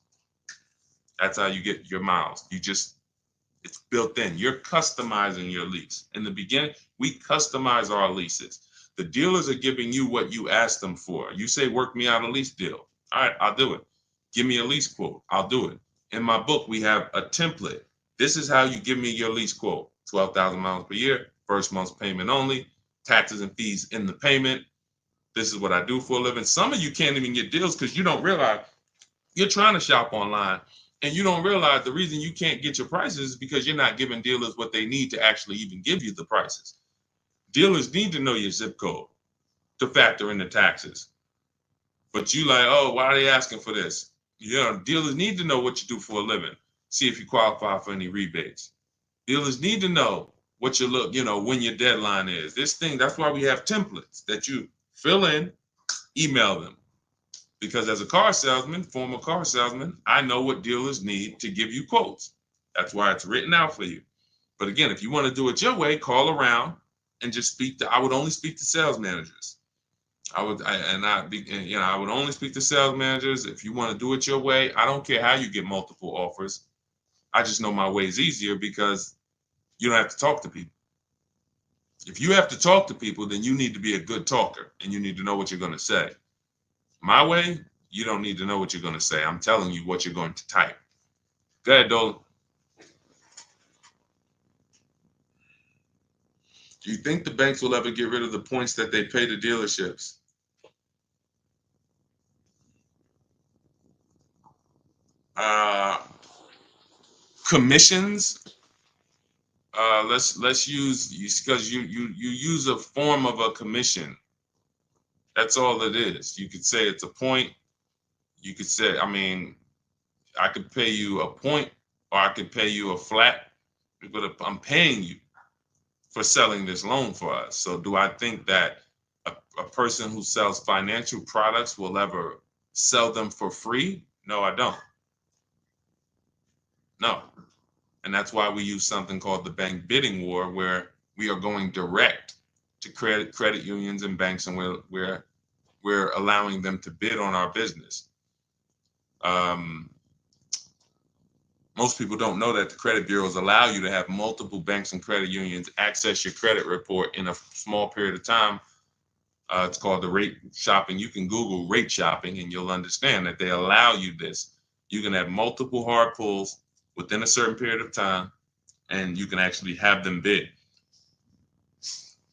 That's how you get your miles. It's built in. You're customizing your lease. In the beginning, we customize our leases. The dealers are giving you what you ask them for. You say, work me out a lease deal. All right, I'll do it. Give me a lease quote. I'll do it. In my book, we have a template. This is how you give me your lease quote. 12,000 miles per year, first month's payment only, taxes and fees in the payment. This is what I do for a living. Some of you can't even get deals because you don't realize you're trying to shop online and you don't realize the reason you can't get your prices is because you're not giving dealers what they need to actually even give you the prices. Dealers need to know your zip code to factor in the taxes. But you like, oh, why are they asking for this? Dealers need to know what you do for a living. See if you qualify for any rebates. Dealers need to know what when your deadline is. That's why we have templates that you fill in, email them. Because as a former car salesman, I know what dealers need to give you quotes. That's why it's written out for you. But again, if you want to do it your way, call around and just I would only speak to sales managers. I would only speak to sales managers. If you want to do it your way, I don't care how you get multiple offers. I just know my way is easier because you don't have to talk to people. If you have to talk to people, then you need to be a good talker and you need to know what you're going to say. My way, you don't need to know what you're going to say. I'm telling you what you're going to type. Go ahead, Dolan. Do you think the banks will ever get rid of the points that they pay to dealerships? Commissions. Let's use because you use a form of a commission. That's all it is. You could say it's a point. You could say, I could pay you a point or I could pay you a flat, but I'm paying you for selling this loan for us. So do I think that a person who sells financial products will ever sell them for free? No, I don't. No. And that's why we use something called the bank bidding war, where we are going direct to credit unions and banks, and we're allowing them to bid on our business. Most people don't know that the credit bureaus allow you to have multiple banks and credit unions access your credit report in a small period of time. It's called the rate shopping. You can Google rate shopping and you'll understand that they allow you this. You can have multiple hard pulls within a certain period of time, and you can actually have them bid.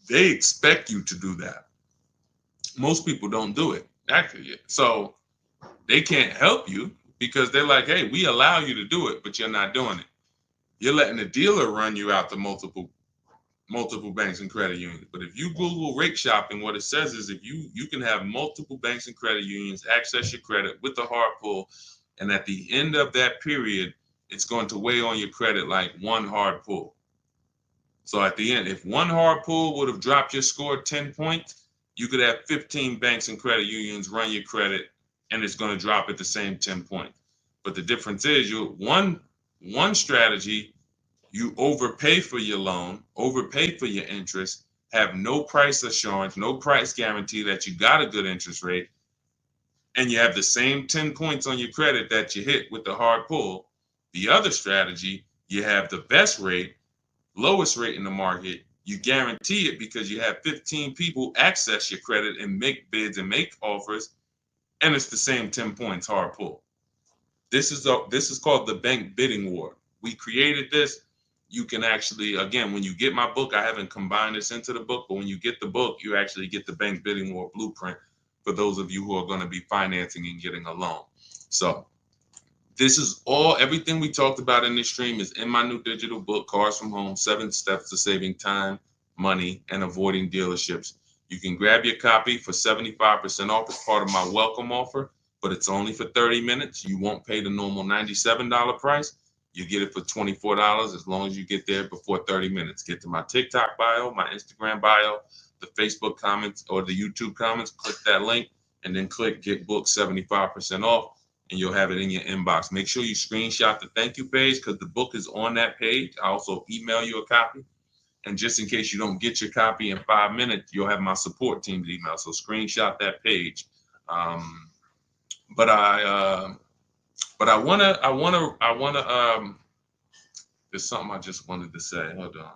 They expect you to do that. Most people don't do it, actually. So they can't help you because they're like, hey, we allow you to do it, but you're not doing it. You're letting the dealer run you out to multiple banks and credit unions. But if you Google rate shopping, what it says is if you can have multiple banks and credit unions access your credit with the hard pull, and at the end of that period, it's going to weigh on your credit like one hard pull. So at the end, if one hard pull would have dropped your score 10 points, you could have 15 banks and credit unions run your credit, and it's going to drop at the same 10 points. But the difference is one strategy, you overpay for your loan, overpay for your interest, have no price assurance, no price guarantee that you got a good interest rate, and you have the same 10 points on your credit that you hit with the hard pull. The other strategy, you have the best rate, lowest rate in the market. You guarantee it because you have 15 people access your credit and make bids and make offers, and it's the same 10 points hard pull. This is called the bank bidding war. We created this. You can actually, again, when you get my book, I haven't combined this into the book, but when you get the book, you actually get the bank bidding war blueprint for those of you who are going to be financing and getting a loan. So this is everything we talked about in this stream is in my new digital book, Cars from Home, 7 Steps to Saving Time, Money, and Avoiding Dealerships. You can grab your copy for 75% off as part of my welcome offer, but it's only for 30 minutes. You won't pay the normal $97 price. You get it for $24 as long as you get there before 30 minutes. Get to my TikTok bio, my Instagram bio, the Facebook comments, or the YouTube comments. Click that link and then click Get Book 75% off, and you'll have it in your inbox. Make sure you screenshot the thank you page because the book is on that page. I also email you a copy. And just in case you don't get your copy in 5 minutes, you'll have my support team's email. So screenshot that page. But I wanna. There's something I just wanted to say. Hold on.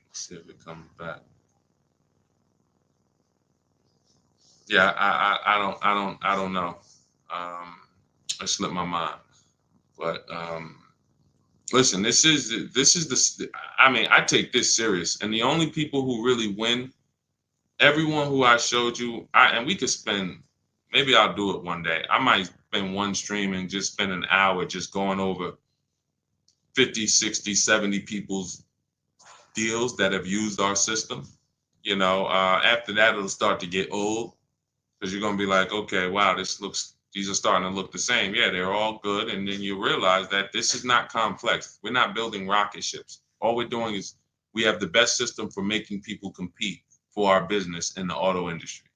Let's see if it comes back. Yeah, I don't know. It slipped my mind. But listen, this is the. I mean, I take this serious, and the only people who really win, everyone who I showed you, and we could spend. Maybe I'll do it one day. I might spend one stream and just spend an hour just going over 50, 60, 70 people's deals that have used our system. After that, it'll start to get old because you're going to be like, okay, wow, these are starting to look the same. Yeah, they're all good. And then you realize that this is not complex. We're not building rocket ships. All we're doing is we have the best system for making people compete for our business in the auto industry.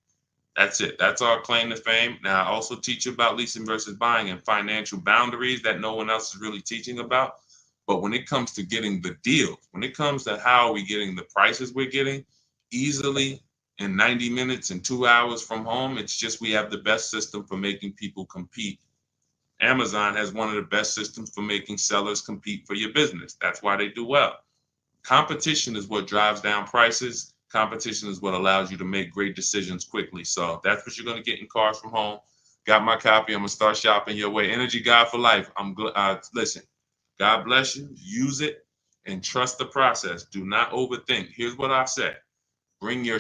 That's it. That's our claim to fame. Now, I also teach you about leasing versus buying and financial boundaries that no one else is really teaching about. But when it comes to getting the deal, when it comes to how are we getting the prices we're getting easily in 90 minutes and 2 hours from home, it's just we have the best system for making people compete. Amazon has one of the best systems for making sellers compete for your business. That's why they do well. Competition is what drives down prices. Competition is what allows you to make great decisions quickly. So that's what you're going to get in Cars from Home. Got my copy. I'm going to start shopping your way. Energy God for life. Listen, God bless you. Use it and trust the process. Do not overthink. Here's what I said. Bring your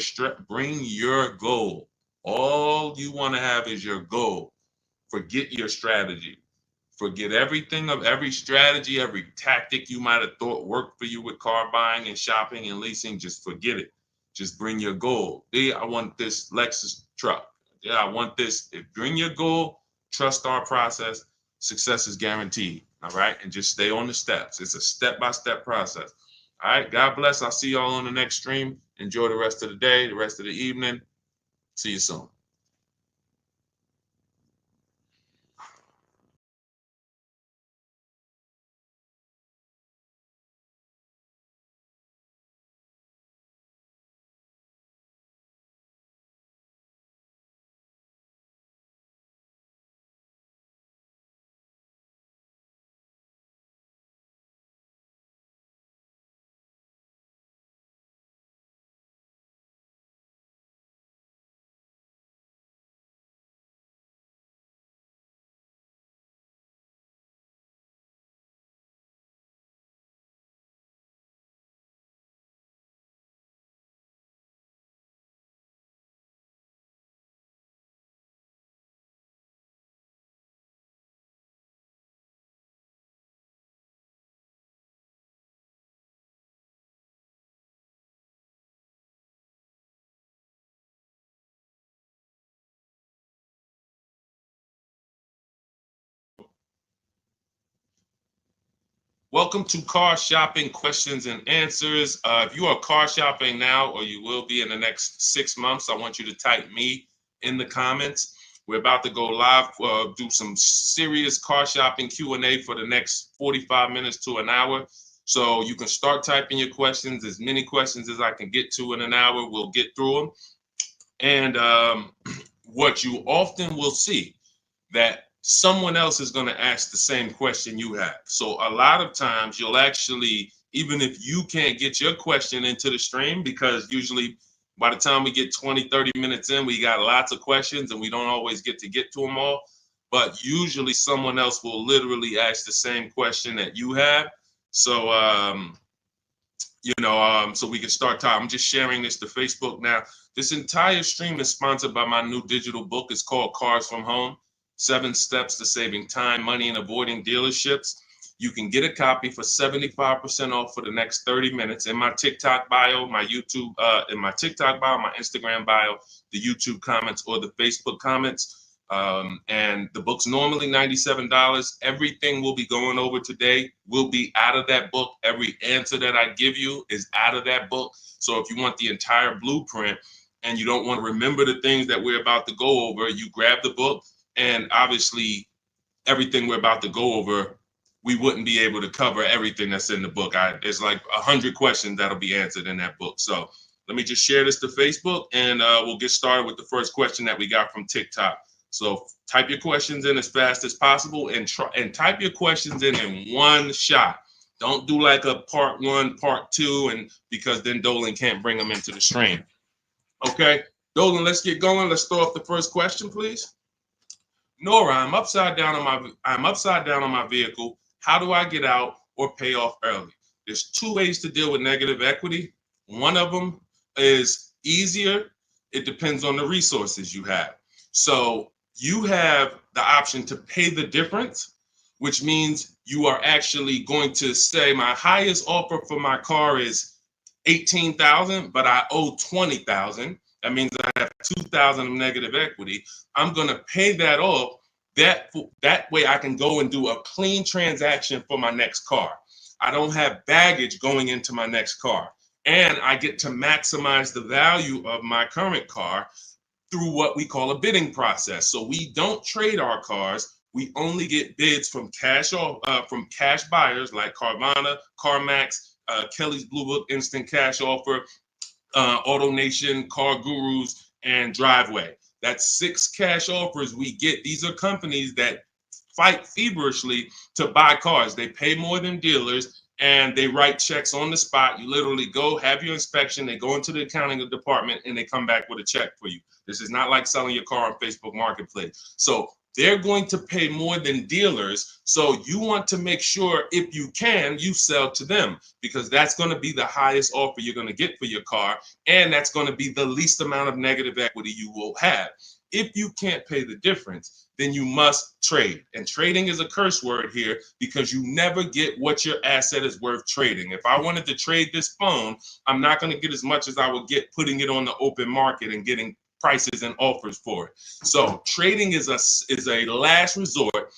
goal. All you want to have is your goal. Forget your strategy. Forget everything of every strategy, every tactic you might have thought worked for you with car buying and shopping and leasing. Just forget it. Just bring your goal. Yeah, I want this Lexus truck. Yeah, I want this. Bring your goal, trust our process. Success is guaranteed. All right. And just stay on the steps. It's a step-by-step process. All right. God bless. I'll see y'all on the next stream. Enjoy the rest of the day, the rest of the evening. See you soon. Welcome to Car Shopping Questions and Answers. If you are car shopping now or you will be in the next 6 months, I want you to type me in the comments. We're about to go live, do some serious car shopping Q&A for the next 45 minutes to an hour. So you can start typing your questions, as many questions as I can get to in an hour. We'll get through them. And what you often will see that someone else is going to ask the same question you have. So a lot of times you'll actually, even if you can't get your question into the stream, because usually by the time we get 20, 30 minutes in, we got lots of questions and we don't always get to them all. But usually someone else will literally ask the same question that you have. So, so we can start talking. I'm just sharing this to Facebook now. This entire stream is sponsored by my new digital book. It's called Cars from Home. 7 Steps to Saving Time, Money, and Avoiding Dealerships. You can get a copy for 75% off for the next 30 minutes in my TikTok bio, my YouTube, in my TikTok bio, my Instagram bio, the YouTube comments, or the Facebook comments. And the book's normally $97. Everything we'll be going over today will be out of that book. Every answer that I give you is out of that book. So if you want the entire blueprint and you don't want to remember the things that we're about to go over, you grab the book. And obviously, everything we're about to go over, we wouldn't be able to cover everything that's in the book. There's like 100 questions that'll be answered in that book. So let me just share this to Facebook, and we'll get started with the first question that we got from TikTok. So type your questions in as fast as possible, and type your questions in one shot. Don't do like a part 1, part 2, and because then Dolan can't bring them into the stream. Okay, Dolan, let's get going. Let's throw off the first question, please. Nora, I'm upside down on my vehicle. How do I get out or pay off early? There's 2 ways to deal with negative equity. One of them is easier. It depends on the resources you have. So you have the option to pay the difference, which means you are actually going to say my highest offer for my car is $18,000, but I owe $20,000. That means I have $2,000 of negative equity. I'm going to pay that off. That way I can go and do a clean transaction for my next car. I don't have baggage going into my next car. And I get to maximize the value of my current car through what we call a bidding process. So we don't trade our cars. We only get bids from cash buyers like Carvana, CarMax, Kelly's Blue Book Instant Cash Offer, AutoNation, Car Gurus, and Driveway. That's 6 cash offers we get. These are companies that fight feverishly to buy cars. They pay more than dealers, and they write checks on the spot. You literally go, have your inspection, they go into the accounting department, and they come back with a check for you. This is not like selling your car on Facebook Marketplace. So they're going to pay more than dealers. So you want to make sure, if you can, you sell to them, because that's going to be the highest offer you're going to get for your car. And that's going to be the least amount of negative equity you will have. If you can't pay the difference, then you must trade. And trading is a curse word here, because you never get what your asset is worth trading. If I wanted to trade this phone, I'm not going to get as much as I would get putting it on the open market and getting prices and offers for it. So trading is a last resort.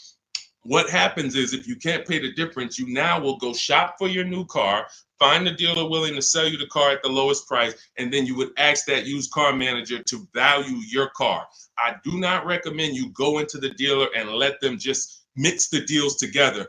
What happens is, if you can't pay the difference, you now will go shop for your new car, find the dealer willing to sell you the car at the lowest price, and then you would ask that used car manager to value your car. I do not recommend you go into the dealer and let them just mix the deals together.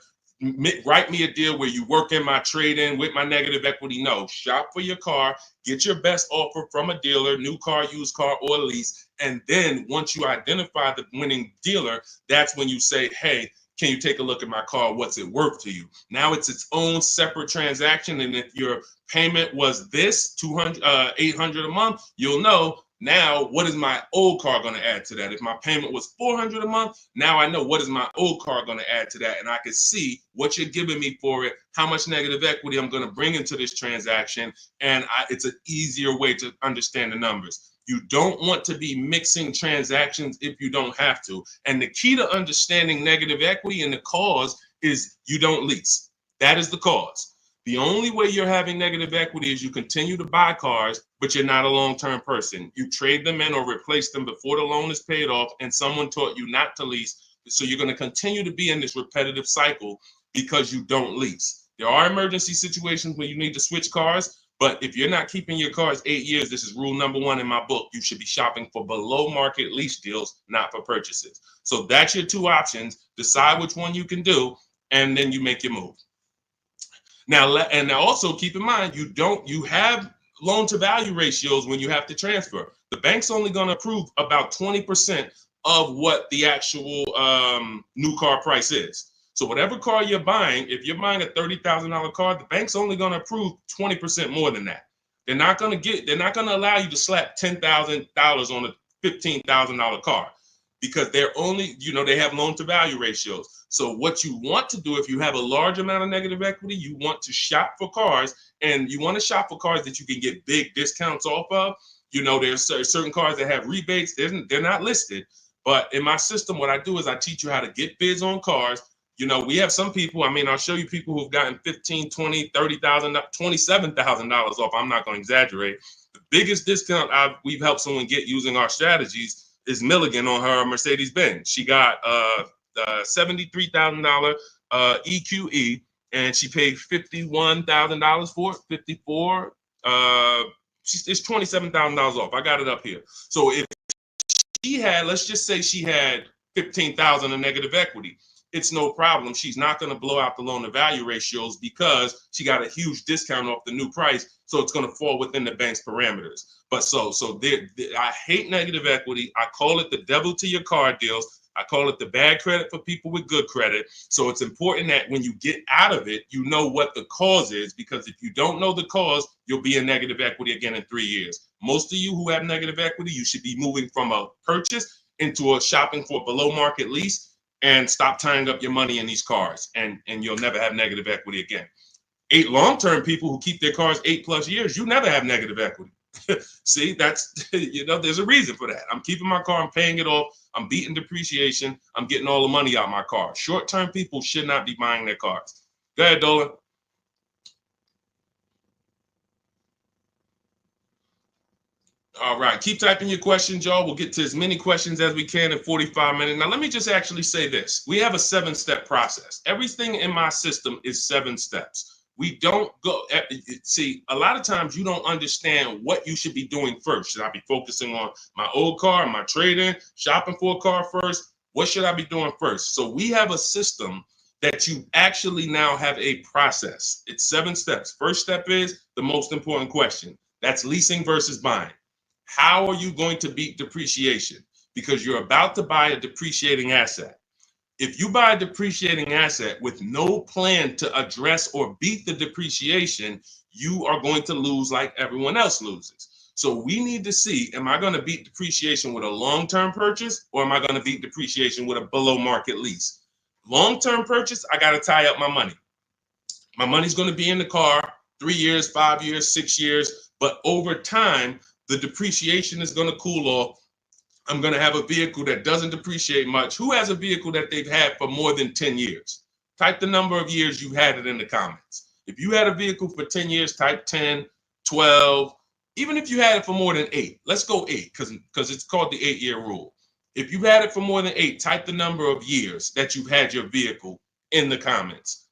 Write me a deal where you work in my trade-in with my negative equity. No, shop for your car, get your best offer from a dealer, new car, used car, or lease. And then once you identify the winning dealer, that's when you say, hey, can you take a look at my car? What's it worth to you? Now it's its own separate transaction. And if your payment was this $800 a month, you'll know, now what is my old car going to add to that? If my payment was $400 a month, now I know what is my old car going to add to that. And I can see what you're giving me for it, how much negative equity I'm going to bring into this transaction. And it's an easier way to understand the numbers. You don't want to be mixing transactions if you don't have to. And the key to understanding negative equity and the cause is you don't lease. That is the cause. The only way you're having negative equity is you continue to buy cars, but you're not a long-term person. You trade them in or replace them before the loan is paid off, and someone taught you not to lease. So you're going to continue to be in this repetitive cycle because you don't lease. There are emergency situations where you need to switch cars, but if you're not keeping your cars 8 years, this is rule number 1 in my book. You should be shopping for below market lease deals, not for purchases. So that's your 2 options. Decide which one you can do, and then you make your move. Now, and also keep in mind, you have loan to value ratios when you have to transfer. The bank's only going to approve about 20% of what the actual new car price is. So whatever car you're buying, if you're buying a $30,000 car, the bank's only going to approve 20% more than that. They're not going to allow you to slap $10,000 on a $15,000 car, because they're only, they have loan to value ratios. So what you want to do, if you have a large amount of negative equity, you want to shop for cars, and you want to shop for cars that you can get big discounts off of. There's certain cars that have rebates. They're not listed. But in my system, what I do is I teach you how to get bids on cars. We have some people, I'll show you people who've gotten $15,000, $20,000, $30,000, $27,000 off. I'm not going to exaggerate. The biggest discount we've helped someone get using our strategies is Milligan on her Mercedes-Benz. She got $73,000 EQE, and she paid $51,000 for it, 54. It's $27,000 off. I got it up here. So if she had, let's just say she had $15,000 in negative equity, it's no problem. She's not going to blow out the loan to value ratios because she got a huge discount off the new price. So it's going to fall within the bank's parameters. But I hate negative equity. I call it the devil to your car deals. I call it the bad credit for people with good credit. So it's important that when you get out of it, you know what the cause is, because if you don't know the cause, you'll be in negative equity again in 3 years. Most of you who have negative equity, you should be moving from a purchase into a shopping for below market lease, and stop tying up your money in these cars, and you'll never have negative equity again. 8 long-term people who keep their cars 8+ years, you never have negative equity. See, that's, there's a reason for that. I'm keeping my car, I'm paying it off, I'm beating depreciation, I'm getting all the money out of my car. Short-term people should not be buying their cars. Go ahead, Dolan. All right, keep typing your questions, y'all. We'll get to as many questions as we can in 45 minutes. Now, let me just actually say this. We have a 7-step process. Everything in my system is 7 steps. We don't go, see, a lot of times you don't understand what you should be doing first. Should I be focusing on my old car, my trade-in, shopping for a car first? What should I be doing first? So we have a system that you actually now have a process. It's 7 steps. First step is the most important question. That's leasing versus buying. How are you going to beat depreciation? Because you're about to buy a depreciating asset. If you buy a depreciating asset with no plan to address or beat the depreciation, you are going to lose like everyone else loses. So we need to see, am I going to beat depreciation with a long-term purchase, or am I going to beat depreciation with a below market lease? Long-term purchase, I got to tie up my money. My money's going to be in the car 3 years, 5 years, 6 years, but over time, the depreciation is going to cool off. I'm going to have a vehicle that doesn't depreciate much. Who has a vehicle that they've had for more than 10 years? Type the number of years you've had it in the comments. If you had a vehicle for 10 years, type 10, 12. Even if you had it for more than 8, let's go 8 because it's called the 8-year rule. If you've had it for more than 8, type the number of years that you've had your vehicle in the comments.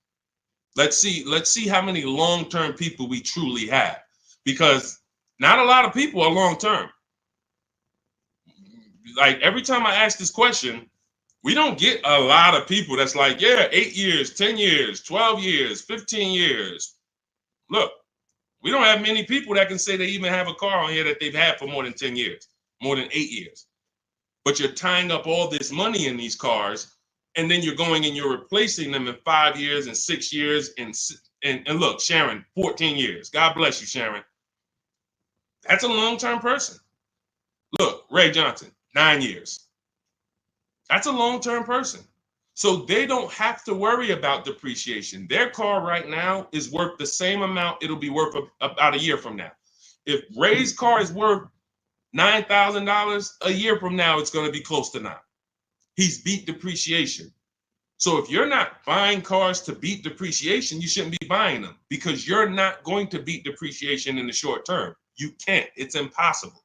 Let's see how many long-term people we truly have, because not a lot of people are long-term. Like every time I ask this question, we don't get a lot of people that's like, yeah, 8 years, 10 years, 12 years, 15 years. Look, we don't have many people that can say they even have a car on here that they've had for more than 10 years, more than 8 years. But you're tying up all this money in these cars, and then you're going and you're replacing them in 5 years and 6 years. And look, Sharon, 14 years. God bless you, Sharon. That's a long-term person. Look, Ray Johnson, 9 years. That's a long-term person. So they don't have to worry about depreciation. Their car right now is worth the same amount it'll be worth about a year from now. If Ray's car is worth $9,000, a year from now, it's going to be close to 9. He's beat depreciation. So if you're not buying cars to beat depreciation, you shouldn't be buying them, because you're not going to beat depreciation in the short term. You can't. It's impossible.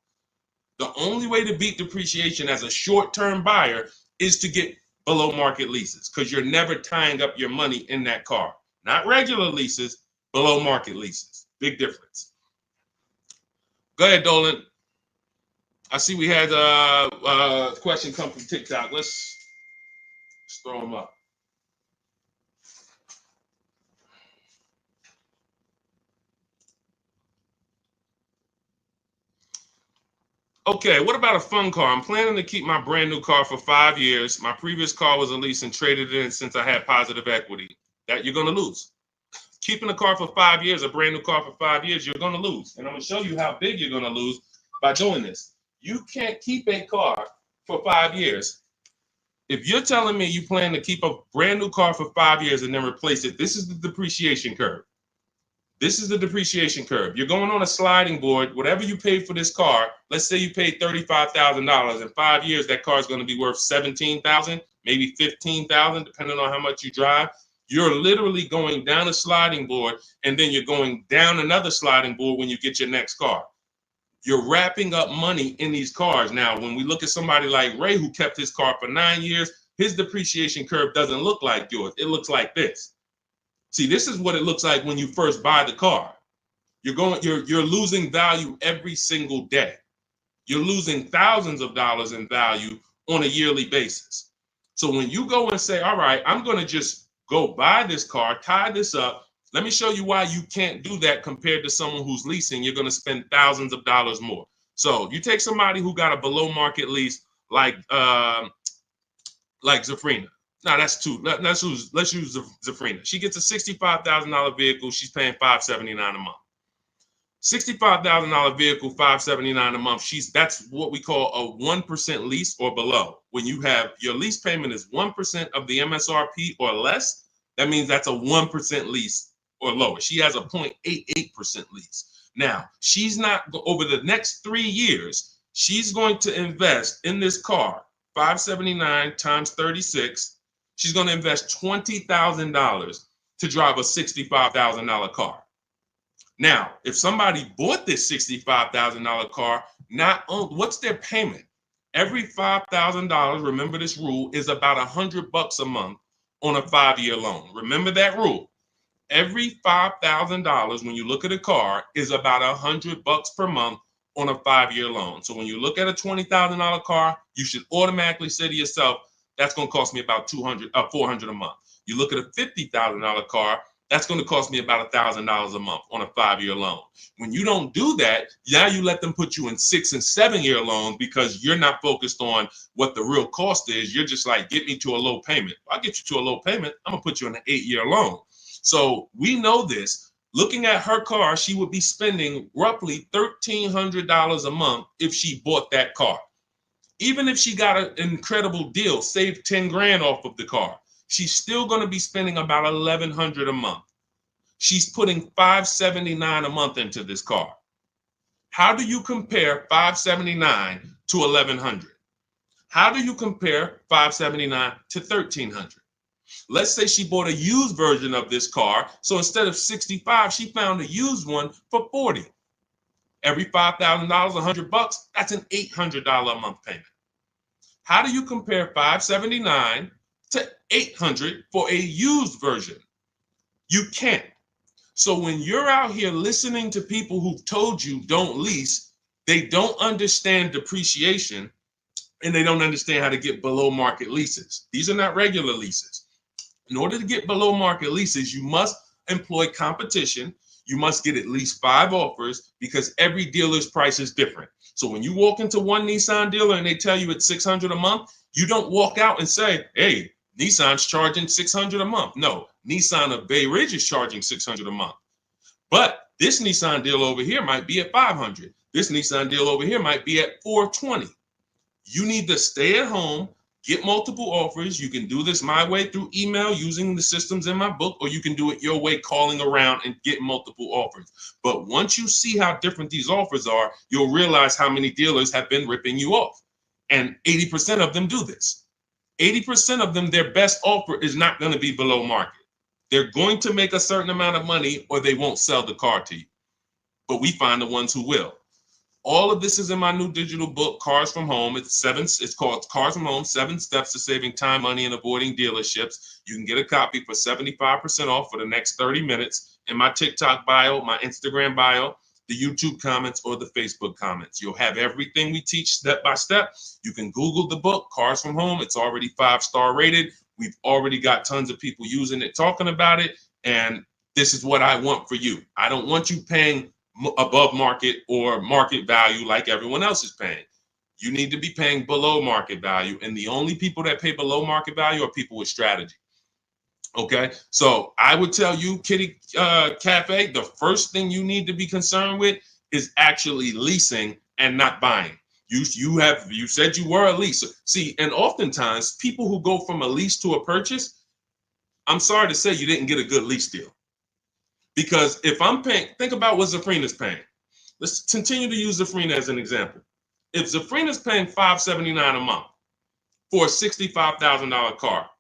The only way to beat depreciation as a short-term buyer is to get below market leases, because you're never tying up your money in that car. Not regular leases, below market leases. Big difference. Go ahead, Dolan. I see we had a question come from TikTok. Let's throw them up. Okay, what about a fun car? I'm planning to keep my brand new car for 5 years. My previous car was a lease and traded it in since I had positive equity. That you're going to lose. Keeping a car for 5 years, a brand new car for 5 years, you're going to lose. And I'm going to show you how big you're going to lose by doing this. You can't keep a car for 5 years. If you're telling me you plan to keep a brand new car for 5 years and then replace it, this is the depreciation curve. This is the depreciation curve. You're going on a sliding board. Whatever you paid for this car, let's say you paid $35,000. In 5 years, that car is going to be worth $17,000, maybe $15,000, depending on how much you drive. You're literally going down a sliding board, and then you're going down another sliding board when you get your next car. You're wrapping up money in these cars. Now, when we look at somebody like Ray, who kept his car for 9 years, his depreciation curve doesn't look like yours. It looks like this. See, this is what it looks like when you first buy the car. You're losing value every single day. You're losing thousands of dollars in value on a yearly basis. So when you go and say, all right, I'm going to just go buy this car, tie this up. Let me show you why you can't do that compared to someone who's leasing. You're going to spend thousands of dollars more. So you take somebody who got a below market lease like Zafrina. No, that's too. Let's use Zafrina. She gets a $65,000 vehicle. She's paying $579 a month. $65,000 vehicle, $579 a month. That's what we call a 1% lease or below. When you have your lease payment is 1% of the MSRP or less, that means that's a 1% lease or lower. She has a 0.88% lease. Now, she's not over the next 3 years. She's going to invest in this car, $579 times 36. She's going to invest $20,000 to drive a $65,000 car. Now, if somebody bought this $65,000 car, what's their payment? Every $5,000, remember this rule, is about $100 a month on a 5-year loan. Remember that rule. Every $5,000 when you look at a car is about $100 per month on a 5-year loan. So when you look at a $20,000 car, you should automatically say to yourself, that's going to cost me about $400 a month. You look at a $50,000 car, that's going to cost me about $1,000 a month on a 5-year loan. When you don't do that, now you let them put you in 6 and 7 year loans because you're not focused on what the real cost is. You're just like, get me to a low payment. If I get you to a low payment, I'm going to put you in an 8-year loan. So we know this. Looking at her car, she would be spending roughly $1,300 a month if she bought that car. Even if she got an incredible deal, saved 10 grand off of the car, she's still going to be spending about $1,100 a month. She's putting $579 a month into this car. How do you compare $579 to $1,100? How do you compare $579 to $1,300? Let's say she bought a used version of this car. So instead of $65, she found a used one for $40. Every $5,000, $100, that's an $800 a month payment. How do you compare $579 to $800 for a used version? You can't. So when you're out here listening to people who've told you don't lease, they don't understand depreciation and they don't understand how to get below market leases. These are not regular leases. In order to get below market leases, you must employ competition. You must get at least 5 offers because every dealer's price is different. So when you walk into one Nissan dealer and they tell you it's $600 a month, you don't walk out and say, hey, Nissan's charging $600 a month. No, Nissan of Bay Ridge is charging $600 a month. But this Nissan deal over here might be at $500. This Nissan deal over here might be at $420. You need to stay at home, get multiple offers. You can do this my way through email using the systems in my book, or you can do it your way, calling around and get multiple offers. But once you see how different these offers are, you'll realize how many dealers have been ripping you off. And 80% of them do this. 80% of them, their best offer is not going to be below market. They're going to make a certain amount of money or they won't sell the car to you. But we find the ones who will. All of this is in my new digital book, Cars from Home. It's called Cars from Home, 7 Steps to Saving Time, Money, and Avoiding Dealerships. You can get a copy for 75% off for the next 30 minutes in my TikTok bio, my Instagram bio, the YouTube comments, or the Facebook comments. You'll have everything we teach step by step. You can Google the book, Cars from Home. It's already 5-star rated. We've already got tons of people using it, talking about it. And this is what I want for you. I don't want you paying above market or market value like everyone else is paying. You need to be paying below market value. And the only people that pay below market value are people with strategy. Okay, so I would tell you, Kitty Cafe, the first thing you need to be concerned with is actually leasing and not buying. You said you were a leaser. See, and oftentimes people who go from a lease to a purchase, I'm sorry to say you didn't get a good lease deal. Because if I'm paying, think about what Zafrina's paying. Let's continue to use Zafrina as an example. If Zafrina's paying $579 a month for a $65,000 car,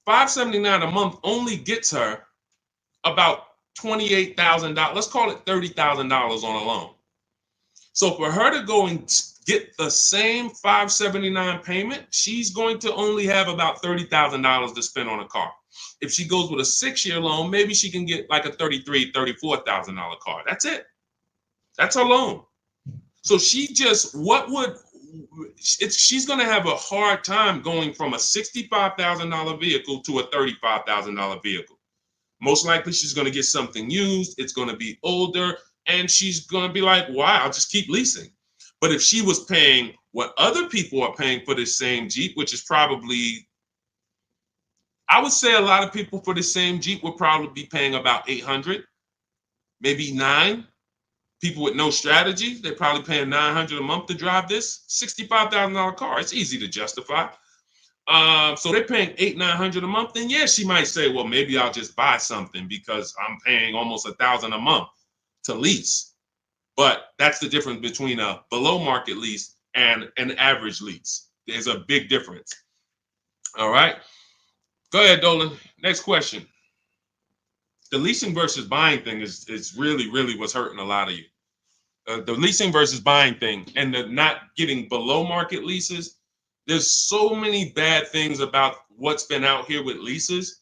$579 a month only gets her about $28,000. Let's call it $30,000 on a loan. So for her to go and get the same $579 payment, she's going to only have about $30,000 to spend on a car. If she goes with a 6-year loan, maybe she can get like a $33,000, $34,000 car. That's it. That's her loan. So she's going to have a hard time going from a $65,000 vehicle to a $35,000 vehicle. Most likely she's going to get something used. It's going to be older, and she's going to be like, wow, I'll just keep leasing. But if she was paying what other people are paying for this same Jeep, which is probably, I would say a lot of people for the same Jeep would probably be paying about $800, maybe $900. People with no strategy, they're probably paying $900 a month to drive this $65,000 car. It's easy to justify. So they're paying $800-900 a month. Then yeah, she might say, well, maybe I'll just buy something because I'm paying almost $1,000 a month to lease. But that's the difference between a below market lease and an average lease. There's a big difference. All right. Go ahead, Dolan. Next question. The leasing versus buying thing is really, really what's hurting a lot of you. The leasing versus buying thing and the not getting below market leases. There's so many bad things about what's been out here with leases.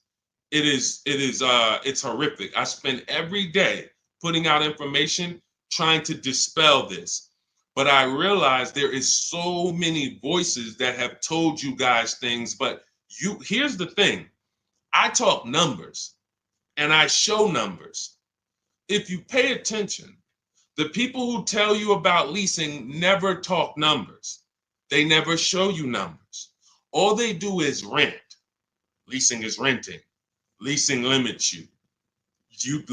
It's horrific. I spend every day putting out information trying to dispel this. But I realize there is so many voices that have told you guys things. But here's the thing. I talk numbers. And I show numbers. If you pay attention, the people who tell you about leasing never talk numbers. They never show you numbers. All they do is rent. Leasing is renting. Leasing limits you. You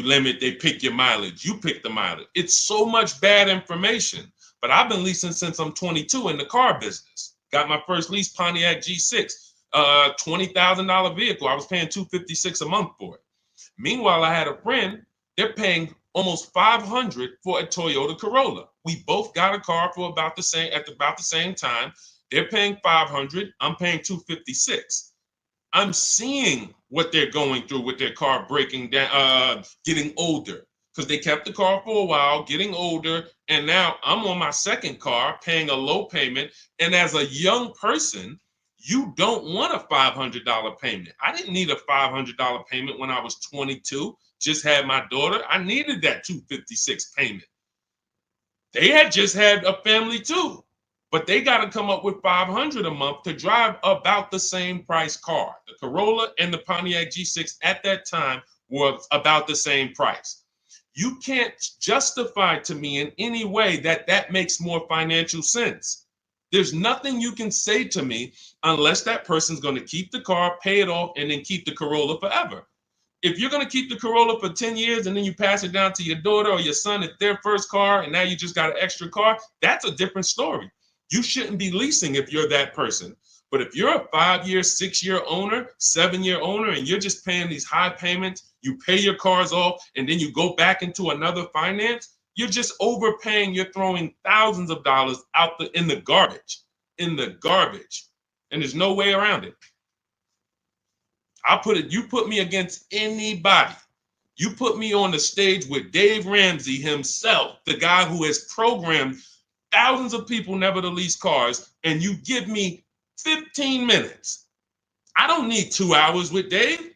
limit, they pick your mileage. You pick the mileage. It's so much bad information. But I've been leasing since I'm 22 in the car business. Got my first lease, Pontiac G6. $20,000 vehicle. I was paying $256 a month for it. Meanwhile, I had a friend, they're paying almost $500 for a Toyota Corolla. We both got a car for about the same time. They're paying $500. I'm paying $256. I'm seeing what they're going through with their car breaking down, getting older, because they kept the car for a while, getting older, and now I'm on my second car, paying a low payment. And as a young person, you don't want a $500 payment. I didn't need a $500 payment when I was 22. Just had my daughter. I needed that $256 payment. They had just had a family too, but they got to come up with $500 a month to drive about the same price car. The Corolla and the Pontiac G6 at that time were about the same price. You can't justify to me in any way that makes more financial sense. There's nothing you can say to me unless that person's going to keep the car, pay it off, and then keep the Corolla forever. If you're going to keep the Corolla for 10 years and then you pass it down to your daughter or your son, it's their first car, and now you just got an extra car, that's a different story. You shouldn't be leasing if you're that person. But if you're a 5-year, 6-year owner, 7-year owner, and you're just paying these high payments, you pay your cars off, and then you go back into another finance, you're just overpaying. You're throwing thousands of dollars out in the garbage, and there's no way around it. You put me against anybody You put me on the stage with Dave Ramsey himself, the guy who has programmed thousands of people never to lease cars, and you give me 15 minutes. I don't need 2 hours with Dave.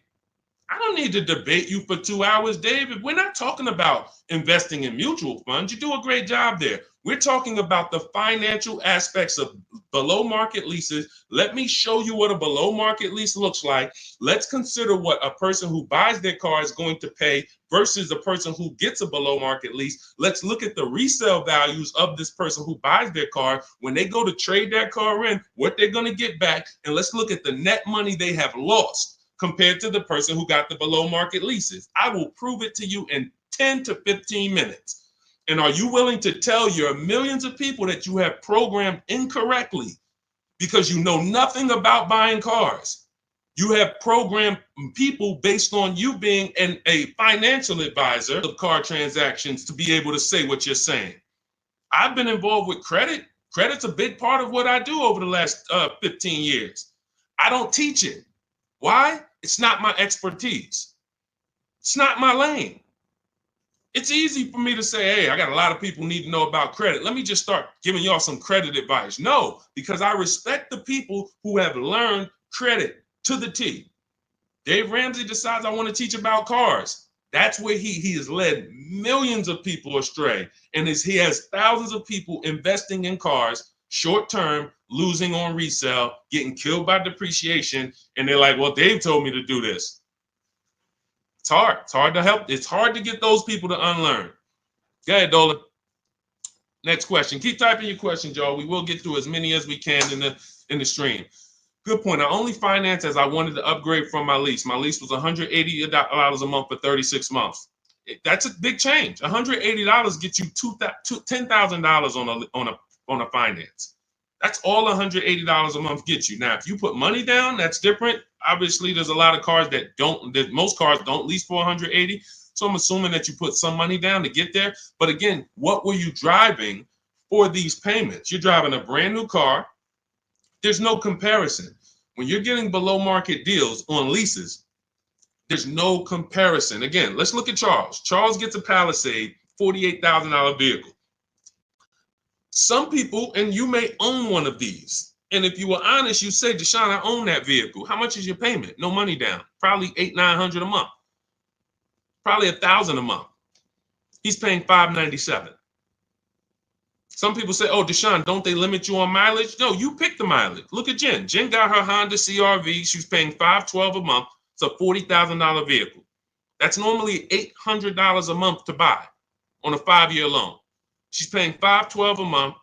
I don't need to debate you for 2 hours, Dave. We're not talking about investing in mutual funds. You do a great job there. We're talking about the financial aspects of below market leases. Let me show you what a below market lease looks like. Let's consider what a person who buys their car is going to pay versus a person who gets a below market lease. Let's look at the resale values of this person who buys their car when they go to trade that car in, what they're going to get back. And let's look at the net money they have lost compared to the person who got the below market leases. I will prove it to you in 10 to 15 minutes. And are you willing to tell your millions of people that you have programmed incorrectly because you know nothing about buying cars? You have programmed people based on you being a financial advisor of car transactions to be able to say what you're saying. I've been involved with credit. Credit's a big part of what I do over the last 15 years. I don't teach it. Why? It's not my expertise. It's not my lane. It's easy for me to say, hey, I got a lot of people need to know about credit. Let me just start giving y'all some credit advice. No, because I respect the people who have learned credit to the T. Dave Ramsey decides I want to teach about cars. That's where he has led millions of people astray. And he has thousands of people investing in cars, short term, losing on resale, getting killed by depreciation. And they're like, well, Dave told me to do this. It's hard. It's hard to help. It's hard to get those people to unlearn. Go ahead, Dolan. Next question. Keep typing your questions, y'all. We will get through as many as we can in the stream. Good point. I only financed as I wanted to upgrade from my lease. My lease was $180 a month for 36 months. That's a big change. $180 gets you $10,000 on a finance. That's all $180 a month gets you. Now, if you put money down, that's different. Obviously, there's a lot of cars most cars don't lease for $180. So I'm assuming that you put some money down to get there. But again, what were you driving for these payments? You're driving a brand new car. There's no comparison. When you're getting below market deals on leases, there's no comparison. Again, let's look at Charles. Charles gets a Palisade, $48,000 vehicle. Some people, and you may own one of these, and if you were honest, you say, Deshone, I own that vehicle. How much is your payment? No money down. Probably $800-900 a month. Probably $1,000 a month. He's paying $597. Some people say, oh, Deshone, don't they limit you on mileage? No, you pick the mileage. Look at Jen. Jen got her Honda CRV. She's paying $512 a month. It's a $40,000 vehicle. That's normally $800 a month to buy on a 5-year loan. She's paying $512 a month,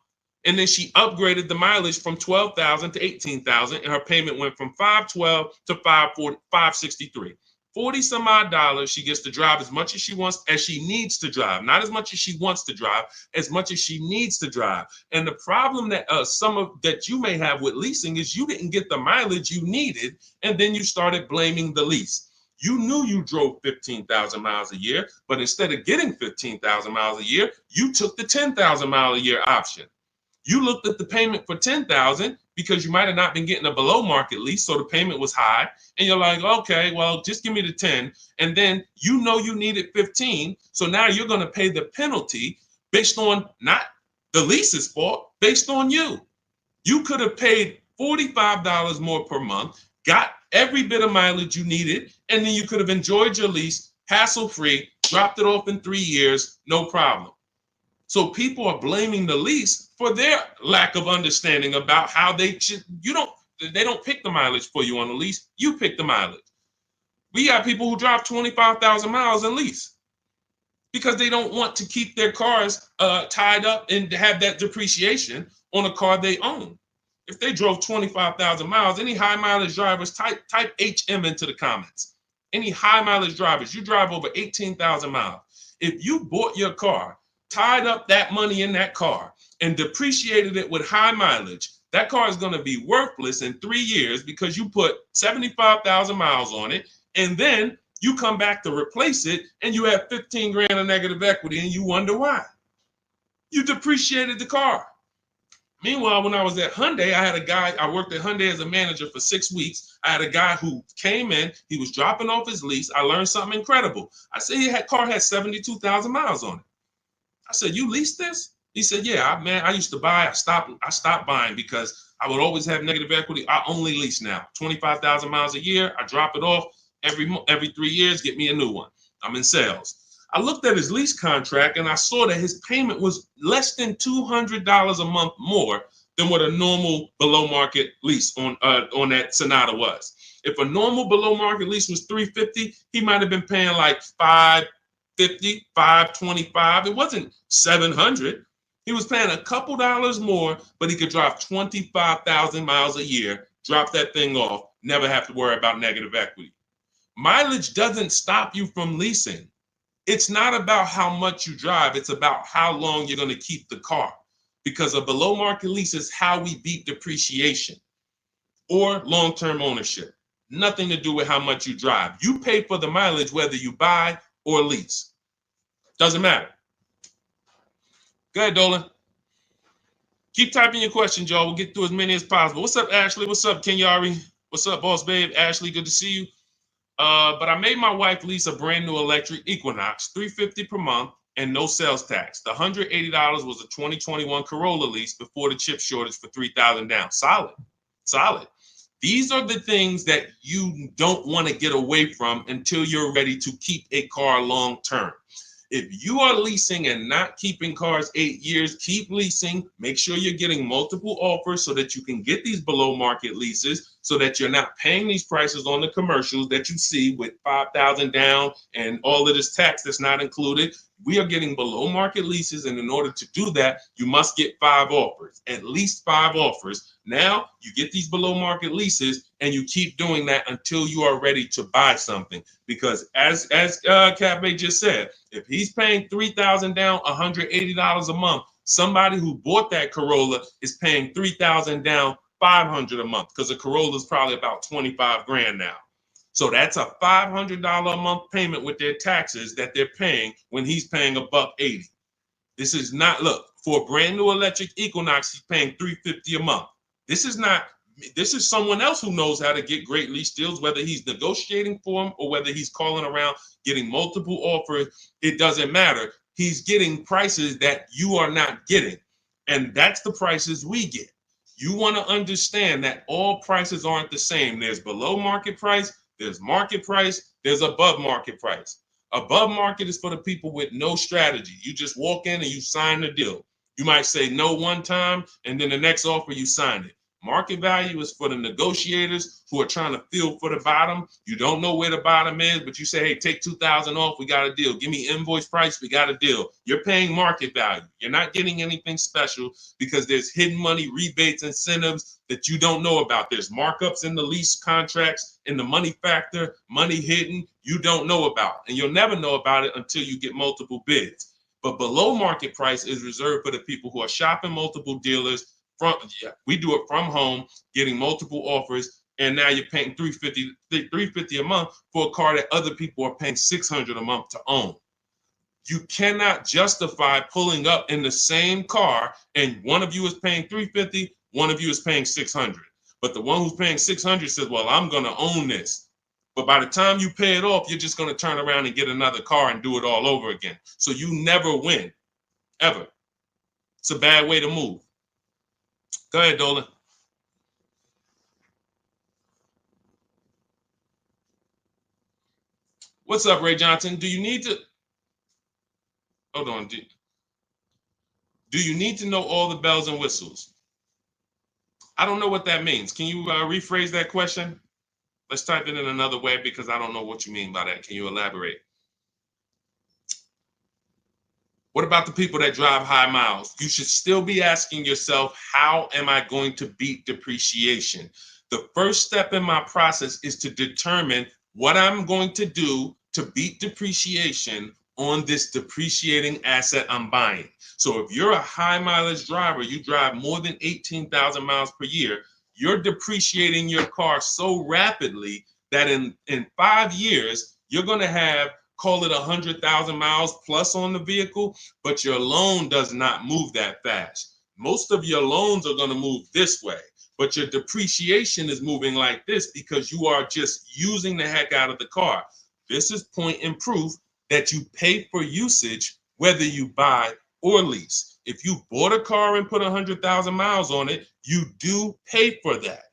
and then she upgraded the mileage from $12,000 to $18,000, and her payment went from $512 to $563. 40 some odd dollars. She gets to drive as much as she wants, as she needs to drive, not as much as she wants to drive, as much as she needs to drive. And the problem that that you may have with leasing is you didn't get the mileage you needed, and then you started blaming the lease. You knew you drove 15,000 miles a year, but instead of getting 15,000 miles a year, you took the 10,000 mile a year option. You looked at the payment for 10,000 because you might have not been getting a below market lease, so the payment was high, and you're like, okay, well, just give me the 10, and then you know you needed 15, so now you're going to pay the penalty based on not the lease's fault, based on you. You could have paid $45 more per month, got every bit of mileage you needed, and then you could have enjoyed your lease hassle-free, dropped it off in 3 years, no problem. So people are blaming the lease for their lack of understanding about how they don't pick the mileage for you on the lease. You pick the mileage. We got people who drive 25,000 miles in lease because they don't want to keep their cars tied up and have that depreciation on a car they own. If they drove 25,000 miles, any high mileage drivers, type HM into the comments. Any high mileage drivers, you drive over 18,000 miles. If you bought your car, tied up that money in that car, and depreciated it with high mileage, that car is going to be worthless in 3 years because you put 75,000 miles on it, and then you come back to replace it, and you have 15 grand of negative equity, and you wonder why. You depreciated the car. Meanwhile, when I was at Hyundai, I had a guy, I worked at Hyundai as a manager for 6 weeks. I had a guy who came in, he was dropping off his lease. I learned something incredible. I said, car had 72,000 miles on it. I said, you leased this? He said, yeah, man, I used to buy. I stopped buying because I would always have negative equity. I only lease now. 25,000 miles a year. I drop it off every 3 years, get me a new one. I'm in sales. I looked at his lease contract and I saw that his payment was less than $200 a month more than what a normal below market lease on that Sonata was. If a normal below market lease was $350, he might have been paying like $550, $525. It wasn't $700. He was paying a couple dollars more, but he could drive 25,000 miles a year, drop that thing off, never have to worry about negative equity. Mileage doesn't stop you from leasing. It's not about how much you drive. It's about how long you're going to keep the car, because a below market lease is how we beat depreciation or long-term ownership. Nothing to do with how much you drive. You pay for the mileage whether you buy or lease. Doesn't matter. Go ahead, Dolan. Keep typing your questions, y'all. We'll get through as many as possible. What's up, Ashley? What's up, Kenyari? What's up, Boss Babe? Ashley, good to see you. But I made my wife lease a brand new electric Equinox, $350 per month, and no sales tax. The $180 was a 2021 Corolla lease before the chip shortage for $3,000 down. Solid. These are the things that you don't want to get away from until you're ready to keep a car long term. If you are leasing and not keeping cars 8 years, keep leasing. Make sure you're getting multiple offers so that you can get these below market leases, so that you're not paying these prices on the commercials that you see with $5,000 down and all of this tax that's not included. We are getting below market leases, and in order to do that, you must get 5 offers, at least 5 offers. Now you get these below market leases, and you keep doing that until you are ready to buy something. Because as Cafe just said, if he's paying $3,000 down, $180 a month, somebody who bought that Corolla is paying $3,000 down, $500 a month, because a Corolla is probably about 25 grand now. So that's a $500 a month payment with their taxes that they're paying when he's paying $180. This is not, look, for a brand new electric Equinox, he's paying $350 a month. This is someone else who knows how to get great lease deals, whether he's negotiating for them or whether he's calling around getting multiple offers. It doesn't matter. He's getting prices that you are not getting. And that's the prices we get. You want to understand that all prices aren't the same. There's below market price, there's market price, there's above market price. Above market is for the people with no strategy. You just walk in and you sign the deal. You might say no one time, and then the next offer you sign it. Market value is for the negotiators who are trying to feel for the bottom. You don't know where the bottom is, but you say, hey, take $2,000 off, we got a deal. Give me invoice price, we got a deal. You're paying market value. You're not getting anything special because there's hidden money, rebates, incentives that you don't know about. There's markups in the lease contracts, in the money factor, money hidden, you don't know about. And you'll never know about it until you get multiple bids. But below market price is reserved for the people who are shopping multiple dealers. We do it from home, getting multiple offers, and now you're paying $350 a month for a car that other people are paying $600 a month to own. You cannot justify pulling up in the same car and one of you is paying $350, one of you is paying $600. But the one who's paying $600 says, well, I'm going to own this. But by the time you pay it off, you're just going to turn around and get another car and do it all over again. So you never win, ever. It's a bad way to move. Go ahead, Dolan. What's up, Ray Johnson? Do you need to... Hold on. Do you need to know all the bells and whistles? I don't know what that means. Can you rephrase that question? Let's type it in another way because I don't know what you mean by that. Can you elaborate? What about the people that drive high miles? You should still be asking yourself, how am I going to beat depreciation? The first step in my process is to determine what I'm going to do to beat depreciation on this depreciating asset I'm buying. So if you're a high mileage driver, you drive more than 18,000 miles per year, you're depreciating your car so rapidly that in 5 years, you're going to have, call it 100,000 miles plus on the vehicle, but your loan does not move that fast. Most of your loans are going to move this way, but your depreciation is moving like this because you are just using the heck out of the car. This is point and proof that you pay for usage, whether you buy or lease. If you bought a car and put 100,000 miles on it, you do pay for that.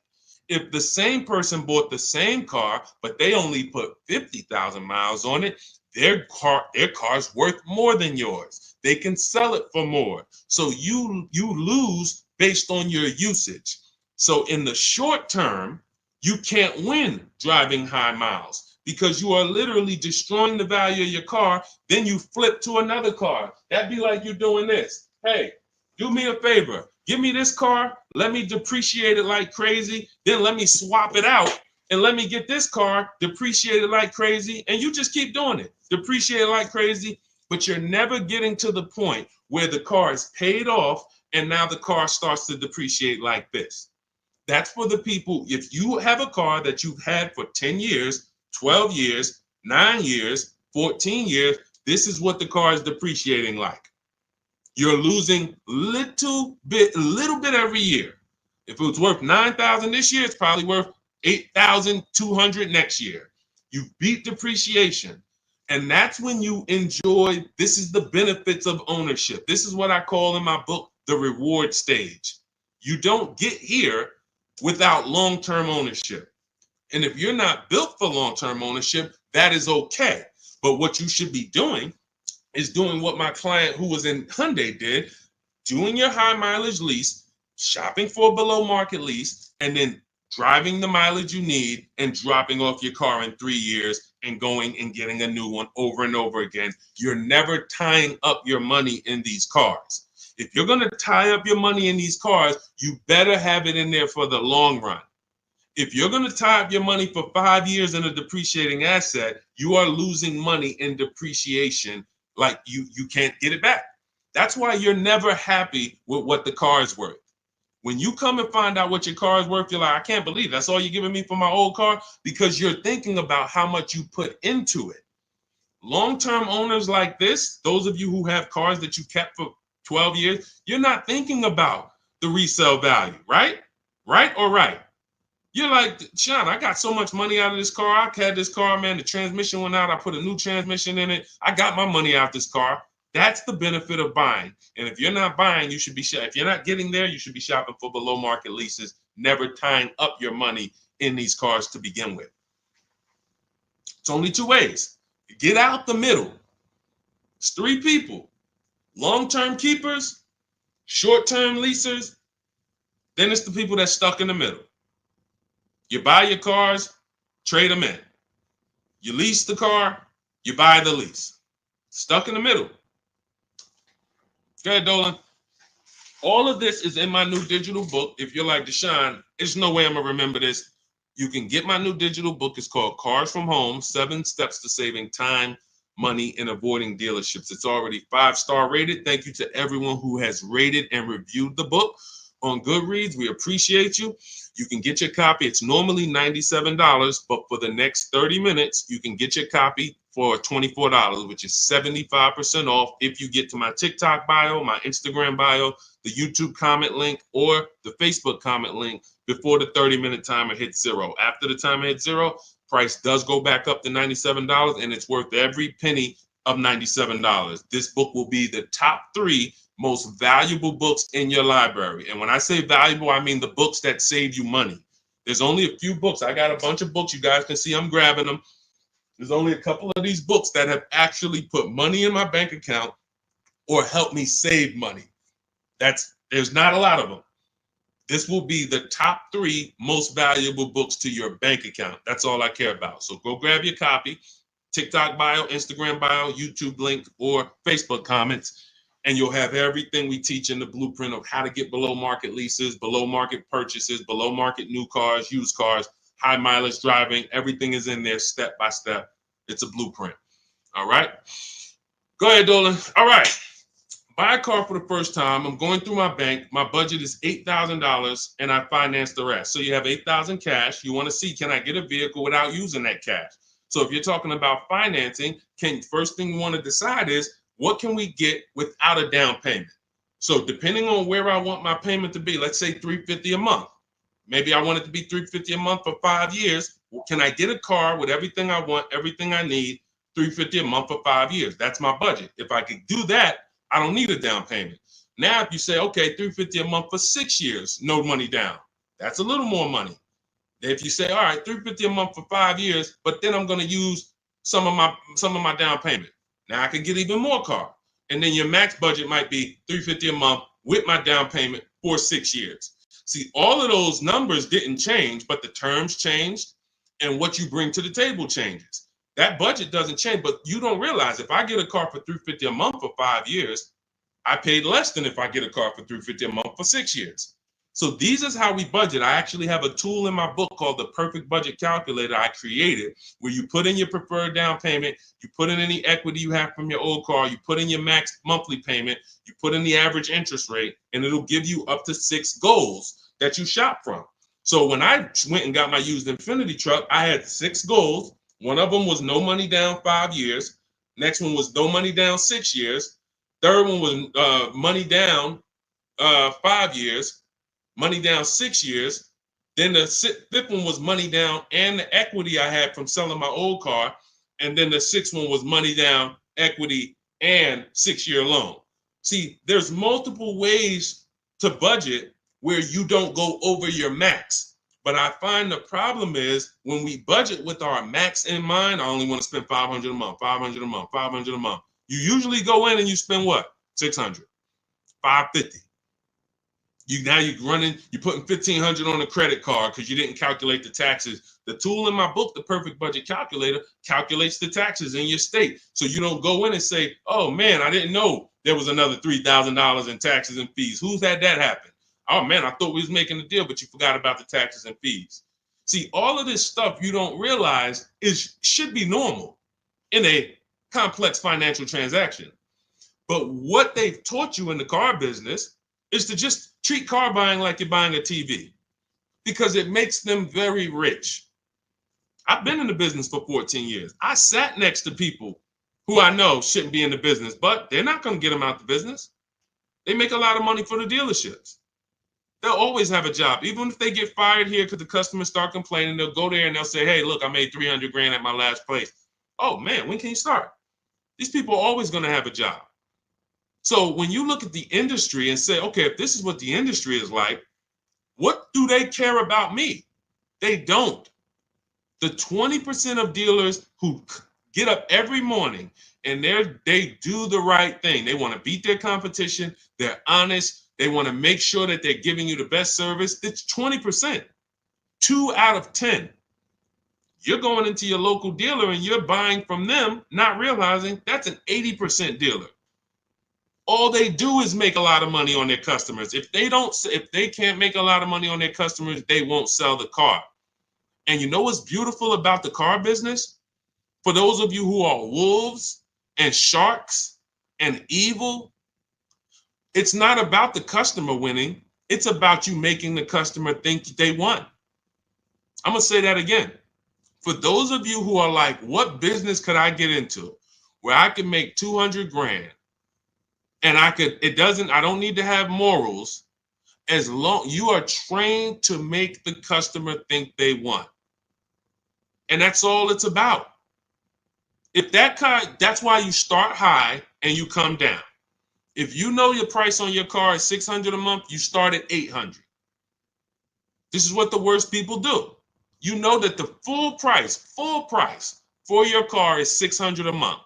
If the same person bought the same car, but they only put 50,000 miles on it, their car's worth more than yours. They can sell it for more. So you lose based on your usage. So in the short term, you can't win driving high miles because you are literally destroying the value of your car. Then you flip to another car. That'd be like you doing this. Hey, do me a favor. Give me this car. Let me depreciate it like crazy. Then let me swap it out and let me get this car depreciated like crazy. And you just keep doing it. Depreciate it like crazy. But you're never getting to the point where the car is paid off and now the car starts to depreciate like this. That's for the people. If you have a car that you've had for 10 years, 12 years, 9 years, 14 years, this is what the car is depreciating like. You're losing a little bit every year. If it was worth 9,000 this year, it's probably worth 8,200 next year. You beat depreciation. And that's when you enjoy, this is the benefits of ownership. This is what I call in my book, the reward stage. You don't get here without long-term ownership. And if you're not built for long-term ownership, that is okay. But what you should be doing is doing what my client who was in Hyundai did, doing your high mileage lease, shopping for a below market lease, and then driving the mileage you need and dropping off your car in 3 years and going and getting a new one over and over again. You're never tying up your money in these cars. If you're going to tie up your money in these cars, you better have it in there for the long run. If you're going to tie up your money for 5 years in a depreciating asset, you are losing money in depreciation. Like you can't get it back. That's why you're never happy with what the car is worth. When you come and find out what your car is worth, you're like, I can't believe that's all you're giving me for my old car, because you're thinking about how much you put into it. Long-term owners like this, those of you who have cars that you kept for 12 years, you're not thinking about the resale value, right? Right or right? You're like, Sean, I got so much money out of this car. I had this car, man. The transmission went out. I put a new transmission in it. I got my money out this car. That's the benefit of buying. And if you're not buying, you should be if you're not getting there, you should be shopping for below market leases, never tying up your money in these cars to begin with. It's only two ways. Get out the middle. It's three people. Long-term keepers, short-term leasers, then it's the people that's stuck in the middle. You buy your cars, trade them in. You lease the car, you buy the lease. Stuck in the middle. Go ahead, Dolan. All of this is in my new digital book. If you're like, Deshone, there's no way I'm going to remember this. You can get my new digital book. It's called Cars from Home, 7 Steps to Saving Time, Money, and Avoiding Dealerships. It's already 5-star rated. Thank you to everyone who has rated and reviewed the book on Goodreads. We appreciate you. You can get your copy. It's normally $97, but for the next 30 minutes, you can get your copy for $24, which is 75% off if you get to my TikTok bio, my Instagram bio, the YouTube comment link, or the Facebook comment link before the 30-minute timer hits zero. After the timer hits zero, price does go back up to $97, and it's worth every penny of $97. This book will be the top 3 most valuable books in your library. And when I say valuable, I mean the books that save you money. There's only a few books. I got a bunch of books. You guys can see I'm grabbing them. There's only a couple of these books that have actually put money in my bank account or helped me save money. There's not a lot of them. This will be the top 3 most valuable books to your bank account. That's all I care about. So go grab your copy, TikTok bio, Instagram bio, YouTube link, or Facebook comments, and you'll have everything we teach in the blueprint of how to get below market leases, below market purchases, below market new cars, used cars, high mileage driving. Everything is in there step by step. It's a blueprint. All right. Go ahead, Dolan. All right. Buy a car for the first time. I'm going through my bank. My budget is $8,000 and I finance the rest. So you have $8,000 cash. You want to see, can I get a vehicle without using that cash? So if you're talking about financing, first thing you want to decide is, what can we get without a down payment? So depending on where I want my payment to be, let's say $350 a month. Maybe I want it to be $350 a month for 5 years. Well, can I get a car with everything I want, everything I need, $350 a month for 5 years? That's my budget. If I could do that, I don't need a down payment. Now, if you say, okay, $350 a month for 6 years, no money down, that's a little more money. If you say, all right, $350 a month for 5 years, but then I'm going to use some of my down payment. Now I can get even more car. And then your max budget might be $350 a month with my down payment for 6 years. See, all of those numbers didn't change, but the terms changed and what you bring to the table changes. That budget doesn't change, but you don't realize if I get a car for $350 a month for 5 years, I paid less than if I get a car for $350 a month for 6 years. So these is how we budget. I actually have a tool in my book called the Perfect Budget Calculator I created, where you put in your preferred down payment, you put in any equity you have from your old car, you put in your max monthly payment, you put in the average interest rate, and it'll give you up to 6 goals that you shop from. So when I went and got my used Infiniti truck, I had 6 goals. One of them was no money down 5 years. Next one was no money down 6 years. Third one was money down 5 years. Money down 6 years. Then the fifth one was money down and the equity I had from selling my old car. And then the sixth one was money down, equity, and 6-year loan. See, there's multiple ways to budget where you don't go over your max. But I find the problem is when we budget with our max in mind, I only want to spend $500 a month, $500 a month, $500 a month. You usually go in and you spend what? $600, $550. You're putting $1,500 on a credit card because you didn't calculate the taxes. The tool in my book, the Perfect Budget Calculator, calculates the taxes in your state. So you don't go in and say, oh man, I didn't know there was another $3,000 in taxes and fees. Who's had that happen? Oh man, I thought we was making a deal, but you forgot about the taxes and fees. See, all of this stuff you don't realize should be normal in a complex financial transaction. But what they've taught you in the car business is to just treat car buying like you're buying a TV because it makes them very rich. I've been in the business for 14 years. I sat next to people who I know shouldn't be in the business, but they're not going to get them out the business. They make a lot of money for the dealerships. They'll always have a job. Even if they get fired here because the customers start complaining, they'll go there and they'll say, hey, look, I made 300 grand at my last place. Oh man, when can you start? These people are always going to have a job. So when you look at the industry and say, okay, if this is what the industry is like, what do they care about me? They don't. The 20% of dealers who get up every morning and they do the right thing. They want to beat their competition. They're honest. They want to make sure that they're giving you the best service. It's 20%, 2 out of 10. You're going into your local dealer and you're buying from them, not realizing that's an 80% dealer. All they do is make a lot of money on their customers. If they can't make a lot of money on their customers, they won't sell the car. And you know what's beautiful about the car business? For those of you who are wolves and sharks and evil, it's not about the customer winning. It's about you making the customer think they won. I'm going to say that again. For those of you who are like, what business could I get into where I can make 200 grand? And I don't need to have morals as long you are trained to make the customer think they won. And that's all it's about. That's why you start high and you come down. If you know your price on your car is $600 a month, you start at $800. This is what the worst people do. You know that the full price for your car is $600 a month.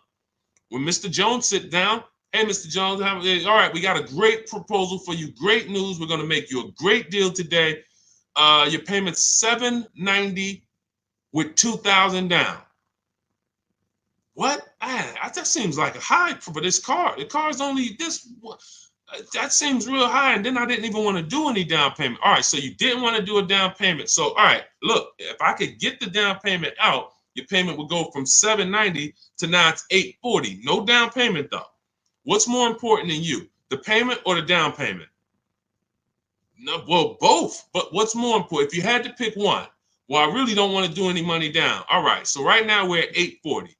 When Mr. Jones sit down, hey, Mr. Jones, all right, we got a great proposal for you. Great news. We're going to make you a great deal today. Your payment's $790 with $2,000 down. What? That seems like a high for this car. The car's only this. That seems real high. And then I didn't even want to do any down payment. All right, so you didn't want to do a down payment. So, all right, look, if I could get the down payment out, your payment would go from $790 to now it's $840. No down payment, though. What's more important than you, the payment or the down payment? No, well, both. But what's more important? If you had to pick one, well, I really don't want to do any money down. All right, so right now we're at $840.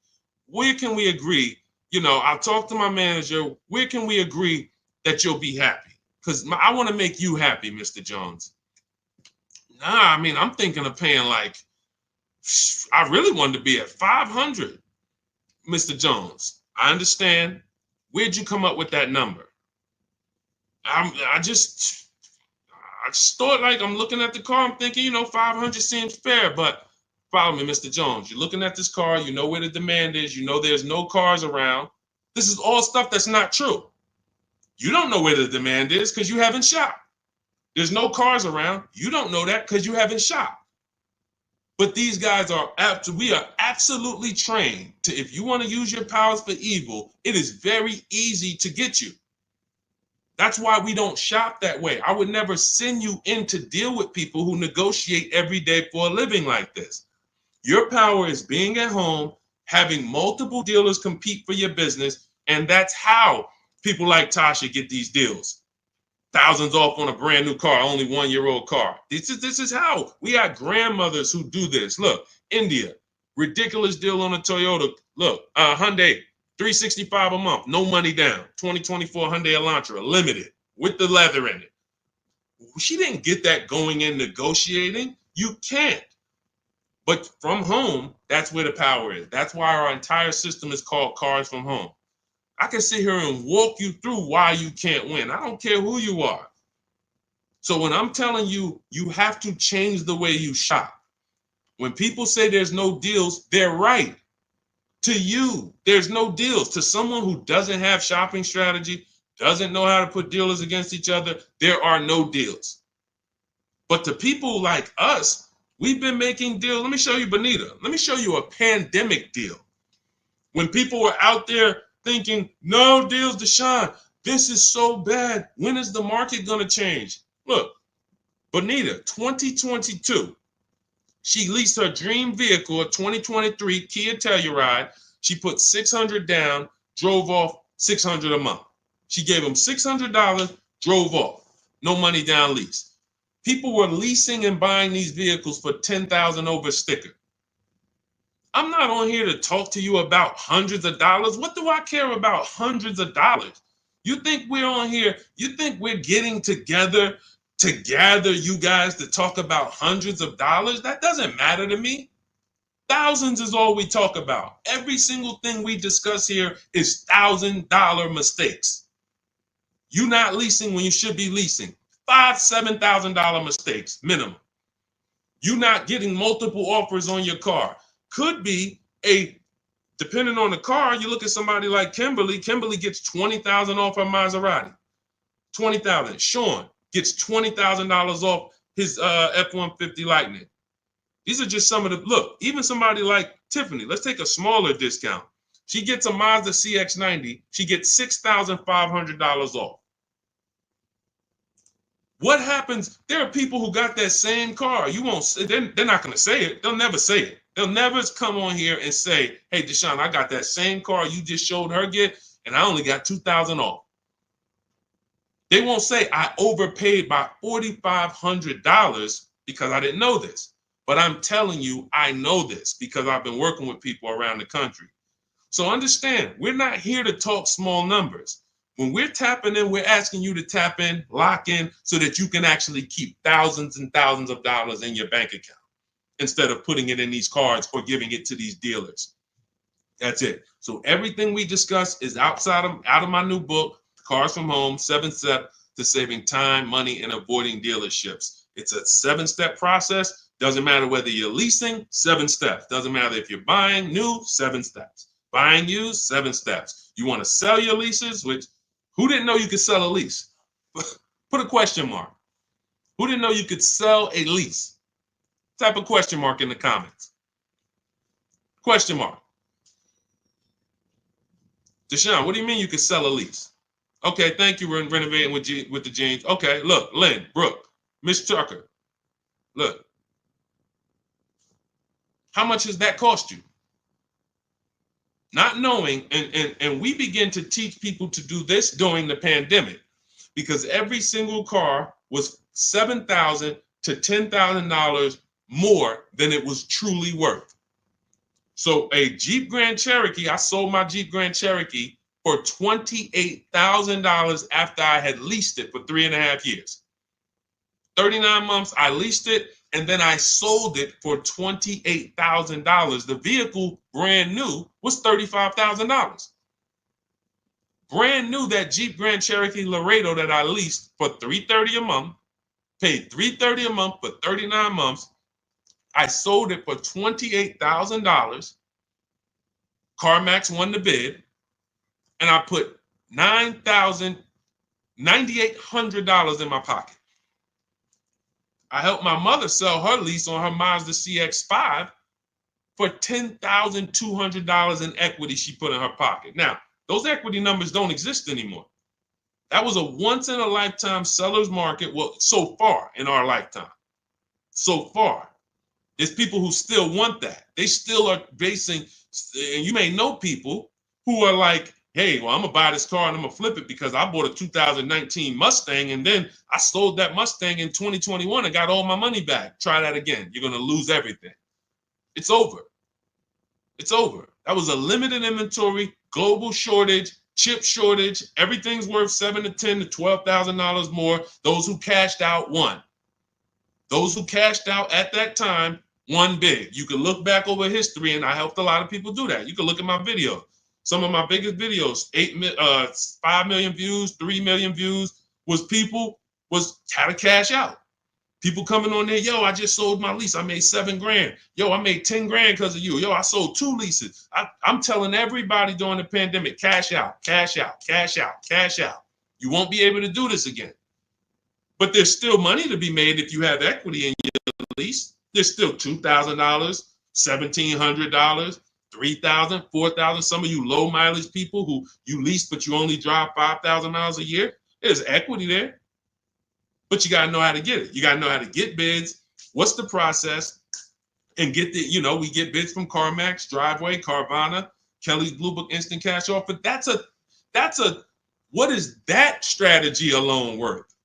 Where can we agree? I'll talk to my manager. Where can we agree that you'll be happy? because I want to make you happy, Mr. Jones. Nah, I mean, I'm thinking of paying like, I really wanted to be at 500, Mr. Jones. I understand. Where'd you come up with that number? I just thought, like, I'm looking at the car, I'm thinking, 500 seems fair, but follow me, Mr. Jones. You're looking at this car, you know where the demand is, you know there's no cars around. This is all stuff that's not true. You don't know where the demand is because you haven't shopped. There's no cars around. You don't know that because you haven't shopped. But these guys we are absolutely trained to, if you want to use your powers for evil, it is very easy to get you. That's why we don't shop that way. I would never send you in to deal with people who negotiate every day for a living like this. Your power is being at home, having multiple dealers compete for your business, and that's how people like Tasha get these deals. Thousands off on a brand new car, only 1-year-old car. This is how we got grandmothers who do this. Look, India, ridiculous deal on a Toyota. Look, Hyundai, $365 a month, no money down. 2024 Hyundai Elantra, limited, with the leather in it. She didn't get that going in negotiating. You can't. But from home, that's where the power is. That's why our entire system is called Cars from Home. I can sit here and walk you through why you can't win. I don't care who you are. So when I'm telling you, you have to change the way you shop. When people say there's no deals, they're right. To you, there's no deals. To someone who doesn't have shopping strategy, doesn't know how to put dealers against each other, there are no deals. But to people like us, we've been making deals. Let me show you, Bonita. Let me show you a pandemic deal. When people were out there thinking, no deals, Deshone, this is so bad. When is the market going to change? Look, Bonita, 2022, she leased her dream vehicle, a 2023 Kia Telluride. She put $600 down, drove off $600 a month. She gave him $600, drove off. No money down lease. People were leasing and buying these vehicles for $10,000 over sticker. I'm not on here to talk to you about hundreds of dollars. What do I care about hundreds of dollars? You think we're on here? You think we're getting together to gather you guys to talk about hundreds of dollars? That doesn't matter to me. Thousands is all we talk about. Every single thing we discuss here is $1,000 mistakes. You not leasing when you should be leasing. $5,000, $7,000 mistakes minimum. You not getting multiple offers on your car. Could be depending on the car, you look at somebody like Kimberly. Kimberly gets $20,000 off her Maserati. $20,000. Sean gets $20,000 off his F-150 Lightning. These are just some of the, look, even somebody like Tiffany, let's take a smaller discount. She gets a Mazda CX-90. She gets $6,500 off. What happens? There are people who got that same car. You won't. They're not going to say it. They'll never say it. They'll never come on here and say, "Hey, Deshone, I got that same car you just showed her get, and I only got $2,000 off." They won't say I overpaid by $4,500 because I didn't know this. But I'm telling you, I know this because I've been working with people around the country. So understand, we're not here to talk small numbers. When we're tapping in, we're asking you to tap in, lock in, so that you can actually keep thousands and thousands of dollars in your bank account instead of putting it in these cards or giving it to these dealers. That's it. So everything we discuss is out of my new book, Cars from Home, 7 Steps to Saving Time, Money, and Avoiding Dealerships. It's a 7-step process. Doesn't matter whether you're leasing, 7 steps. Doesn't matter if you're buying new, 7 steps. Buying used, 7 steps. You want to sell your leases, which who didn't know you could sell a lease? Put a question mark. Who didn't know you could sell a lease? Type a question mark in the comments. Question mark. Deshone, what do you mean you could sell a lease? Okay, thank you. We're renovating with the jeans. Okay, look, Lynn, Brooke, Miss Tucker. Look. How much has that cost you? Not knowing, and we begin to teach people to do this during the pandemic because every single car was $7,000 to $10,000 more than it was truly worth. So a Jeep Grand Cherokee, I sold my Jeep Grand Cherokee for $28,000 after I had leased it for 3.5 years. 39 months, I leased it, and then I sold it for $28,000. The vehicle, brand new, was $35,000. Brand new, that Jeep Grand Cherokee Laredo that I leased for $330 a month, paid $330 a month for 39 months. I sold it for $28,000. CarMax won the bid, and I put $9,800 in my pocket. I helped my mother sell her lease on her Mazda CX-5 for $10,200 in equity she put in her pocket. Now, those equity numbers don't exist anymore. That was a once-in-a-lifetime seller's market, well, so far in our lifetime. So far. There's people who still want that. They still are basing, and you may know people who are like, hey, well, I'm going to buy this car and I'm going to flip it because I bought a 2019 Mustang and then I sold that Mustang in 2021 and got all my money back. Try that again. You're going to lose everything. It's over. It's over. That was a limited inventory, global shortage, chip shortage. Everything's worth $7,000 to $10,000 to $12,000 more. Those who cashed out won. Those who cashed out at that time won big. You can look back over history, and I helped a lot of people do that. You can look at my videos. Some of my biggest videos, 5 million views, 3 million views, was how to cash out. People coming on there, yo, I just sold my lease. I made $7,000. Yo, I made $10,000 because of you. Yo, I sold 2 leases. I'm telling everybody during the pandemic, cash out, cash out, cash out, cash out. You won't be able to do this again. But there's still money to be made if you have equity in your lease. There's still $2,000, $1,700, $3,000, $4,000. Some of you low mileage people who you lease, but you only drive 5,000 miles a year. There's equity there, but you got to know how to get it. You got to know how to get bids. What's the process? And get the, we get bids from CarMax, Driveway, Carvana, Kelly's Blue Book Instant Cash Offer. What is that strategy alone worth?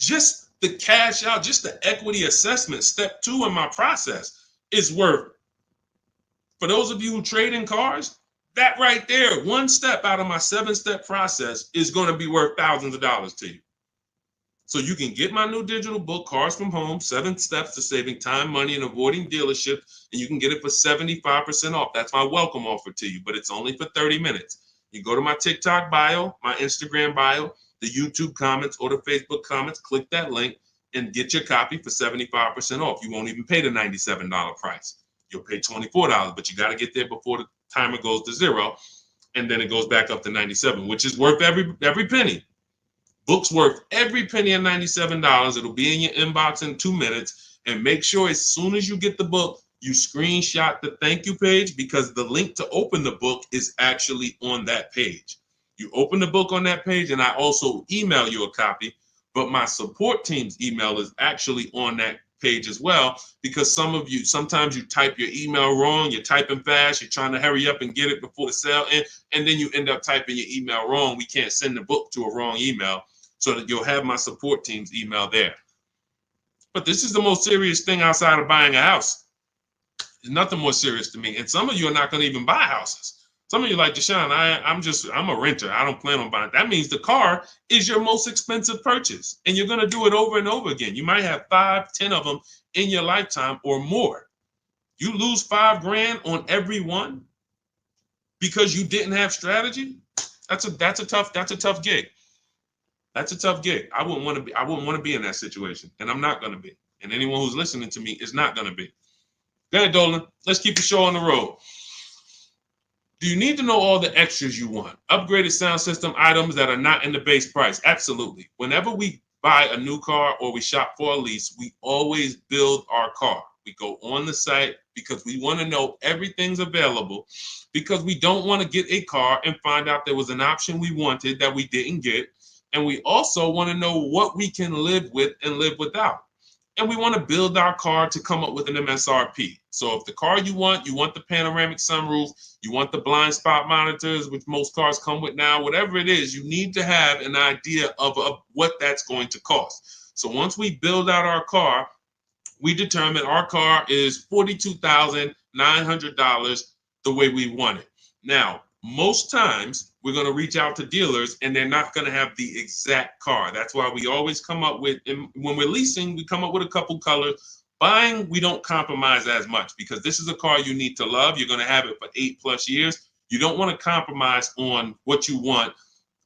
Just the cash out, just the equity assessment, step 2 in my process is worth. For those of you who trade in cars, that right there, 1 step out of my 7-step process is going to be worth thousands of dollars to you. So you can get my new digital book, Cars from Home, 7 Steps to Saving Time, Money, and Avoiding Dealership, and you can get it for 75% off. That's my welcome offer to you, but it's only for 30 minutes. You go to my TikTok bio, my Instagram bio, the YouTube comments, or the Facebook comments, click that link and get your copy for 75% off. You won't even pay the $97 price. You'll pay $24, but you got to get there before the timer goes to 0, and then it goes back up to $97, which is worth every penny. Book's worth every penny at $97. It'll be in your inbox in 2 minutes. And make sure as soon as you get the book, you screenshot the thank you page, because the link to open the book is actually on that page. You open the book on that page, and I also email you a copy, but my support team's email is actually on that page as well, because sometimes you type your email wrong, you're typing fast, you're trying to hurry up and get it before the sale ends, and then you end up typing your email wrong. We can't send the book to a wrong email, so that you'll have my support team's email there. But this is the most serious thing outside of buying a house. There's nothing more serious to me. And some of you are not going to even buy houses. Some of you like, Deshone, I'm a renter. I don't plan on buying. That means the car is your most expensive purchase. And you're going to do it over and over again. You might have 5, 10 of them in your lifetime or more. You lose $5,000 on every one because you didn't have strategy. That's a tough gig. That's a tough gig. I wouldn't want to be in that situation. And I'm not going to be. And anyone who's listening to me is not going to be. Go ahead, Dolan. Let's keep the show on the road. Do you need to know all the extras you want? Upgraded sound system items that are not in the base price? Absolutely. Whenever we buy a new car or we shop for a lease, we always build our car. We go on the site because we want to know everything's available, because we don't want to get a car and find out there was an option we wanted that we didn't get. And we also want to know what we can live with and live without. And we want to build our car to come up with an MSRP. So if the car you want the panoramic sunroof, you want the blind spot monitors, which most cars come with now, whatever it is, you need to have an idea of what that's going to cost. So once we build out our car, we determine our car is $42,900 the way we want it. Now, most times we're going to reach out to dealers and they're not going to have the exact car. That's why we always come up with, and when we're leasing, we come up with a couple colors. Buying, we don't compromise as much because this is a car you need to love. You're going to have it for 8+ years. You don't want to compromise on what you want,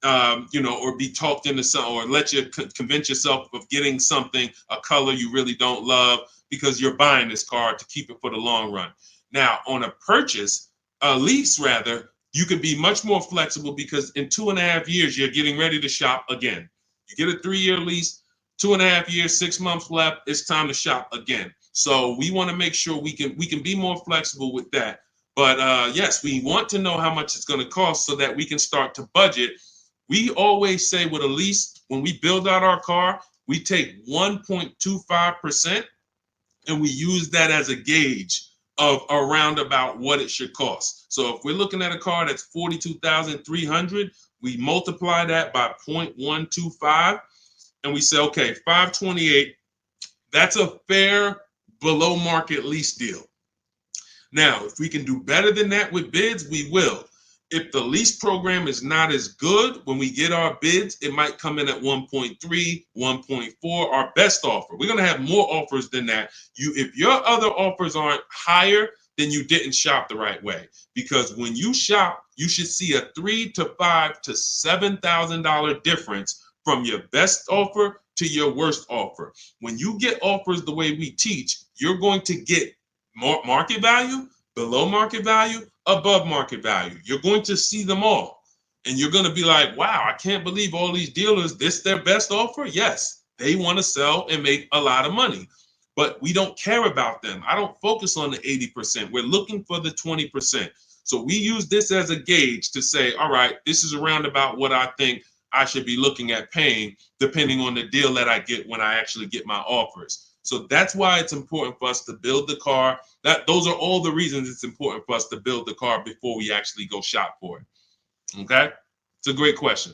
or be talked into something, or let you convince yourself of getting something, a color you really don't love, because you're buying this car to keep it for the long run. Now, on a purchase, a lease rather, you can be much more flexible because in 2.5 years, you're getting ready to shop again. You get a 3-year lease, 2.5 years, 6 months left, it's time to shop again. So we want to make sure we can be more flexible with that. But yes, we want to know how much it's going to cost so that we can start to budget. We always say with a lease, when we build out our car, we take 1.25% and we use that as a gauge of around about what it should cost. So if we're looking at a car that's $42,300, we multiply that by 0.125 and we say, okay, 528, that's a fair below market lease deal. Now, if we can do better than that with bids, we will. If the lease program is not as good, when we get our bids, it might come in at 1.3, 1.4, our best offer. We're going to have more offers than that. If your other offers aren't higher, then you didn't shop the right way. Because when you shop, you should see a $3,000 to $5,000 to $7,000 difference from your best offer to your worst offer. When you get offers the way we teach, you're going to get more market value, below market value, above market value. You're going to see them all. And you're going to be like, wow, I can't believe all these dealers, this their best offer? Yes, they want to sell and make a lot of money. But we don't care about them. I don't focus on the 80%. We're looking for the 20%. So we use this as a gauge to say, all right, this is around about what I think I should be looking at paying, depending on the deal that I get when I actually get my offers. So that's why it's important for us to build the car. Those are all the reasons it's important for us to build the car before we actually go shop for it. Okay? It's a great question.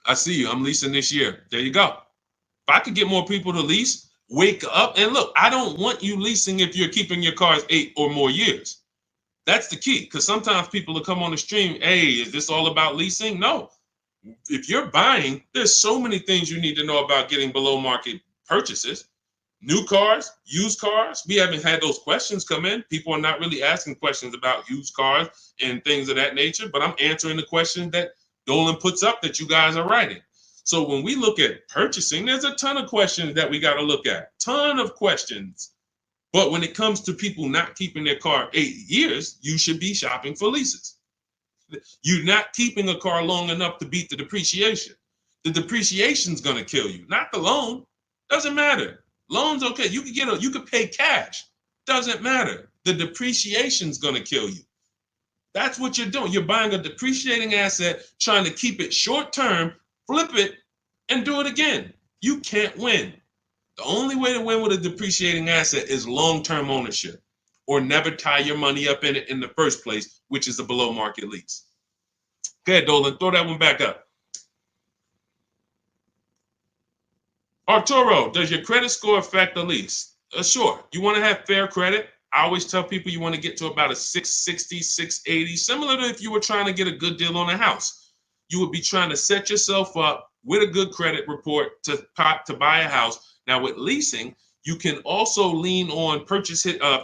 I see you. I'm leasing this year. There you go. If I could get more people to lease, wake up and look. I don't want you leasing if you're keeping your cars 8 or more years. That's the key, because sometimes people will come on the stream, hey, is this all about leasing? No. If you're buying, there's so many things you need to know about getting below market purchases. New cars, used cars, we haven't had those questions come in. People are not really asking questions about used cars and things of that nature, but I'm answering the questions that Dolan puts up that you guys are writing. So when we look at purchasing, there's a ton of questions that we got to look at, ton of questions. But when it comes to people not keeping their car 8 years, you should be shopping for leases. You're not keeping a car long enough to beat the depreciation. The depreciation's going to kill you, not the loan. Doesn't matter. Loans, okay, you could pay cash. Doesn't matter. The depreciation's going to kill you. That's what you're doing. You're buying a depreciating asset, trying to keep it short term, flip it, and do it again. You can't win. The only way to win with a depreciating asset is long-term ownership, or never tie your money up in it in the first place, which is a below market lease. Go ahead, Dolan, throw that one back up. Arturo, does your credit score affect the lease? Sure. You want to have fair credit. I always tell people you want to get to about a 660, 680, similar to if you were trying to get a good deal on a house. You would be trying to set yourself up with a good credit report to buy a house. Now, with leasing, you can also lean on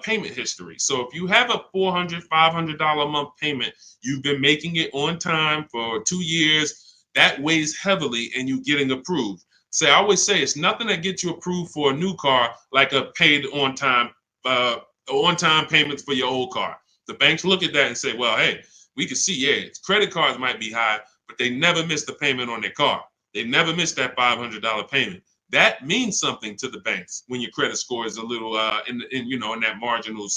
payment history. So if you have a $400, $500 a month payment, you've been making it on time for 2 years, that weighs heavily and you getting approved. I always say it's nothing that gets you approved for a new car like a paid on-time payments for your old car. The banks look at that and say, well, hey, we can see, yeah, credit cards might be high, but they never miss the payment on their car. They never miss that $500 payment. That means something to the banks when your credit score is a little in that marginal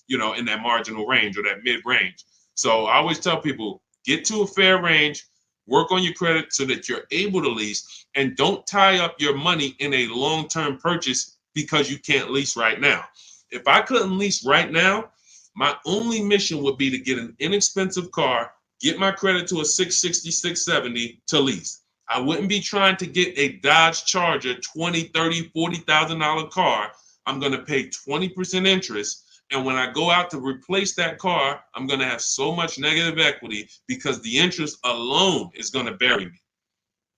in that marginal range or that mid range. So I always tell people, get to a fair range, work on your credit so that you're able to lease, and don't tie up your money in a long-term purchase because you can't lease right now. If I couldn't lease right now, my only mission would be to get an inexpensive car, get my credit to a 660, 670 to lease. I wouldn't be trying to get a Dodge Charger, $20,000, $30,000, $40,000 car. I'm going to pay 20% interest And when I go out to replace that car, I'm going to have so much negative equity because the interest alone is going to bury me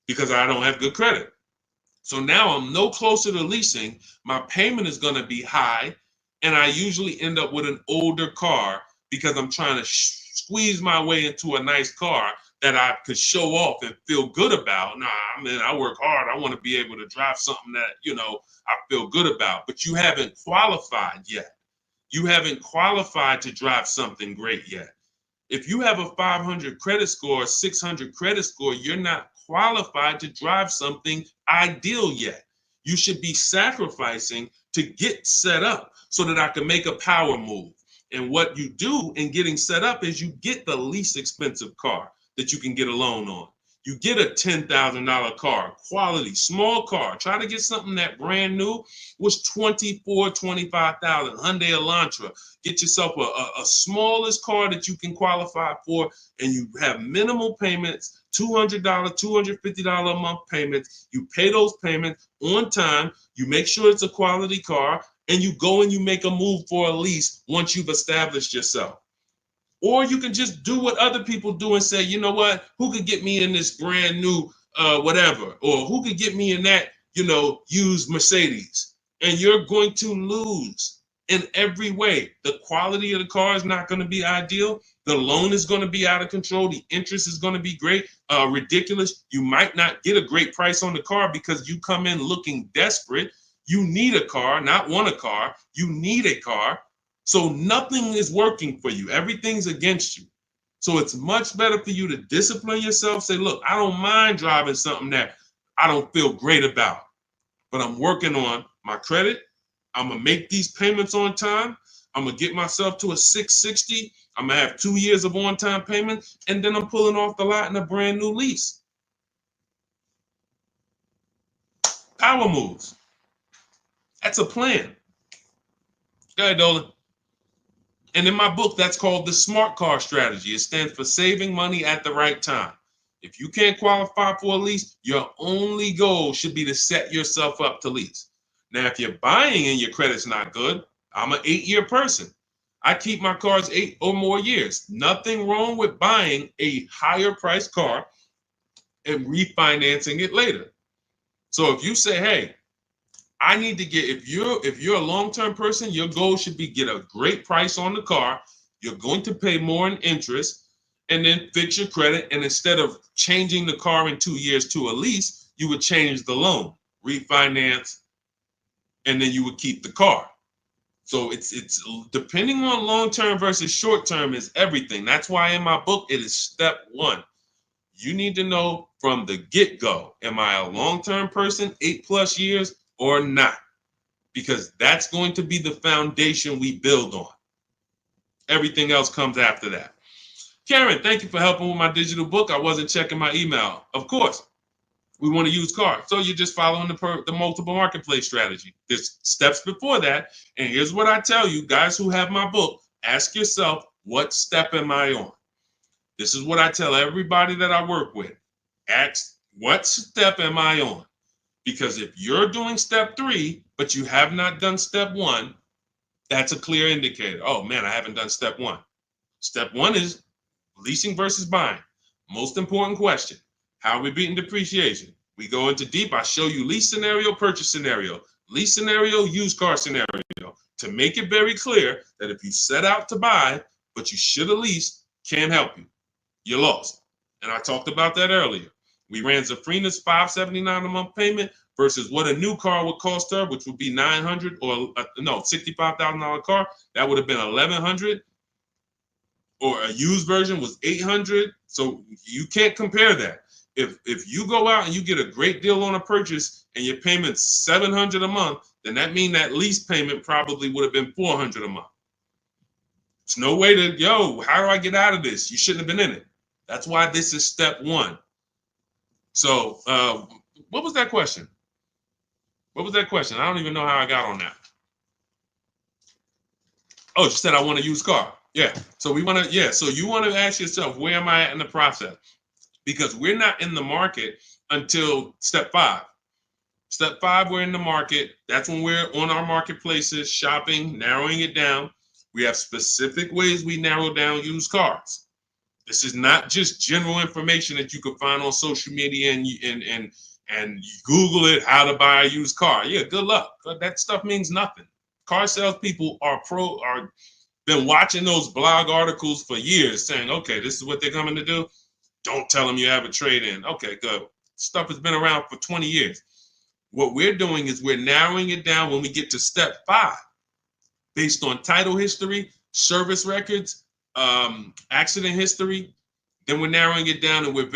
because I don't have good credit. So now I'm no closer to leasing. My payment is going to be high. And I usually end up with an older car because I'm trying to squeeze my way into a nice car that I could show off and feel good about. Nah, I mean, I work hard. I want to be able to drive something that, I feel good about. But you haven't qualified yet. You haven't qualified to drive something great yet. If you have a 500 credit score, 600 credit score, you're not qualified to drive something ideal yet. You should be sacrificing to get set up so that I can make a power move. And what you do in getting set up is you get the least expensive car that you can get a loan on. You get a $10,000 car, quality, small car. Try to get something that brand new was $24,000, $25,000, Hyundai Elantra. Get yourself a smallest car that you can qualify for, and you have minimal payments, $200, $250 a month payments. You pay those payments on time. You make sure it's a quality car, and you go and you make a move for a lease once you've established yourself. Or you can just do what other people do and say, you know what, who could get me in this brand new whatever, or who could get me in that, used Mercedes? And you're going to lose in every way. The quality of the car is not going to be ideal. The loan is going to be out of control. The interest is going to be great, ridiculous. You might not get a great price on the car because you come in looking desperate. You need a car, not want a car. You need a car. So nothing is working for you. Everything's against you. So it's much better for you to discipline yourself. Say, look, I don't mind driving something that I don't feel great about, but I'm working on my credit. I'm going to make these payments on time. I'm going to get myself to a 660. I'm going to have 2 years of on-time payment, and then I'm pulling off the lot in a brand new lease. Power moves. That's a plan. Go ahead, Dolan. And in my book, that's called the SMART car strategy. It stands for saving money at the right time. If you can't qualify for a lease, your only goal should be to set yourself up to lease. Now, if you're buying and your credit's not good, I'm an 8-year person. I keep my cars 8 or more years. Nothing wrong with buying a higher priced car and refinancing it later. So if you say, hey, I need to get, if you're a long-term person, your goal should be get a great price on the car. You're going to pay more in interest and then fix your credit. And instead of changing the car in 2 years to a lease, you would change the loan, refinance, and then you would keep the car. So it's depending on long-term versus short-term is everything. That's why in my book, it is step 1. You need to know from the get-go, am I a long-term person, 8+ years, or not? Because that's going to be the foundation we build on. Everything else comes after that. Karen, thank you for helping with my digital book. I wasn't checking my email. Of course, we want to use cars. So you're just following the multiple marketplace strategy. There's steps before that. And here's what I tell you, guys who have my book, ask yourself, what step am I on? This is what I tell everybody that I work with. Ask, what step am I on? Because if you're doing step 3, but you have not done step 1, that's a clear indicator. Oh man, I haven't done step 1. Step 1 is leasing versus buying. Most important question. How are we beating depreciation? We go into deep. I show you lease scenario, purchase scenario, lease scenario, used car scenario, to make it very clear that if you set out to buy, but you should have leased, can't help you. You're lost. And I talked about that earlier. We ran Zafrina's $579 a month payment versus what a new car would cost her, which would be $900 or $65,000 car. That would have been $1,100. Or a used version was $800. So you can't compare that. If you go out and you get a great deal on a purchase and your payment's $700 a month, then that means that lease payment probably would have been $400 a month. It's no way to, how do I get out of this? You shouldn't have been in it. That's why this is step 1. So what was that question? What was that question? I don't even know how I got on that. Oh, you said I want a used car. Yeah. So we want to, so you want to ask yourself, where am I at in the process? Because we're not in the market until step 5. Step 5, we're in the market. That's when we're on our marketplaces, shopping, narrowing it down. We have specific ways we narrow down used cars. This is not just general information that you can find on social media and you Google it, how to buy a used car. Yeah, good luck. That stuff means nothing. Car salespeople are been watching those blog articles for years saying, okay, this is what they're coming to do. Don't tell them you have a trade-in. Okay, good. Stuff has been around for 20 years. What we're doing is we're narrowing it down when we get to step 5, based on title history, service records, accident history. Then we're narrowing it down and we're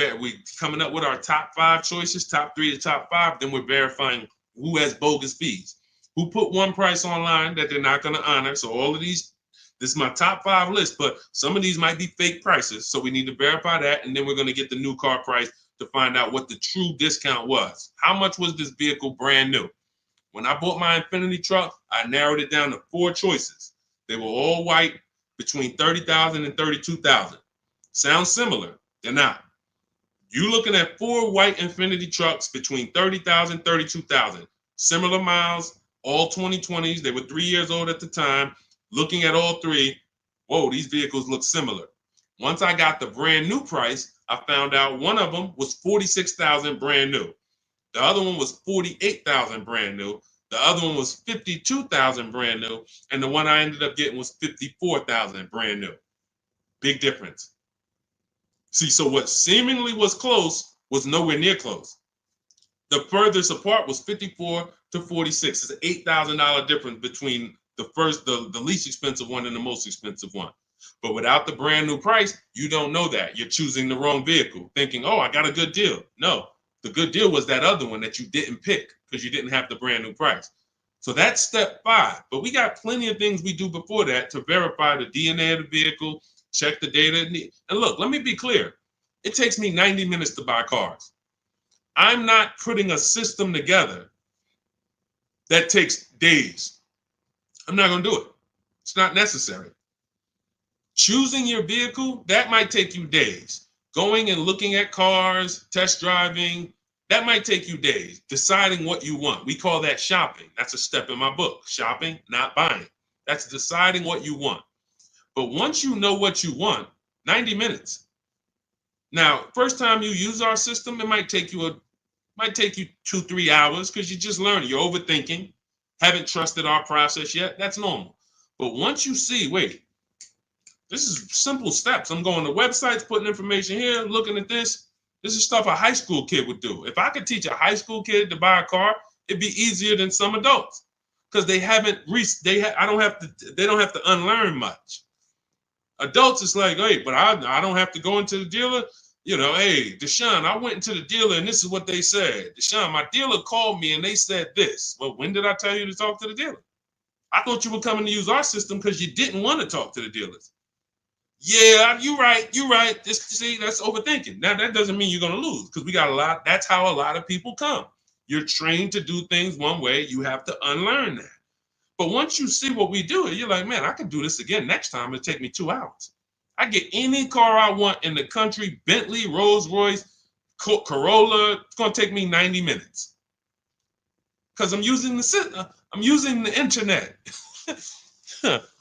coming up with our top 5 choices, top 3 to top 5. Then we're verifying who has bogus fees, who put one price online that they're not going to honor. So all of these, this is my top 5 list, but some of these might be fake prices. So we need to verify that. And then we're going to get the new car price to find out what the true discount was. How much was this vehicle brand new? When I bought my Infiniti truck, I narrowed it down to 4 choices. They were all white, between $30,000 and $32,000. Sounds similar. They're not. You're looking at 4 white Infiniti trucks between $30,000 and $32,000. Similar miles, all 2020s. They were 3 years old at the time. Looking at all 3, whoa, these vehicles look similar. Once I got the brand new price, I found out one of them was $46,000 brand new. The other one was $48,000 brand new. The other one was $52,000 brand new. And the one I ended up getting was $54,000 brand new. Big difference. See, so what seemingly was close was nowhere near close. The furthest apart was 54 to 46. It's an $8,000 difference between the least expensive one and the most expensive one. But without the brand new price, you don't know that. You're choosing the wrong vehicle, thinking, oh, I got a good deal. No, the good deal was that other one that you didn't pick because you didn't have the brand new price. So that's step 5. But we got plenty of things we do before that to verify the DNA of the vehicle, check the data. And look, let me be clear. It takes me 90 minutes to buy cars. I'm not putting a system together that takes days. I'm not going to do it. It's not necessary. Choosing your vehicle, that might take you days. Going and looking at cars, test driving, that might take you days. Deciding what you want. We call that shopping. That's a step in my book. Shopping, not buying. That's deciding what you want. But once you know what you want, 90 minutes. Now, first time you use our system, it might take you 2-3 hours because you're just learning. You're overthinking. Haven't trusted our process yet. That's normal. But once you see, wait, this is simple steps. I'm going to websites, putting information here, looking at this. This is stuff a high school kid would do. If I could teach a high school kid to buy a car, it'd be easier than some adults because they don't have to unlearn much. Adults, it's like, hey, but I don't have to go into the dealer. You know, hey, Deshone, I went into the dealer and this is what they said. Deshone, my dealer called me and they said this. Well, when did I tell you to talk to the dealer? I thought you were coming to use our system because you didn't want to talk to the dealers. Yeah, you're right. See, that's overthinking. Now, that doesn't mean you're going to lose because we got a lot. That's how a lot of people come. You're trained to do things one way. You have to unlearn that. But once you see what we do, you're like, man, I can do this again next time. It'll take me 2 hours. I get any car I want in the country, Bentley, Rolls Royce, Corolla. It's going to take me 90 minutes because I'm using the internet.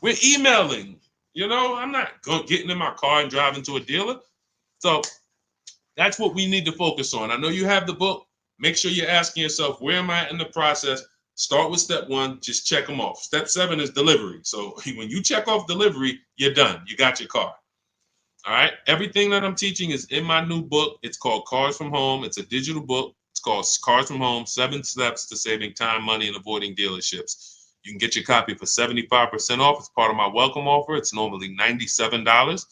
We're emailing. You know, I'm not getting in my car and driving to a dealer. So that's what we need to focus on. I know you have the book. Make sure you're asking yourself, where am I in the process? Start with step 1, just check them off. Step 7 is delivery. So when you check off delivery, you're done. You got your car. All right. Everything that I'm teaching is in my new book. It's called Cars from Home. It's a digital book. It's called Cars from Home, 7 Steps to Saving Time, Money, and Avoiding Dealerships. You can get your copy for 75% off. It's part of my welcome offer. It's normally $97.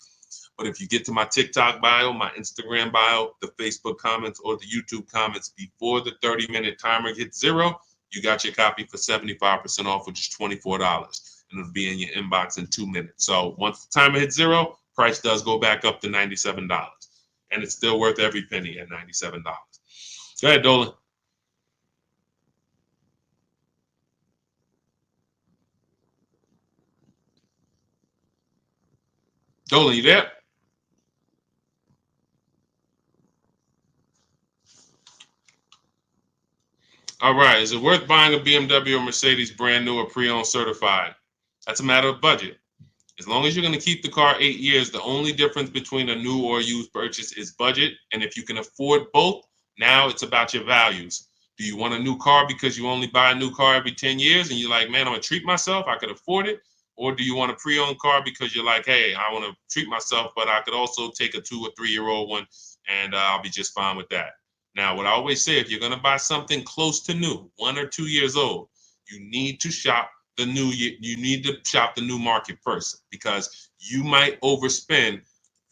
But if you get to my TikTok bio, my Instagram bio, the Facebook comments, or the YouTube comments before the 30-minute timer hits 0, you got your copy for 75% off, which is $24. And it'll be in your inbox in 2 minutes. So once the timer hits 0, price does go back up to $97. And it's still worth every penny at $97. Go ahead, Dolan. Dolan, you there? All right. Is it worth buying a BMW or Mercedes brand new or pre-owned certified? That's a matter of budget. As long as you're going to keep the car 8 years, the only difference between a new or used purchase is budget. And if you can afford both, now it's about your values. Do you want a new car because you only buy a new car every 10 years and you're like, man, I'm going to treat myself, I could afford it? Or do you want a pre-owned car because you're like, hey, I want to treat myself, but I could also take a 2 or 3 year old one and I'll be just fine with that. Now, what I always say, if you're going to buy something close to new, 1 or 2 years old, you need to shop the new market first, because you might overspend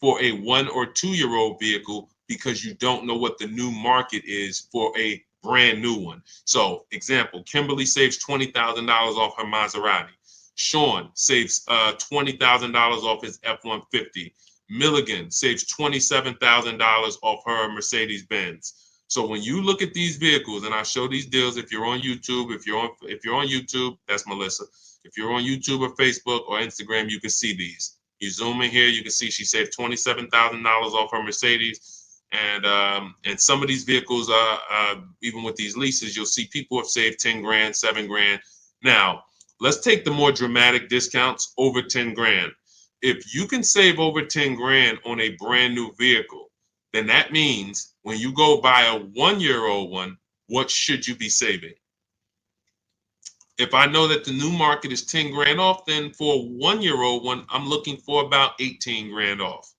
for a 1 or 2 year old vehicle because you don't know what the new market is for a brand new one. So, example, Kimberly saves $20,000 off her Maserati. Sean saves $20,000 off his F-150. Milligan saves $27,000 off her Mercedes-Benz. So when you look at these vehicles, and I show these deals, if you're on YouTube, if you're on YouTube, that's Melissa. If you're on YouTube or Facebook or Instagram, you can see these. You zoom in here, you can see she saved $27,000 off her Mercedes, and some of these vehicles, even with these leases, you'll see people have saved 10 grand, 7 grand. Now, let's take the more dramatic discounts over 10 grand. If you can save over 10 grand on a brand new vehicle, then that means when you go buy a 1 year old one, what should you be saving? If I know that the new market is 10 grand off, then for a 1 year old one, I'm looking for about 18 grand off.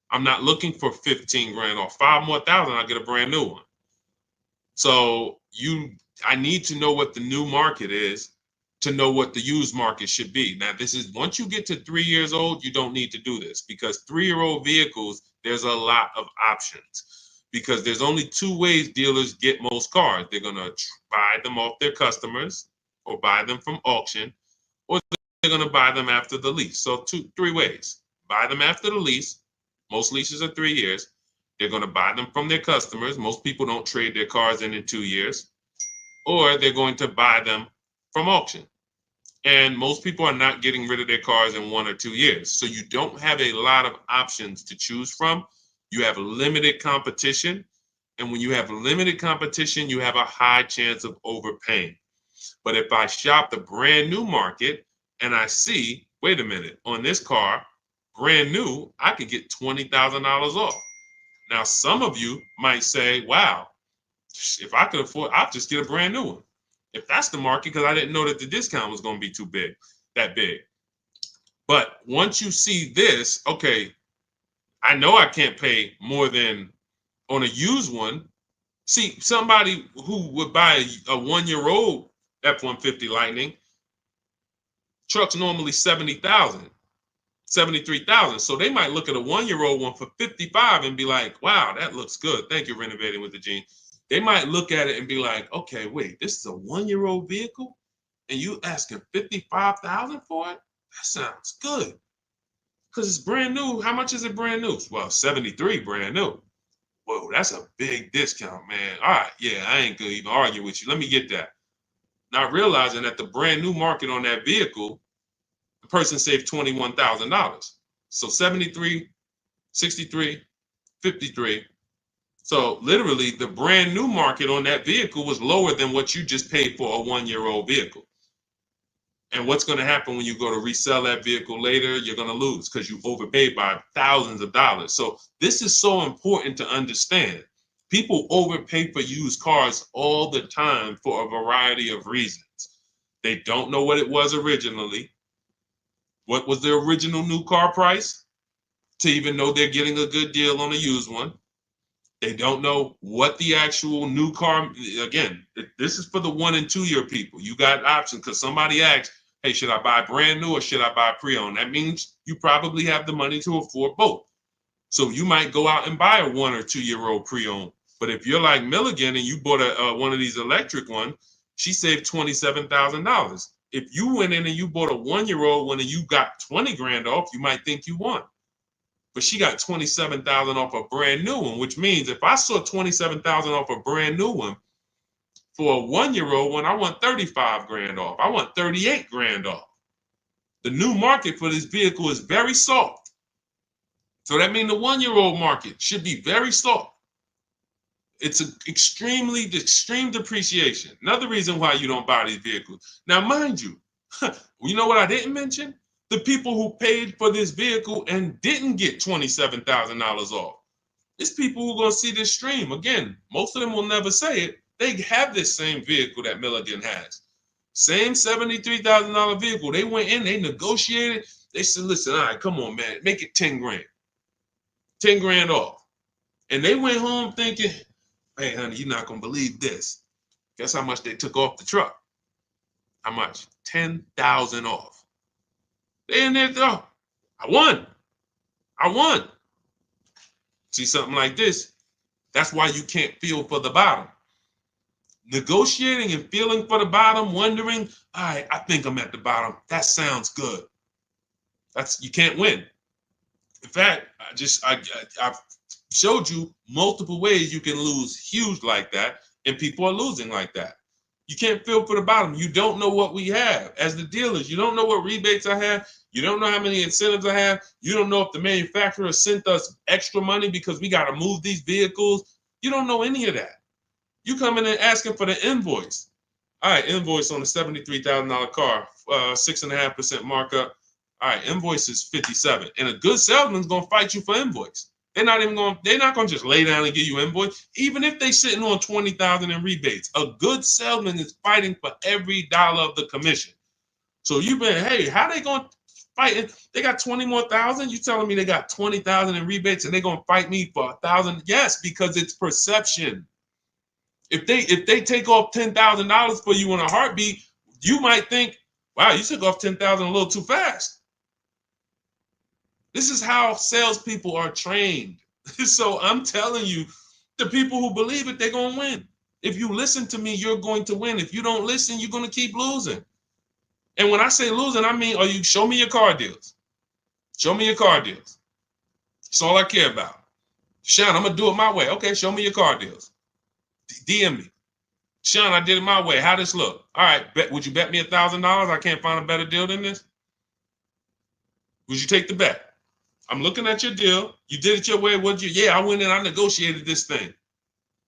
I'm not looking for 15 grand off. 5 more thousand, I'll get a brand new one. So I need to know what the new market is to know what the used market should be. Now, this is once you get to 3 years old, you don't need to do this, because 3-year-old vehicles, there's a lot of options, because there's only 2 ways dealers get most cars. They're going to buy them off their customers, or buy them from auction, or they're going to buy them after the lease. So 3 ways. Buy them after the lease. Most leases are 3 years. They're going to buy them from their customers. Most people don't trade their cars in 2 years. Or they're going to buy them from auction. And most people are not getting rid of their cars in 1 or 2 years. So you don't have a lot of options to choose from. You have limited competition. And when you have limited competition, you have a high chance of overpaying. But if I shop the brand new market and I see, wait a minute, on this car, brand new, I could get $20,000 off. Now, some of you might say, wow, if I could afford, I'll just get a brand new one. If that's the market, because I didn't know that the discount was going to be that big. But once you see this, okay, I know I can't pay more than on a used one. See, somebody who would buy a 1 year old F-150 Lightning, truck's normally 70,000, 73,000. So they might look at a 1 year old one for 55 and be like, wow, that looks good. Thank you, Renovating with the Gene. They might look at it and be like, okay, wait, this is a 1 year old vehicle and you asking 55,000 for it? That sounds good. Because it's brand new. How much is it brand new? Well, 73 brand new. Whoa, that's a big discount, man. All right, yeah, I ain't gonna even argue with you. Let me get that. Not realizing that the brand new market on that vehicle, the person saved $21,000. So 73, 63, 53. So literally the brand new market on that vehicle was lower than what you just paid for a 1 year old vehicle. And what's going to happen when you go to resell that vehicle later? You're going to lose because you overpaid by thousands of dollars. So this is so important to understand. People overpay for used cars all the time for a variety of reasons. They don't know what it was originally. What was the original new car price to even know they're getting a good deal on a used one? They don't know what the actual new car, again, this is for the 1 and 2 year people. You got options because somebody asked, hey, should I buy brand new or should I buy pre-owned? That means you probably have the money to afford both. So you might go out and buy a 1 or 2 year old pre-owned. But if you're like Milligan and you bought one of these electric ones, she saved $27,000. If you went in and you bought a 1 year old one and you got 20 grand off, you might think you won. But she got 27,000 off a brand new one, which means if I saw 27,000 off a brand new one, for a 1 year old one, I want 35 grand off. I want 38 grand off. The new market for this vehicle is very soft. So that means the 1 year old market should be very soft. It's an extreme depreciation. Another reason why you don't buy these vehicles. Now, mind you, you know what I didn't mention? the people who paid for this vehicle and didn't get $27,000 off. It's people who are going to see this stream. Again, most of them will never say it. They have this same vehicle that Milligan has. Same $73,000 vehicle. They went in, they negotiated. They said, listen, all right, come on, man, make it 10 grand. 10 grand off. And they went home thinking, hey, honey, you're not going to believe this. Guess how much they took off the truck? How much? 10,000 off. They in there, though. I won. See something like this? That's why you can't feel for the bottom. Negotiating and feeling for the bottom, wondering, all right, I think I'm at the bottom. That sounds good. You can't win. In fact, I've showed you multiple ways you can lose huge like that, and people are losing like that. You can't feel for the bottom. You don't know what we have as the dealers. You don't know what rebates I have. You don't know how many incentives I have. You don't know if the manufacturer sent us extra money because we got to move these vehicles. You don't know any of that. You come in and asking for the invoice. All right, invoice on a $73,000 car, 6.5% markup. All right, invoice is 57, and a good salesman's gonna fight you for invoice. They're not gonna just lay down and give you invoice, even if they sitting on 20,000 in rebates. A good salesman is fighting for every dollar of the commission. So you've been, hey, how they gonna fight? They got 20 more thousand. You telling me they got 20,000 in rebates and they gonna fight me for 1,000? Yes, because it's perception. If they take off $10,000 for you in a heartbeat, you might think, wow, you took off 10,000 a little too fast. This is how salespeople are trained. So I'm telling you, the people who believe it, they're going to win. If you listen to me, you're going to win. If you don't listen, you're going to keep losing. And when I say losing, I mean, show me your car deals. Show me your car deals. That's all I care about. Sean, I'm going to do it my way. Okay, show me your car deals. DM me. Sean, I did it my way. How this look? All right, would you bet me $1,000 I can't find a better deal than this? Would you take the bet? I'm looking at your deal. You did it your way. Yeah, I went in. I negotiated this thing.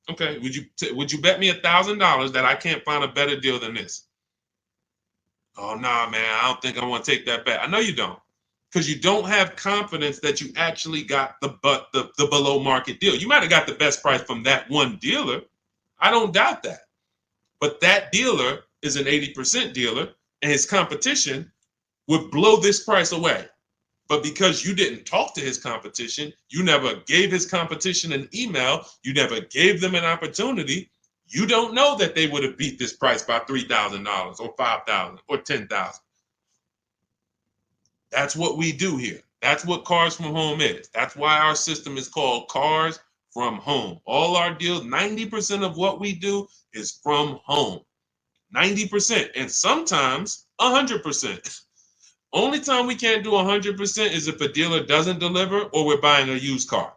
Okay. Would you bet me $1,000 that I can't find a better deal than this? Oh, nah, man. I don't think I want to take that bet. I know you don't, because you don't have confidence that you actually got the below market deal. You might have got the best price from that one dealer. I don't doubt that. But that dealer is an 80% dealer, and his competition would blow this price away. But because you didn't talk to his competition, you never gave his competition an email, you never gave them an opportunity, you don't know that they would have beat this price by $3,000 or $5,000 or $10,000. That's what we do here. That's what Cars from Home is. That's why our system is called Cars from Home. All our deals, 90% of what we do is from home. 90%, and sometimes 100%. Only time we can't do 100% is if a dealer doesn't deliver or we're buying a used car.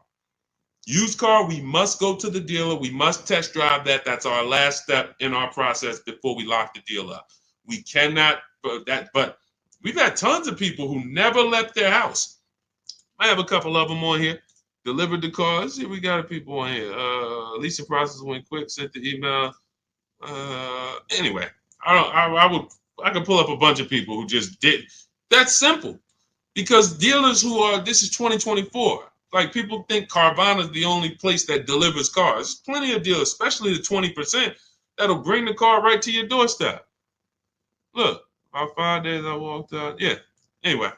Used car, we must go to the dealer. We must test drive that. That's our last step in our process before we lock the deal up. We cannot, but we've had tons of people who never left their house. I have a couple of them on here. Delivered the car. Let's see, we got people on here. Leasing process went quick. Sent the email. Anyway, I could pull up a bunch of people who just didn't. That's simple, because dealers this is 2024. Like, people think Carvana is the only place that delivers cars. There's plenty of dealers, especially the 20%, that'll bring the car right to your doorstep. Look, about 5 days I walked out. Yeah. Anyway,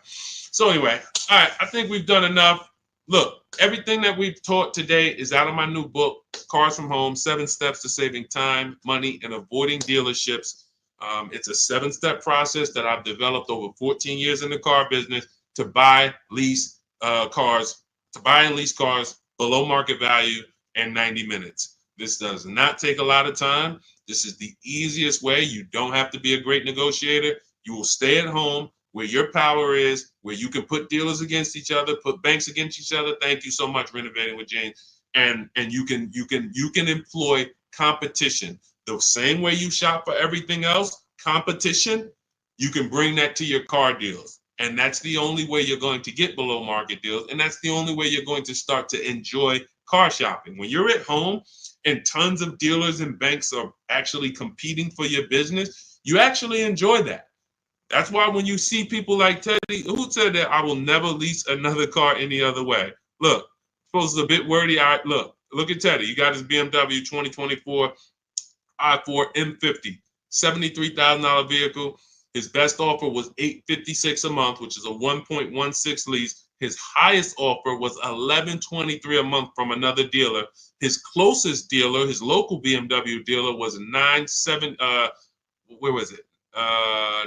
all right, I think we've done enough. Look, everything that we've taught today is out of my new book, Cars from Home, 7 Steps to Saving Time, Money, and Avoiding Dealerships. It's a 7-step process that I've developed over 14 years in the car business to buy, lease cars, to buy and lease cars below market value in 90 minutes. This does not take a lot of time. This is the easiest way. You don't have to be a great negotiator. You will stay at home where your power is, where you can put dealers against each other, put banks against each other. Thank you so much, Renovating with James. And you can employ competition. The same way you shop for everything else, competition, you can bring that to your car deals. And that's the only way you're going to get below market deals. And that's the only way you're going to start to enjoy car shopping. When you're at home and tons of dealers and banks are actually competing for your business, you actually enjoy that. That's why when you see people like Teddy, who said that I will never lease another car any other way. Look, suppose it's a bit wordy. Look at Teddy. You got his BMW 2024 i4 M50, $73,000 vehicle. His best offer was $856 a month, which is a 1.16 lease. His highest offer was $1123 a month from another dealer. His closest dealer, his local BMW dealer, was 97. Where was it?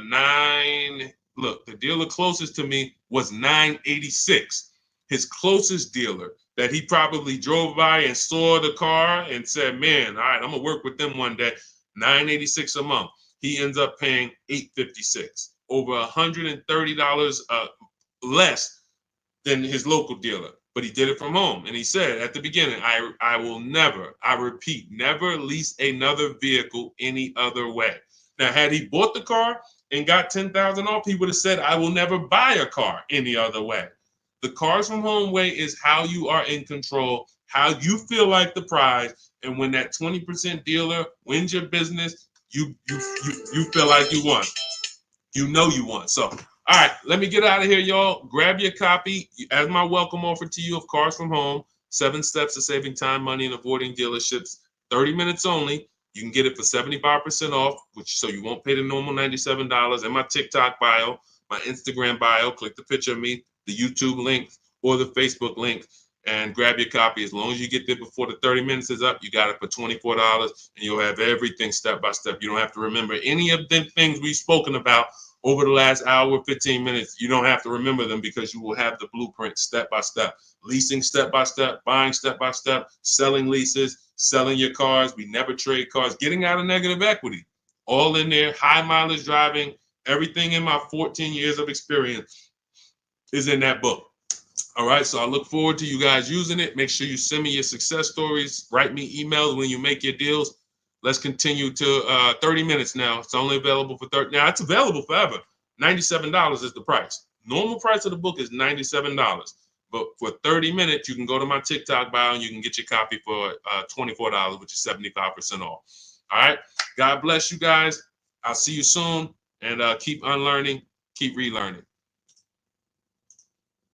Nine. Look, the dealer closest to me was 986. His closest dealer that he probably drove by and saw the car and said, "Man, all right, I'm gonna work with them one day." 986 a month. He ends up paying 856, over $130 less than his local dealer. But he did it from home, and he said at the beginning, "I will never, I repeat, never lease another vehicle any other way." Now, had he bought the car and got 10,000 off, he would have said, "I will never buy a car any other way." The Cars from Home way is how you are in control, how you feel like the prize, and when that 20% dealer wins your business, you feel like you won. You know you won. So, all right, let me get out of here, y'all. Grab your copy as my welcome offer to you of Cars from Home. 7 steps to saving time, money, and avoiding dealerships. 30 minutes only. You can get it for 75% off, which so you won't pay the normal $97. In my TikTok bio, my Instagram bio, click the picture of me, the YouTube link, or the Facebook link, and grab your copy. As long as you get there before the 30 minutes is up, you got it for $24, and you'll have everything step by step. You don't have to remember any of the things we've spoken about over the last hour, 15 minutes. You don't have to remember them because you will have the blueprint step by step. Leasing step by step, buying step by step, selling leases, selling your cars. We never trade cars, getting out of negative equity. All in there, high mileage driving, everything in my 14 years of experience is in that book. All right, so I look forward to you guys using it. Make sure you send me your success stories. Write me emails when you make your deals. Let's continue to 30 minutes now. It's only available for 30. Now, it's available forever. $97 is the price. Normal price of the book is $97. But for 30 minutes, you can go to my TikTok bio and you can get your copy for $24, which is 75% off. All right. God bless you guys. I'll see you soon. And keep unlearning, keep relearning.